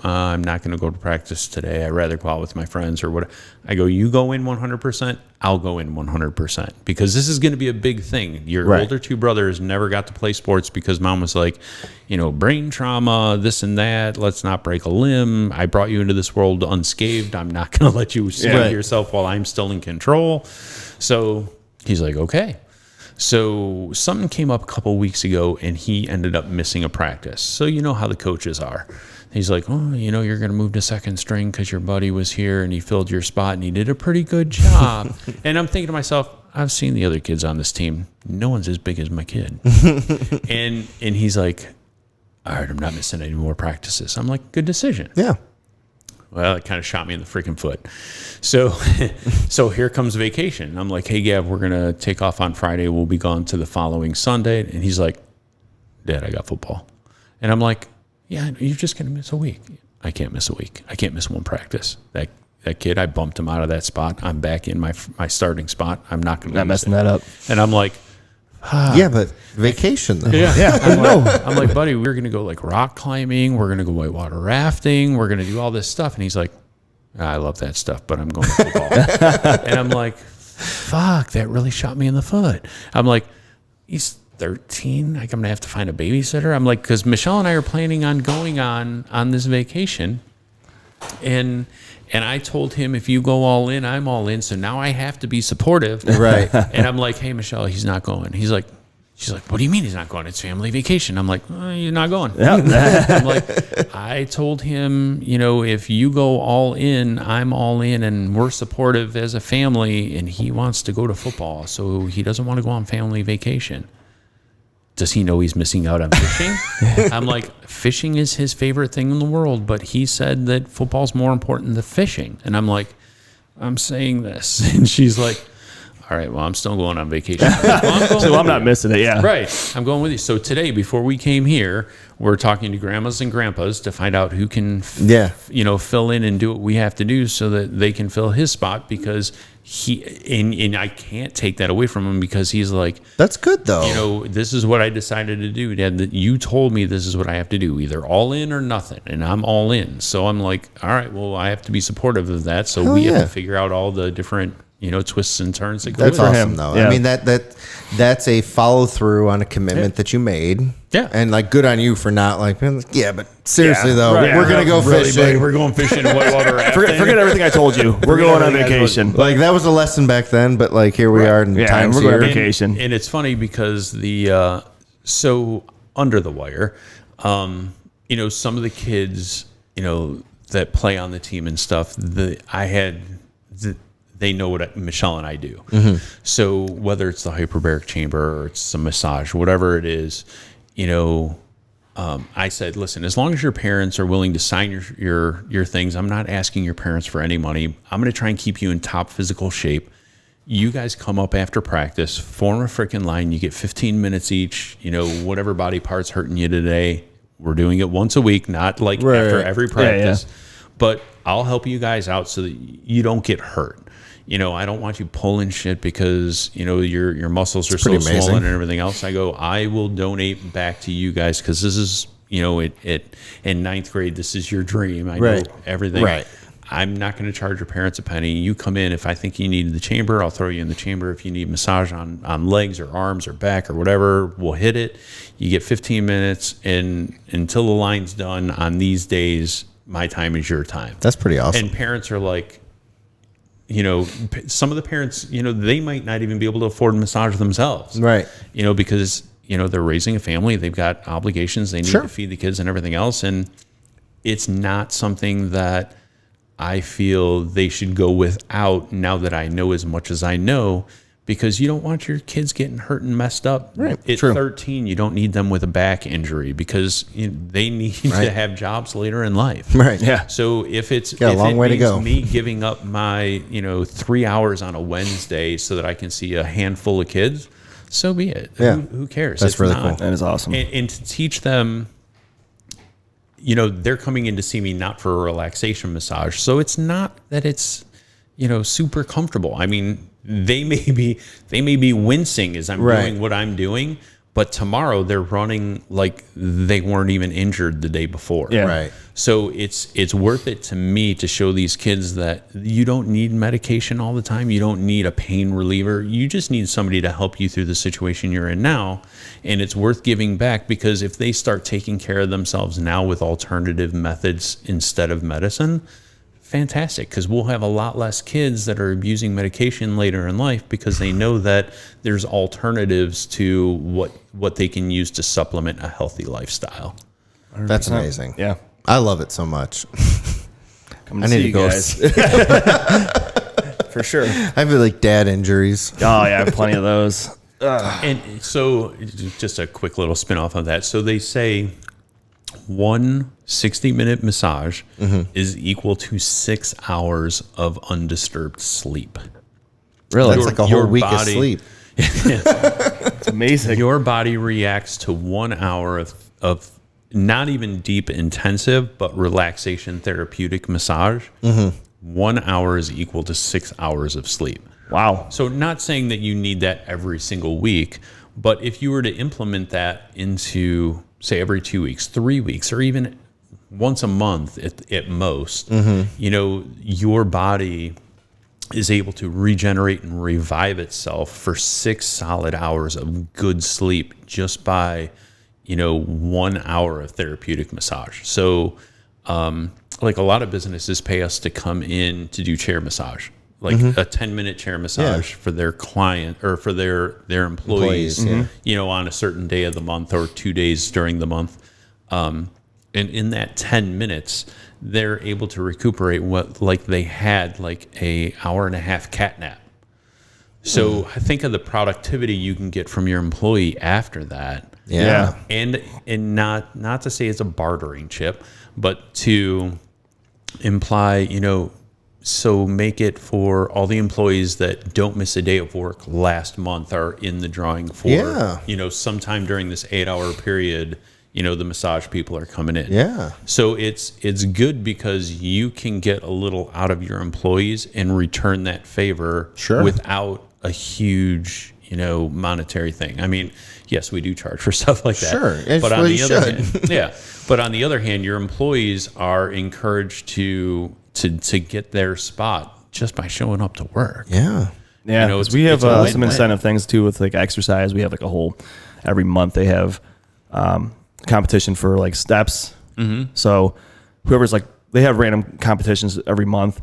I'm not going to go to practice today. I'd rather go out with my friends or what. I go, you go in 100%, I'll go in 100%, because this is going to be a big thing. Your older 2 brothers never got to play sports because mom was like, brain trauma, this and that. Let's not break a limb. I brought you into this world unscathed. I'm not going to let you swing yourself while I'm still in control. So he's like, okay. So something came up a couple weeks ago, and he ended up missing a practice. So you know how the coaches are. He's like, oh, you're going to move to second string because your buddy was here and he filled your spot and he did a pretty good job. And I'm thinking to myself, I've seen the other kids on this team. No one's as big as my kid. and he's like, all right, I'm not missing any more practices. I'm like, good decision. Yeah. Well, it kind of shot me in the freaking foot. So here comes vacation. I'm like, hey, Gav, we're going to take off on Friday. We'll be gone to the following Sunday. And he's like, Dad, I got football. And I'm like, yeah, you're just going to miss a week. I can't miss a week. I can't miss one practice. That kid, I bumped him out of that spot. I'm back in my starting spot. I'm not going to messing that up. And I'm like, yeah, but vacation though. Yeah. I'm like, buddy, we're going to go like rock climbing. We're going to go whitewater rafting. We're going to do all this stuff. And he's like, I love that stuff, but I'm going to football. And I'm like, fuck, that really shot me in the foot. I'm like, 13. Like, I'm gonna have to find a babysitter. I'm like, because Michelle and I are planning on going on this vacation, and I told him, if you go all in, I'm all in. So now I have to be supportive, Right. And I'm like, hey, Michelle, he's not going. She's like, what do you mean he's not going? It's family vacation. I'm like, you're not going. I'm like, I told him, if you go all in, I'm all in, and we're supportive as a family, and he wants to go to football, so he doesn't want to go on family vacation. Does he know he's missing out on fishing? I'm like, fishing is his favorite thing in the world, but he said that football's more important than fishing. And I'm like, I'm saying this. And she's like, all right, well, I'm still going on vacation. I'm like, well, I'm not missing it. Yeah. Right. I'm going with you. So today, before we came here, we're talking to grandmas and grandpas to find out who can, fill in and do what we have to do so that they can fill his spot, because and I can't take that away from him, because he's like, that's good though. This is what I decided to do, Dad. That you told me this is what I have to do, either all in or nothing, and I'm all in. So I'm like, all right, well, I have to be supportive of that. So Hell we yeah. have to figure out all the different, twists and turns that go That's with it. awesome him. though. Yeah. I mean, that's a follow through on a commitment that you made. Yeah. And like, good on you for not like, yeah, but seriously Yeah, though, right. we're going to go Really, fishing. buddy, we're going fishing in whitewater rafting. Forget everything I told you. We're going on vacation. Like, that was a lesson back then, but like, here we are in Yeah, times we're going on here. vacation. And it's funny because so under the wire, some of the kids, that play on the team and stuff, they know what Michelle and I do. Mm-hmm. So whether it's the hyperbaric chamber or it's some massage, whatever it is, I said, listen, as long as your parents are willing to sign your things, I'm not asking your parents for any money. I'm going to try and keep you in top physical shape. You guys come up after practice, form a freaking line. You get 15 minutes each, whatever body part's hurting you today. We're doing it once a week, not like after every practice. Yeah. But I'll help you guys out so that you don't get hurt. I don't want you pulling shit because, your muscles are so swollen and everything else. I go, I will donate back to you guys, because this is, in ninth grade, this is your dream. I know everything. Right. I'm not going to charge your parents a penny. You come in. If I think you need the chamber, I'll throw you in the chamber. If you need massage on legs or arms or back or whatever, we'll hit it. You get 15 minutes, and until the line's done on these days, my time is your time. That's pretty awesome. And parents are like, some of the parents, they might not even be able to afford a massage themselves. Right. Because, they're raising a family. They've got obligations. They need to feed the kids and everything else. And it's not something that I feel they should go without, now that I know as much as I know, because you don't want your kids getting hurt and messed up. Right. At 13, you don't need them with a back injury, because they need to have jobs later in life. Right. Yeah. So if it's a long way to go. Me giving up my 3 hours on a Wednesday so that I can see a handful of kids, so be it. Yeah. Who cares? That's It's really not. cool. That is awesome. And to teach them, they're coming in to see me not for a relaxation massage. So it's not that it's, super comfortable. I mean, they may be wincing as I'm doing what I'm doing, but tomorrow they're running like they weren't even injured the day before. Yeah. Right. So it's worth it to me to show these kids that you don't need medication all the time. You don't need a pain reliever. You just need somebody to help you through the situation you're in now. And it's worth giving back, because if they start taking care of themselves now with alternative methods instead of medicine, fantastic, because we'll have a lot less kids that are abusing medication later in life, because they know that there's alternatives to what they can use to supplement a healthy lifestyle. 100%. That's amazing. Yeah. I love it so much. Come I see need to you go. guys. For sure. I have like dad injuries. Oh, yeah, I have plenty of those. And so just a quick little spin off of that. So they say one 60-minute massage is equal to 6 hours of undisturbed sleep. Really? That's like a whole week of sleep. It's amazing. Your body reacts to 1 hour of not even deep intensive, but relaxation therapeutic massage. 1 hour is equal to 6 hours of sleep. Wow. So not saying that you need that every single week, but if you were to implement that into, say, every 2 weeks, 3 weeks, or even once a month at most, your body is able to regenerate and revive itself for 6 solid hours of good sleep just by, 1 hour of therapeutic massage. So, like a lot of businesses pay us to come in to do chair massage, like a 10-minute chair massage for their client or for their employees, on a certain day of the month or 2 days during the month. And in that 10 minutes, they're able to recuperate what like they had like a hour and a half cat nap. So I think of the productivity you can get from your employee after that. Yeah. And not to say it's a bartering chip, but to imply, so make it for all the employees that don't miss a day of work last month are in the drawing for, sometime during this 8-hour period, the massage people are coming in. Yeah. So it's good because you can get a little out of your employees and return that favor without a huge, monetary thing. I mean, yes, we do charge for stuff like that. Sure. But on the other hand, but on the other hand, your employees are encouraged to get their spot just by showing up to work. Yeah. Yeah, we have some incentive things too with like exercise. We have like a whole every month they have competition for like steps. So whoever's like they have random competitions every month,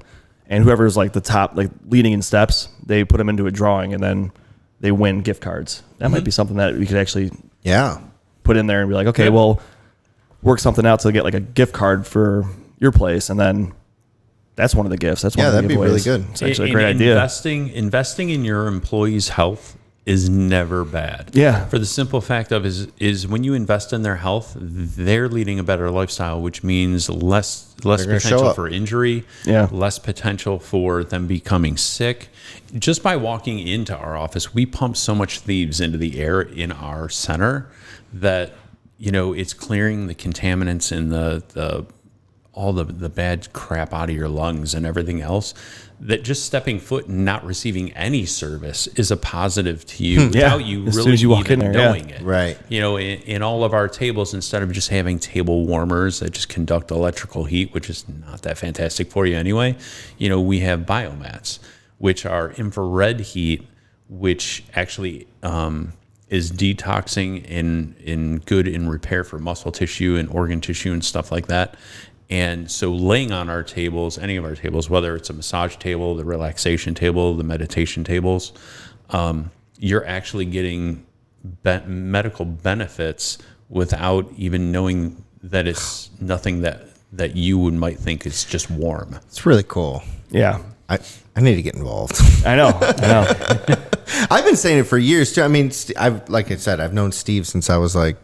and whoever's like the top like leading in steps, they put them into a drawing and then they win gift cards. That might be something that we could actually put in there and be like, okay, well, work something out to get like a gift card for your place, and then that's one of the gifts. That's one of the that'd be really good. It's actually a great idea. Investing in your employees' health is never bad. Yeah. For the simple fact of is when you invest in their health, they're leading a better lifestyle, which means less potential for injury, less potential for them becoming sick. Just by walking into our office, we pump so much thieves into the air in our center that it's clearing the contaminants and all the bad crap out of your lungs and everything else, that just stepping foot and not receiving any service is a positive to you without you as really soon as you walk even in there, knowing it. Right. In all of our tables, instead of just having table warmers that just conduct electrical heat, which is not that fantastic for you anyway, we have biomats, which are infrared heat, which actually is detoxing and good in repair for muscle tissue and organ tissue and stuff like that. And so laying on our tables, any of our tables, whether it's a massage table, the relaxation table, the meditation tables, you're actually getting medical benefits without even knowing that it's nothing that you might think is just warm. It's really cool. Yeah. I need to get involved. I know. I've been saying it for years too. I mean, like I said, I've known Steve since I was like,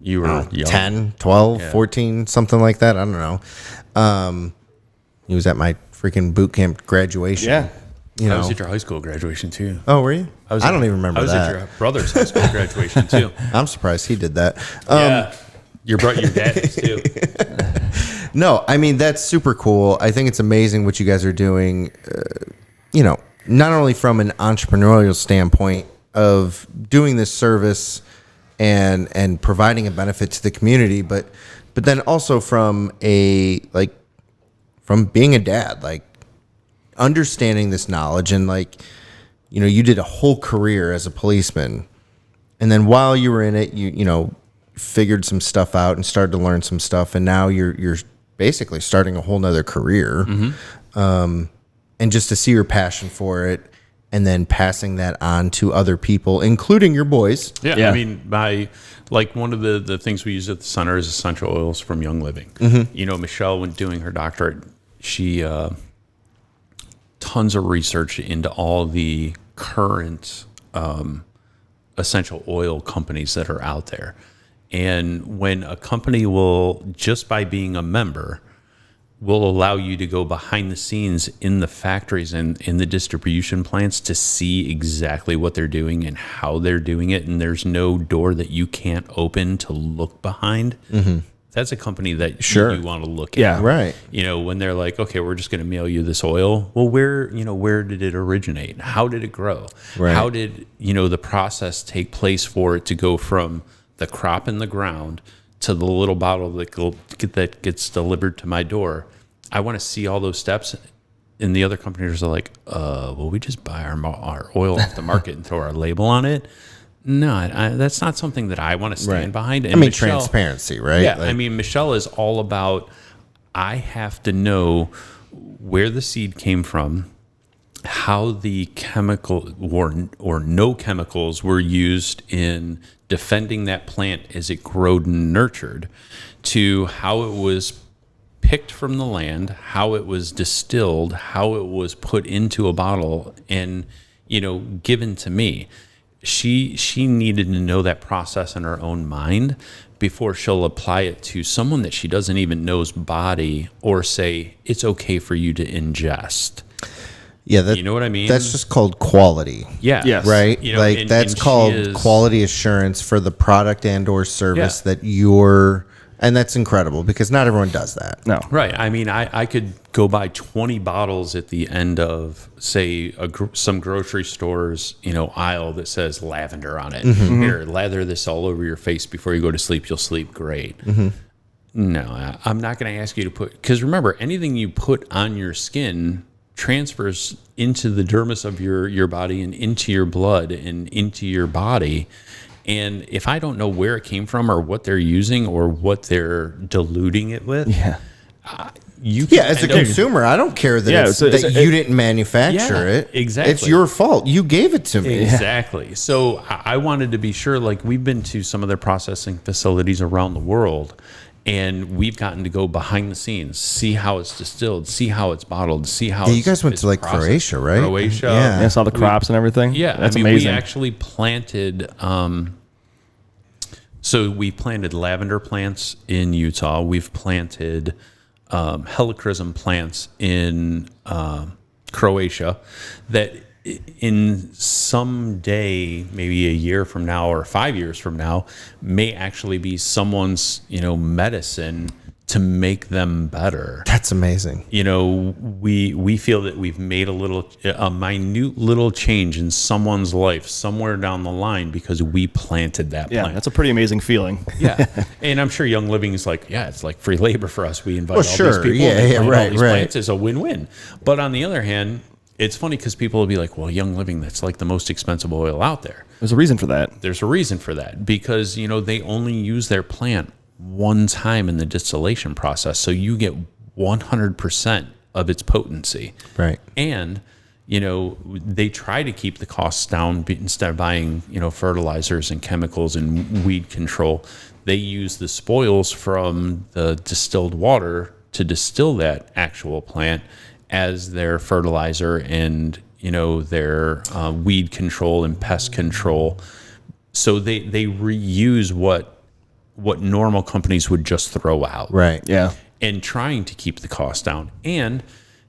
You were young. 10, 12, 14, something like that. I don't know. He was at my freaking boot camp graduation. Yeah. I was at your high school graduation too. Oh, were you? I don't even remember that. I was at your brother's high school graduation too. I'm surprised he did that. Your dad is too. No, I mean, that's super cool. I think it's amazing what you guys are doing, not only from an entrepreneurial standpoint of doing this service and providing a benefit to the community, but then also from being a dad, like understanding this knowledge and you did a whole career as a policeman, and then while you were in it, you figured some stuff out and started to learn some stuff, and now you're basically starting a whole nother career. And just to see your passion for it and then passing that on to other people, including your boys. Yeah. I mean, one of the things we use at the center is essential oils from Young Living. Michelle, when doing her doctorate, she tons of research into all the current essential oil companies that are out there. And when a company will, just by being a member, will allow you to go behind the scenes in the factories and in the distribution plants to see exactly what they're doing and how they're doing it, and there's no door that you can't open to look behind, that's a company that you want to look at. Yeah, right. When they're like, okay, we're just going to mail you this oil. Well, where did it originate? How did it grow? Right. How did, the process take place for it to go from the crop in the ground to the little bottle that gets delivered to my door? I want to see all those steps and the other companies are like, well, we just buy our oil off the market and throw our label on it. No, that's not something that I want to stand behind. And I mean, Michelle, transparency, right? Yeah, Like, I mean, Michelle is all about, I have to know where the seed came from, how the chemical or no chemicals were used in defending that plant as it growed and nurtured, to how it was picked from the land, how it was distilled, how it was put into a bottle and, given to me. She needed to know that process in her own mind before she'll apply it to someone that she doesn't even know's body, or say it's okay for you to ingest. yeah, You know what I mean? That's just called quality. Yeah. Yes. Right? And That's she called is- quality assurance for the product and or service Yeah. that you're, and that's incredible because not everyone does that. No. Right. I mean, I could go buy 20 bottles at the end of, say, some grocery store's, aisle that says lavender on it. Here, lather this all over your face before you go to sleep. You'll sleep great. No, I'm not going to ask you to put, because remember, anything you put on your skin transfers into the dermis of your body and into your blood and into your body. And if I don't know where it came from or what they're using or what they're diluting it with, you can As a end up- consumer, I don't care that, Yeah, it's, so that it's- you didn't manufacture Yeah, it. exactly. It's your fault. You gave it to me. Exactly. So I wanted to be sure, like, we've been to some of their processing facilities around the world, and we've gotten to go behind the scenes, see how it's distilled, see how it's bottled, see how Yeah, you it's- guys went it's to like processed. Croatia, right? Croatia. Yeah. Yeah, I saw the crops and everything. Yeah, That's I mean, amazing. we actually planted. So we planted lavender plants in Utah. We've planted helichrysum plants in Croatia. That in some day, maybe a year from now or 5 years from now, may actually be someone's medicine to make them better. That's amazing. We feel that we've made a minute little change in someone's life somewhere down the line because we planted that Yeah, plant. that's a pretty amazing feeling. Yeah. And I'm sure Young Living is like, yeah, it's like free labor for us. We invite all sure. these people. Yeah, and they yeah, plant all right, these right. plants. It's a win-win. But on the other hand, it's funny because people will be like, well, Young Living, that's like the most expensive oil out there. There's a reason for that. There's a reason for that because, they only use their plant one time in the distillation process. So you get 100% of its potency. Right. And, they try to keep the costs down instead of buying, fertilizers and chemicals and weed control. They use the spoils from the distilled water to distill that actual plant as their fertilizer and, their weed control and pest control. So they reuse what normal companies would just throw out. Right. Yeah. And trying to keep the cost down. And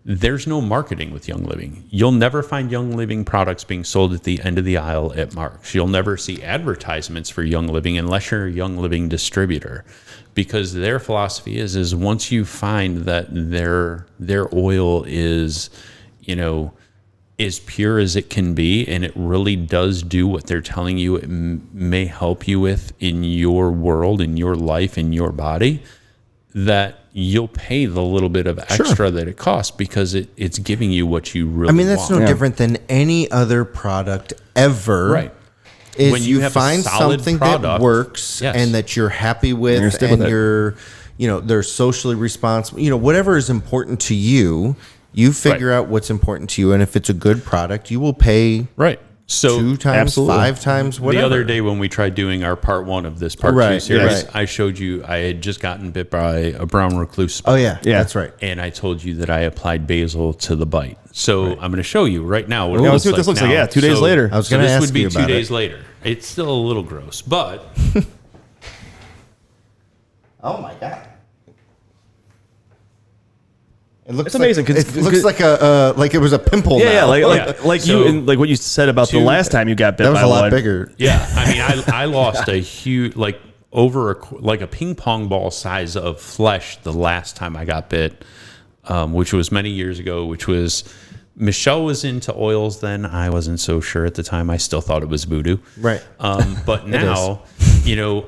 there's no marketing with Young Living. You'll never find Young Living products being sold at the end of the aisle at Mark's. You'll never see advertisements for Young Living unless you're a Young Living distributor, because their philosophy is once you find that their oil is, as pure as it can be, and it really does do what they're telling you it may help you with in your world, in your life, in your body, that you'll pay the little bit of extra that it costs because it's giving you what you really want. I mean, that's no different than any other product ever. Right. Is When you have a find solid something that product, works yes. and that you're happy with, you're stick and with it. you're, they're socially responsible. Whatever is important to you, you figure out what's important to you, and if it's a good product, you will pay Right. So 2 times, absolutely. 5 times, whatever. the other day when we tried doing our part 1 of this part 2 Right, series, right. I showed you I had just gotten bit by a brown recluse Oh spider. yeah, that's right. And I told you that I applied basil to the bite. So I'm going to show you right now what it Yeah, looks let's see what this looks like. now. Yeah, 2 days later. I was So going to this ask would be you 2 about days it. later. It's still a little gross, but Oh my god. It looks It's amazing, 'cause- it looks like it was a pimple. Yeah, now. like So- you and like what you said about the Two- last time you got bit that was by a lot one. bigger. yeah, I mean, I lost a huge, over a ping pong ball size of flesh the last time I got bit, which was many years ago, which was, Michelle was into oils then. I wasn't so sure at the time. I still thought it was voodoo. Right. But now,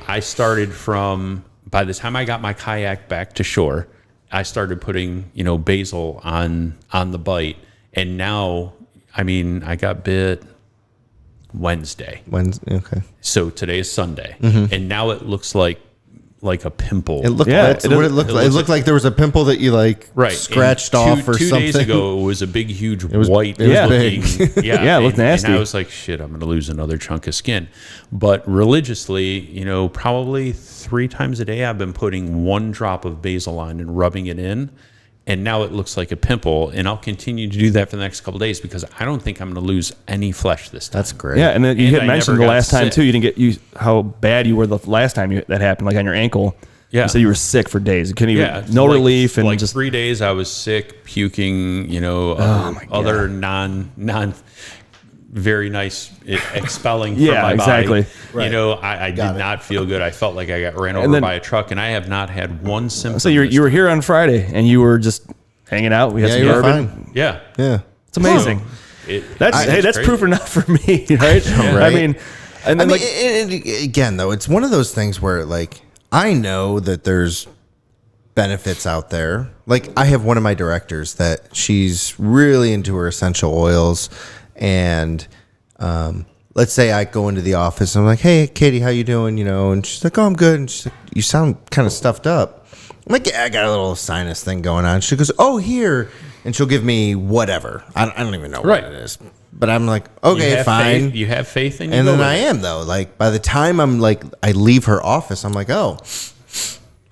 I started from, by the time I got my kayak back to shore, I started putting, basil on the bite, and now, I mean, I got bit Wednesday. Okay. So today is Sunday, and now it looks like a pimple. It looked Yeah, that's what it looked like. It looked like there was a pimple that you scratched And off or two something. days ago, it was a big, huge was- white. it was looking, big. Yeah, it looked nasty. And I was like, shit, I'm going to lose another chunk of skin. But religiously, probably 3 times a day, I've been putting 1 drop of basil on and rubbing it in. And now it looks like a pimple, and I'll continue to do that for the next couple of days because I don't think I'm going to lose any flesh this time. That's great. Yeah, and then you And had I mentioned never the got last time sick. too. You didn't get how bad you were the last time that happened, like on your ankle. Yeah. You said you were sick for days. You couldn't even, Yeah, no like- relief, and like just 3 days I was sick, puking, other non very nice expelling from Yeah, my exactly. body. I did not feel good. I felt like I got ran over then- by a truck, and I have not had one symptom. so you were here on Friday and you were just hanging out. We had Yeah, some you were bourbon. fine. Yeah. Yeah. It's amazing. That's crazy. proof enough for me, right? I Right. mean, and I then mean, like and again, though, it's one of those things where, like, I know that there's benefits out there. Like, I have one of my directors that she's really into her essential oils, and let's say I go into the office and I'm like, "Hey, Katie, how you doing?" And she's like, "Oh, I'm good." And she's like, "You sound kind of stuffed up." I'm like, "Yeah, I got a little sinus thing going on." She goes, "Oh, here," and she'll give me whatever. I don't even know Right. what it is, but I'm like, You "Okay, have fine." faith, you have faith in you. And go then with I it. am, though. Like, by the time I'm like, I leave her office, I'm like, oh,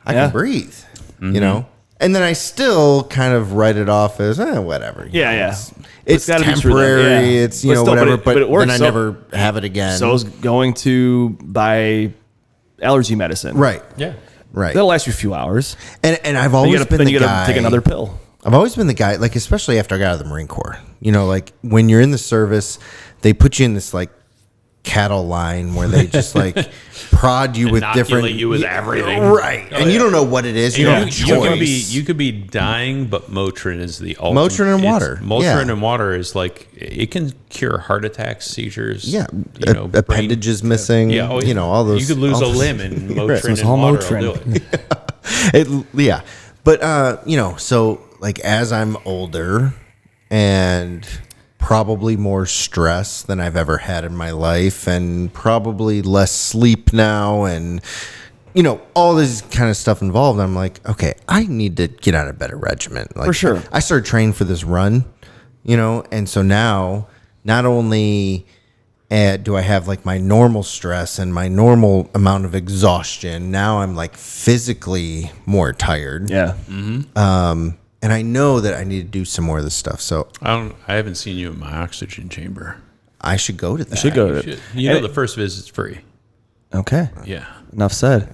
I Yeah. can breathe, And then I still kind of write it off as whatever. yeah. It's gotta be true then, temporary. yeah. It's But still, whatever. but it works. then I So- never have it again. so I was going to buy allergy medicine. right, Yeah. right. That'll last you a few hours. And I've Then always you gotta, been then the you guy. gotta take another pill. I've always been the guy, like, especially after I got out of the Marine Corps. Like, when you're in the service, they put you in this, like, cattle line where they just, like, prod you with Inoculate different... you with everything. Right. Oh, and yeah. you don't know what it is. You don't have choice. You could be dying, but Motrin is the ultimate. Motrin and water. Motrin Yeah. and water is like it can cure heart attacks, seizures. Yeah, brain- appendages missing. Yeah, all those. You could lose all a those- limb, and Motrin Right. it's and all water Motrin. will do it. Yeah, but so like as I'm older and probably more stress than I've ever had in my life, and probably less sleep now, and all this kind of stuff involved, I'm like, okay, I need to get on a better regimen. Like, For sure. I started training for this run, and so now not only do I have like my normal stress and my normal amount of exhaustion, now I'm like physically more tired. Yeah. And I know that I need to do some more of this stuff. So I haven't seen you in my oxygen chamber. I should go to that. Should go You to should. it. You know, And- the first visit's free. Okay. Yeah. Enough said.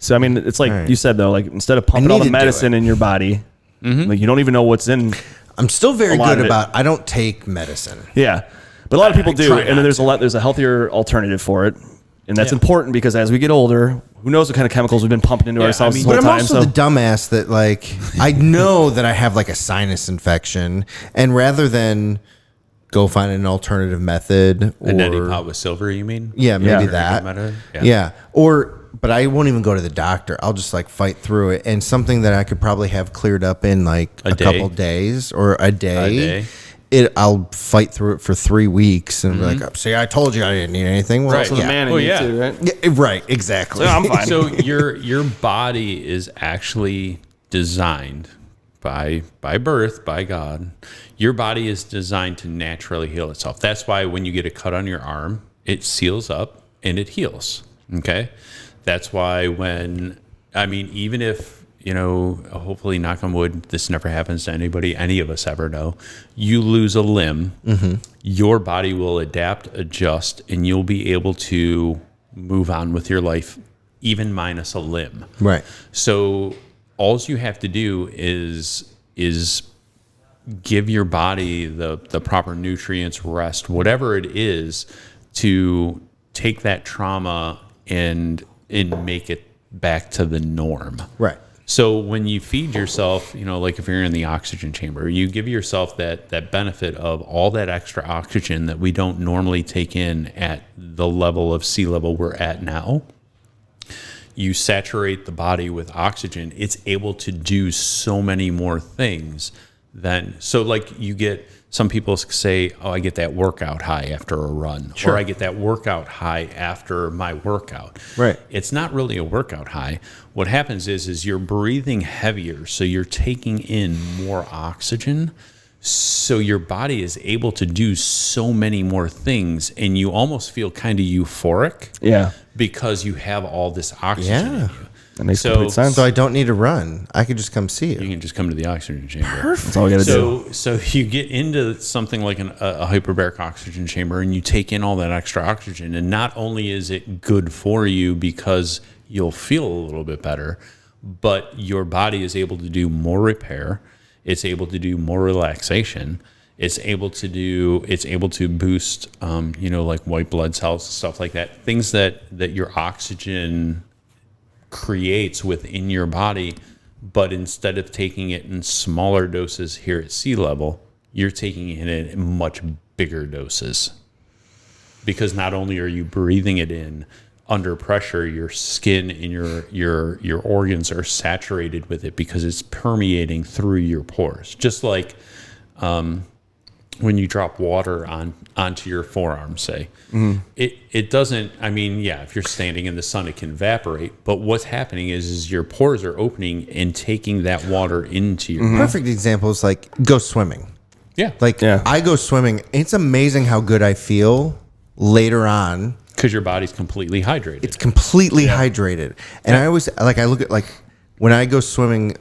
So I mean, it's like right. you said though. Like instead of pumping need all the to do medicine it. in your body, like you don't even know what's in. I'm still very A lot good of it. about I don't take medicine. Yeah, but a lot of people do, try and then not there's a healthier alternative for it, and that's Yeah. important because as we get older, who knows what kind of chemicals we've been pumping into Yeah, ourselves I mean- this But whole I'm time. also So the dumbass that like I know that I have like a sinus infection, and rather than go find an alternative method or A neti pot with silver, you mean? yeah, maybe Yeah. that. Method? Yeah. But I won't even go to the doctor. I'll just like fight through it. And something that I could probably have cleared up in like a day. couple days or a day. day. I'll fight through it for 3 weeks and be like, see, I told you I didn't need anything. Well, Right. so Yeah. the man in Well, you yeah. too, right? yeah, right, exactly. So I'm fine. So your body is actually designed by birth, by God. Your body is designed to naturally heal itself. That's why when you get a cut on your arm, it seals up and it heals. Okay? That's why even if, hopefully, knock on wood, this never happens to anybody, any of us ever know, you lose a limb, your body will adapt, adjust, and you'll be able to move on with your life, even minus a limb. Right. So all you have to do is give your body the proper nutrients, rest, whatever it is, to take that trauma and make it back to the norm. Right. So when you feed yourself, like if you're in the oxygen chamber, you give yourself that benefit of all that extra oxygen that we don't normally take in at the level of sea level we're at now. you saturate the body with oxygen, it's able to do so many more things than, so like you get, some people say, oh, I get that workout high after a run, or I get that workout high after my workout. Right. It's not really a workout high. What happens is you're breathing heavier, so you're taking in more oxygen. So your body is able to do so many more things, and you almost feel kind of euphoric. Yeah. Because you have all this oxygen in you. That makes complete sense. So I don't need to run. I could just come see You you. can just come to the oxygen chamber. Perfect. That's all we got to do. So you get into something like a hyperbaric oxygen chamber, and you take in all that extra oxygen. And not only is it good for you because you'll feel a little bit better, but your body is able to do more repair. It's able to do more relaxation. It's able to boost, like white blood cells, stuff like that. Things that your oxygen creates within your body, but instead of taking it in smaller doses here at sea level, you're taking it in much bigger doses. Because not only are you breathing it in under pressure, your skin and your organs are saturated with it because it's permeating through your pores. Just like when you drop water onto your forearm, say, it doesn't, if you're standing in the sun, it can evaporate. But what's happening is your pores are opening and taking that water into your body. Perfect example is like go swimming. Yeah. I go swimming. It's amazing how good I feel later on. Because your body's completely hydrated. It's completely hydrated. And I always, I look at, when I go swimming,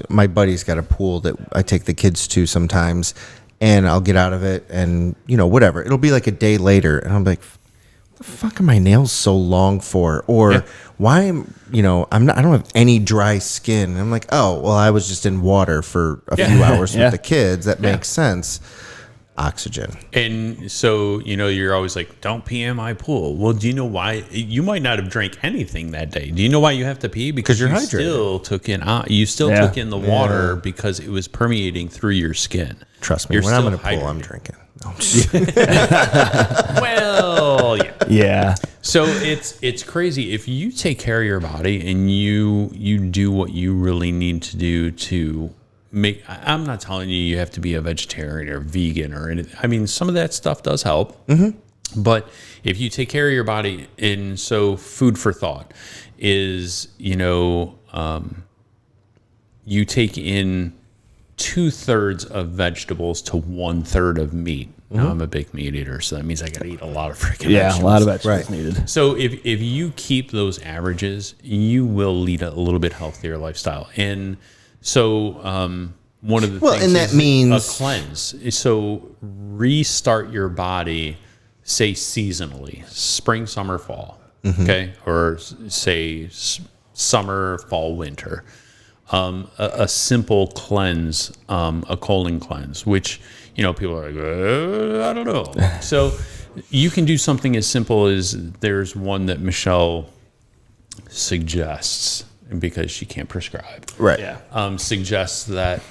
my buddy's got a pool that I take the kids to sometimes, and I'll get out of it and, whatever. It'll be like a day later, and I'm like, what the fuck are my nails so long for? Or why am, I don't have any dry skin. And I'm like, oh, well, I was just in water for a few hours with the kids. That makes sense. Oxygen. And so, you're always like, don't pee in my pool. Well, do you know why? You might not have drank anything that day. Do you know why you have to pee? Because you're you hydrated. still took in the water because it was permeating through your skin. Trust me, You're when I'm still in a pool, hydrated. I'm drinking. No, Well, yeah. Yeah. So it's crazy. If you take care of your body and you do what you really need to do to make, I'm not telling you have to be a vegetarian or vegan or anything. Some of that stuff does help. Mm-hmm. But if you take care of your body, and so food for thought is, you take in 2/3 of vegetables to 1/3 of meat. Now, I'm a big meat eater, so that means I got to eat a lot of freaking vegetables. A lot of vegetables needed. So if you keep those averages, you will lead a little bit healthier lifestyle. And so one of the things and that is means a cleanse. So restart your body, say seasonally, spring, summer, fall, okay? Or say summer, fall, winter. A simple cleanse, a colon cleanse, which, people are like, I don't know. So you can do something as simple as, there's one that Michelle suggests, because she can't prescribe. right. Yeah. Suggests that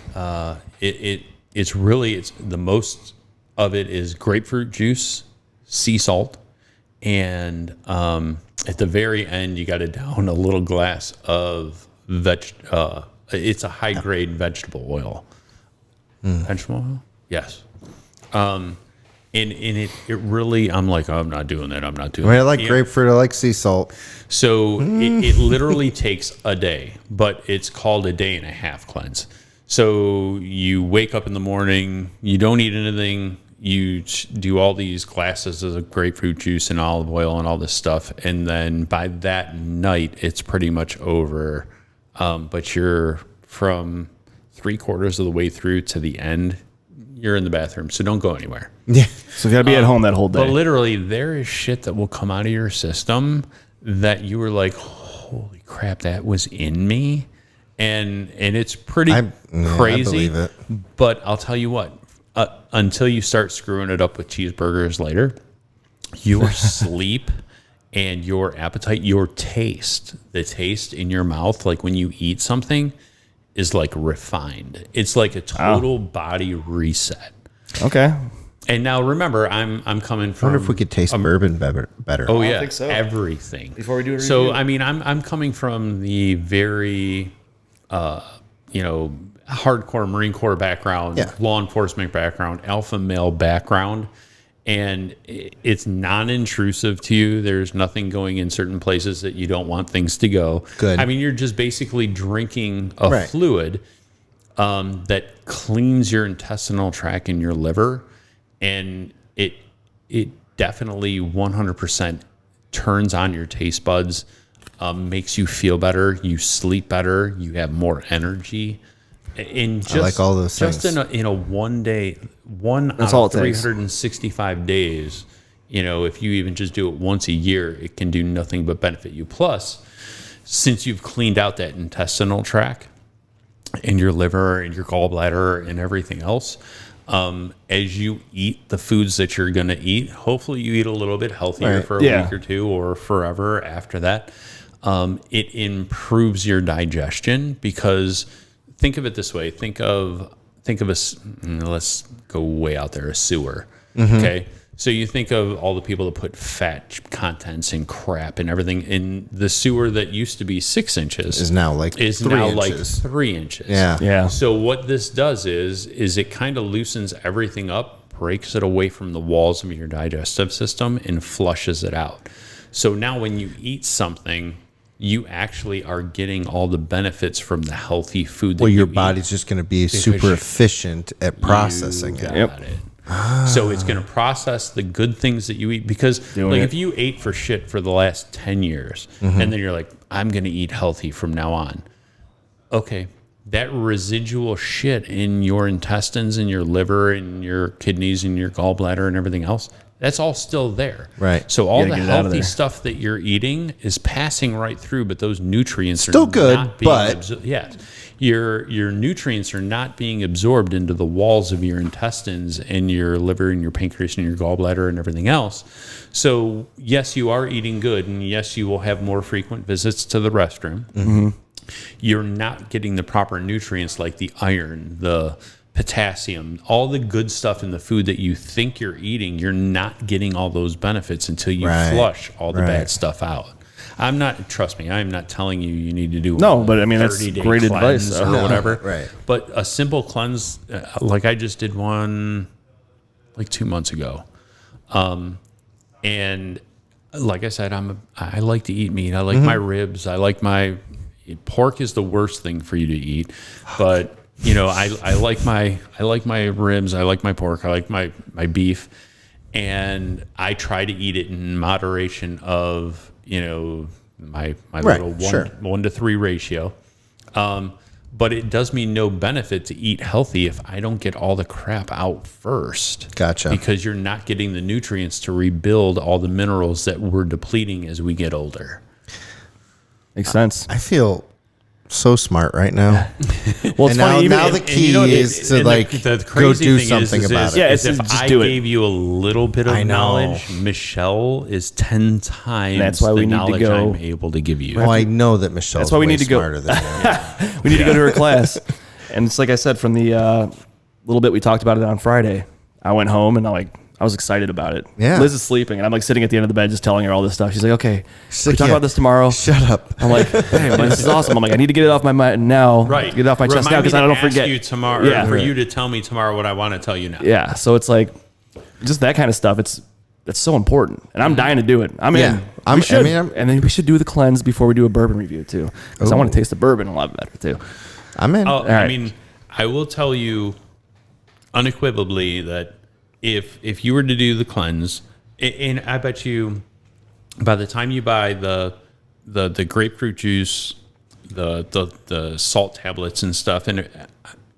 it's the most of it is grapefruit juice, sea salt, and at the very end you got to down a little glass of it's a high grade vegetable oil. Vegetable oil? Yes. And it really, I'm like, oh, I'm not doing that. I'm not doing I that. like grapefruit. I like sea salt. So it literally takes a day, but it's called a day and a half cleanse. So you wake up in the morning, you don't eat anything, you do all these glasses of grapefruit juice and olive oil and all this stuff, and then by that night, it's pretty much over. But you're from 3/4 of the way through to the end, you're in the bathroom, so don't go anywhere. Yeah. So you got to be at home that whole day. But literally, there is shit that will come out of your system that you were like, holy crap, that was in me. And it's pretty crazy. I believe it. But I'll tell you what, until you start screwing it up with cheeseburgers later, your sleep and your appetite, the taste in your mouth, like when you eat something, is like refined. It's like a total body reset. Okay. And now remember, I'm coming I from. wonder if we could taste bourbon better. Oh yeah, think so. everything. Before we do a So review. I mean, I'm coming from the very, hardcore Marine Corps background, Yeah. law enforcement background, alpha male background, and it's non-intrusive to you. There's nothing going in certain places that you don't want things to go. Good. I mean, you're just basically drinking a Right. fluid that cleans your intestinal tract and your liver, and it definitely 100% turns on your taste buds, makes you feel better, you sleep better, you have more energy. In just, I like all those just things. in a 1 day, That's out all of it takes. 365 days, if you even just do it once a year, it can do nothing but benefit you. Plus, since you've cleaned out that intestinal tract and your liver and your gallbladder and everything else, as you eat the foods that you're going to eat, hopefully you eat a little bit healthier Right. for a Yeah. week or two or forever after that. It improves your digestion, because think of it this way. Think of let's go way out there, a sewer. Okay. So you think of all the people that put fat contents and crap and everything in the sewer that used to be 6 inches Is now like 3 like inches. 3 inches. Yeah. Yeah. So what this does is it kind of loosens everything up, breaks it away from the walls of your digestive system, and flushes it out. So now when you eat something, you actually are getting all the benefits from the healthy food that Well, your you eat. body's just going to be super efficient at processing You it. got it. So it's going to process the good things that you eat, because Doing it. if you ate for shit for the last 10 years and then you're like, I'm going to eat healthy from now on. Okay. That residual shit in your intestines and your liver and your kidneys and your gallbladder and everything else, that's all still there. Right. So all You the gotta get it out of healthy there. stuff that you're eating is passing right through, but those nutrients Still are good, not being but- absorbed. Yes. Your nutrients are not being absorbed into the walls of your intestines and your liver and your pancreas and your gallbladder and everything else. So yes, you are eating good, and yes, you will have more frequent visits to the restroom. You're not getting the proper nutrients like the iron, the potassium, all the good stuff in the food that you think you're eating. You're not getting all those benefits until you Right. flush all the Right. bad stuff out. Trust me, I'm not telling you need to do No, but I mean, that's 30-day great advice, cleanse though. or No, whatever. right. But a simple cleanse, like I just did one like 2 months ago. And like I said, I like to eat meat. I like my ribs. I like pork is the worst thing for you to eat, but I like my ribs. I like my pork. I like my beef, and I try to eat it in moderation of my Right, little sure. 1 to 3 ratio. But it does me no benefit to eat healthy if I don't get all the crap out first. Gotcha. Because you're not getting the nutrients to rebuild all the minerals that we're depleting as we get older. Makes sense. I feel so smart right now. Well, it's And funny. now even, the key is to the go crazy do thing something about it. Yeah, is it's if just I do it. gave you a little bit of I know. knowledge, Michelle is 10 times That's why the we need to knowledge go- I'm able to give you. Well, I know that Michelle's That's why we way need to go- smarter than me. we need to go to her class. And it's like I said, from the little bit we talked about it on Friday, I went home and I was excited about it. Yeah. Liz is sleeping, and I'm like sitting at the end of the bed just telling her all this stuff. She's like, okay, She's we like, talk "Yeah, about this tomorrow. Shut up. I'm like, hey, man, this is awesome. I'm like, I need to get it off my mind now. Right. Get it off my chest now because I don't forget. You tomorrow, Yeah. or for you to tell me tomorrow what I want to tell you now. Yeah. So it's like just that kind of stuff. It's so important, and I'm dying to do it. I'm Yeah. in. I'm- We should. I mean, and then we should do the cleanse before we do a bourbon review too, because I want to taste the bourbon a lot better too. I'm in. I right. mean, I will tell you unequivocally that if you were to do the cleanse, and I bet you by the time you buy the grapefruit juice, the salt tablets and stuff, and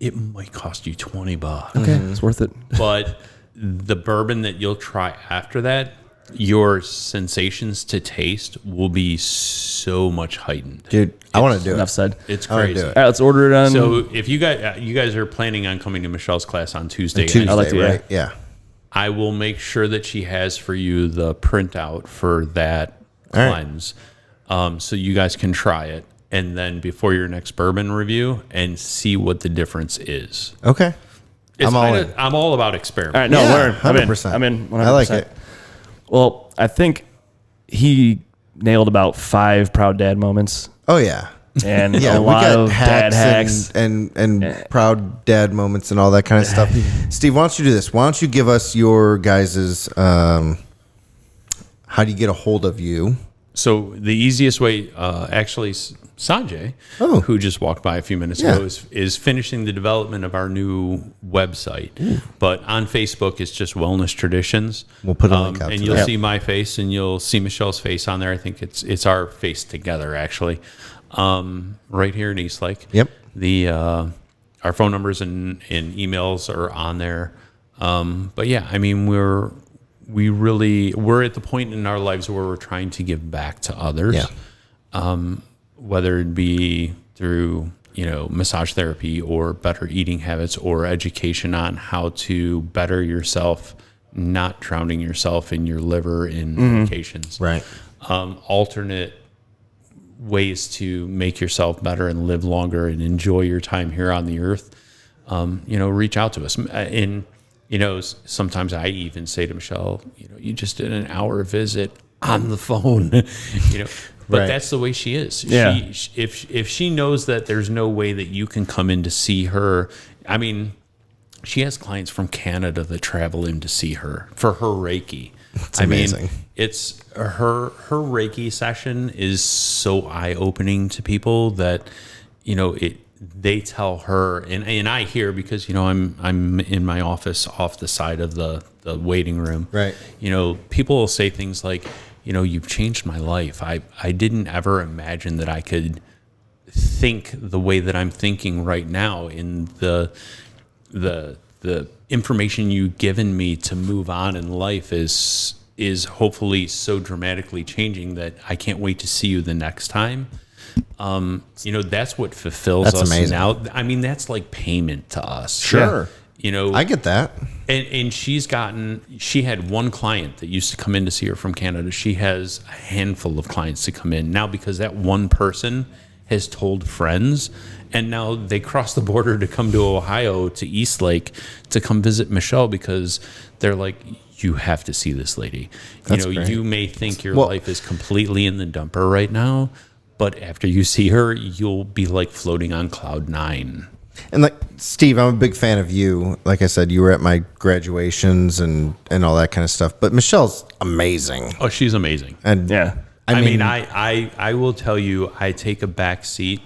it might cost you $20. Okay, it's worth it. But the bourbon that you'll try after that, your sensations to taste will be so much heightened. Dude, I want to do Enough it. said. It's I wanna crazy. do it. All right, let's order it on. So if you guys are planning on coming to Michelle's class on Tuesday, Tuesday, I like to, yeah. right? Yeah. I will make sure that she has for you the printout for that All right. cleanse, so you guys can try it, and then before your next bourbon review, and see what the difference is. Okay. It's I'm all in. I'm all about experiment. All right, no, Yeah, I'm in. 100%. I'm in. 100%. I like it. Well, I think he nailed about 5 proud dad moments Oh yeah. and Yeah, a we lot got of dad hacks hacks. and proud dad moments and all that kind of stuff. Steve, why don't you do this? Why don't you give us your guys's how do you get a hold of you? So the easiest way, actually, Sanjay, Oh. who just walked by a few minutes Yeah. ago, is finishing the development of our new website. But on Facebook, it's just Wellness Traditions. We'll put a link out and to you'll that. see my face, and you'll see Michelle's face on there. I think it's our face together, actually, right here in Eastlake. Yep. The our phone numbers and emails are on there. But yeah, I mean, we're at the point in our lives where we're trying to give back to others. Yeah. Whether it be through, massage therapy or better eating habits or education on how to better yourself, not drowning yourself in your liver in medications. Right. Alternate ways to make yourself better and live longer and enjoy your time here on the earth. Reach out to us. And, sometimes I even say to Michelle, you just did an hour visit on the phone, But Right. that's the way she is. Yeah. If she knows that there's no way that you can come in to see her, I mean, she has clients from Canada that travel in to see her for her Reiki. It's amazing. I mean, it's her Reiki session is so eye opening to people that they tell her, and I hear because I'm in my office off the side of the waiting room. Right. People will say things like, you've changed my life. I didn't ever imagine that I could think the way that I'm thinking right now in the information you've given me to move on in life is hopefully so dramatically changing that I can't wait to see you the next time. That's what fulfills That's us amazing. now. I mean, that's like payment to us. Sure. I get that. And she had one client that used to come in to see her from Canada. She has a handful of clients to come in now because that one person has told friends, and now they cross the border to come to Ohio, to Eastlake, to come visit Michelle because they're like, you have to see this lady. That's great. You may think your Well- life is completely in the dumper right now, but after you see her, you'll be like floating on cloud 9. And like Steve, I'm a big fan of you. Like I said, you were at my graduations and all that kind of stuff. But Michelle's amazing. Oh, she's amazing. And Yeah. I mean, I will tell you, I take a back seat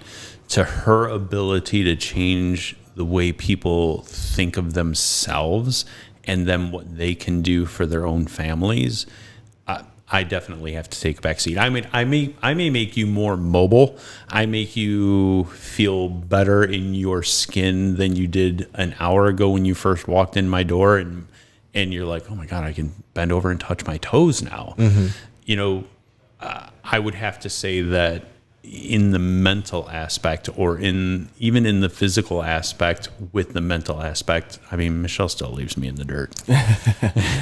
to her ability to change the way people think of themselves and then what they can do for their own families. I definitely have to take a back seat. I mean, I may make you more mobile. I make you feel better in your skin than you did an hour ago when you first walked in my door, and you're like, oh my God, I can bend over and touch my toes now. I would have to say that in the mental aspect, or even in the physical aspect with the mental aspect, I mean, Michelle still leaves me in the dirt.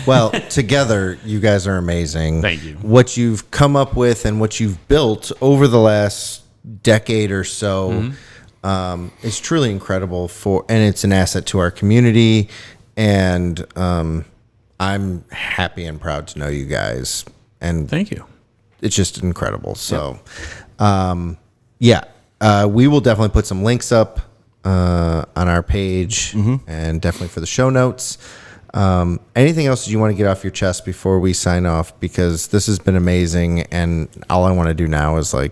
well, together, you guys are amazing. Thank you. What you've come up with and what you've built over the last decade or so is truly incredible and it's an asset to our community. And I'm happy and proud to know you guys. And Thank you. it's just incredible. So, we will definitely put some links up on our page and definitely for the show notes. Anything else that you want to get off your chest before we sign off? Because this has been amazing, and all I want to do now is I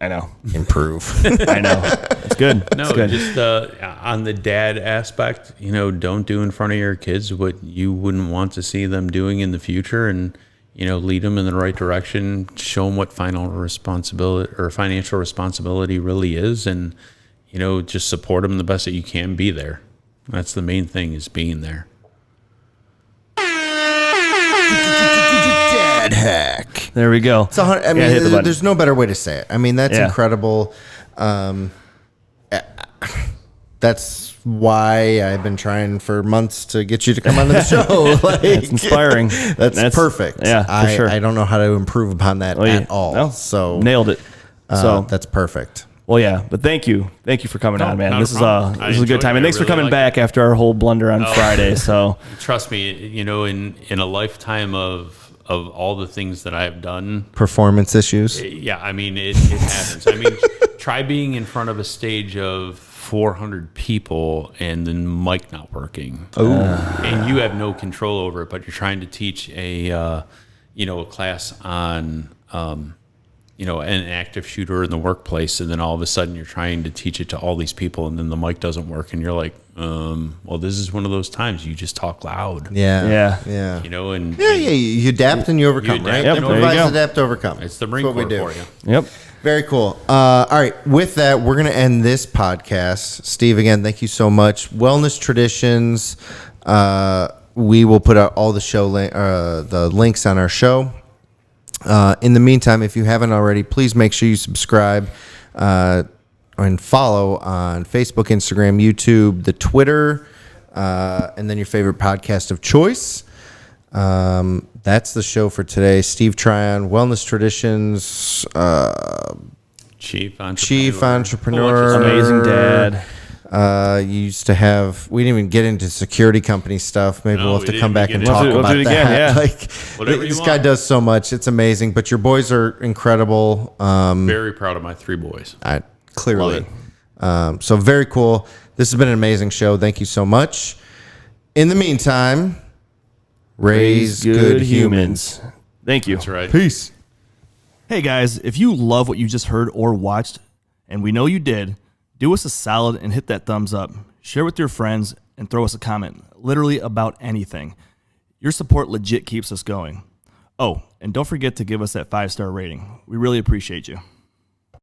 know. improve. I know. It's good. No, It's good. just on the dad aspect, don't do in front of your kids what you wouldn't want to see them doing in the future, and lead them in the right direction, show them what financial responsibility really is, and just support them the best that you can. Be there. That's the main thing, is being there. Dad hack. There we go. It's I mean, hit the button. there's no better way to say it. I mean, that's Yeah. incredible. That's why I've been trying for months to get you to come onto the show. That's inspiring. That's perfect. Yeah, for sure. I don't know how to improve upon that Well, at all. no, So nailed it. So that's perfect. Well, yeah, but thank you for coming on, man. not a This is problem. this I is a good enjoyed time, it. and I thanks for really coming liked back after our whole blunder on Friday. So Trust me, you know, in a lifetime of all the things that I've done, Performance issues. yeah, I mean, it happens. I mean, try being in front of a stage of 400 people and the mic not working. And you have no control over it, but you're trying to teach a class on, an active shooter in the workplace. And then all of a sudden you're trying to teach it to all these people and then the mic doesn't work. And you're like, well, this is one of those times you just talk loud. Yeah. Yeah. You know, and You adapt and you overcome, You right? adapt and Improvise, overcome. adapt, overcome. it's the Marine That's what we Corps do. for you. yep. Very cool. All right. With that, we're going to end this podcast. Steve, again, thank you so much. Wellness Traditions. We will put out all the links on our show. In the meantime, if you haven't already, please make sure you subscribe and follow on Facebook, Instagram, YouTube, the Twitter, and then your favorite podcast of choice. That's the show for today. Steve Tryon, Wellness Traditions, Chief entrepreneur. Amazing dad. You used to have. We didn't even get into security company stuff. Maybe No, we'll have we to didn't come back even and get talk into it. about We'll do it that. again, yeah. Like Whatever this you guy want. does so much. It's amazing. But your boys are incredible. Very proud of my 3 boys. Clearly. Love So very cool. This has been an amazing show. Thank you so much. In the meantime, raise good humans. Thank you. That's right. Peace. Hey guys, if you love what you just heard or watched, and we know you did, do us a solid and hit that thumbs up. Share with your friends and throw us a comment, literally about anything. Your support legit keeps us going. Oh, and don't forget to give us that 5-star rating. We really appreciate you.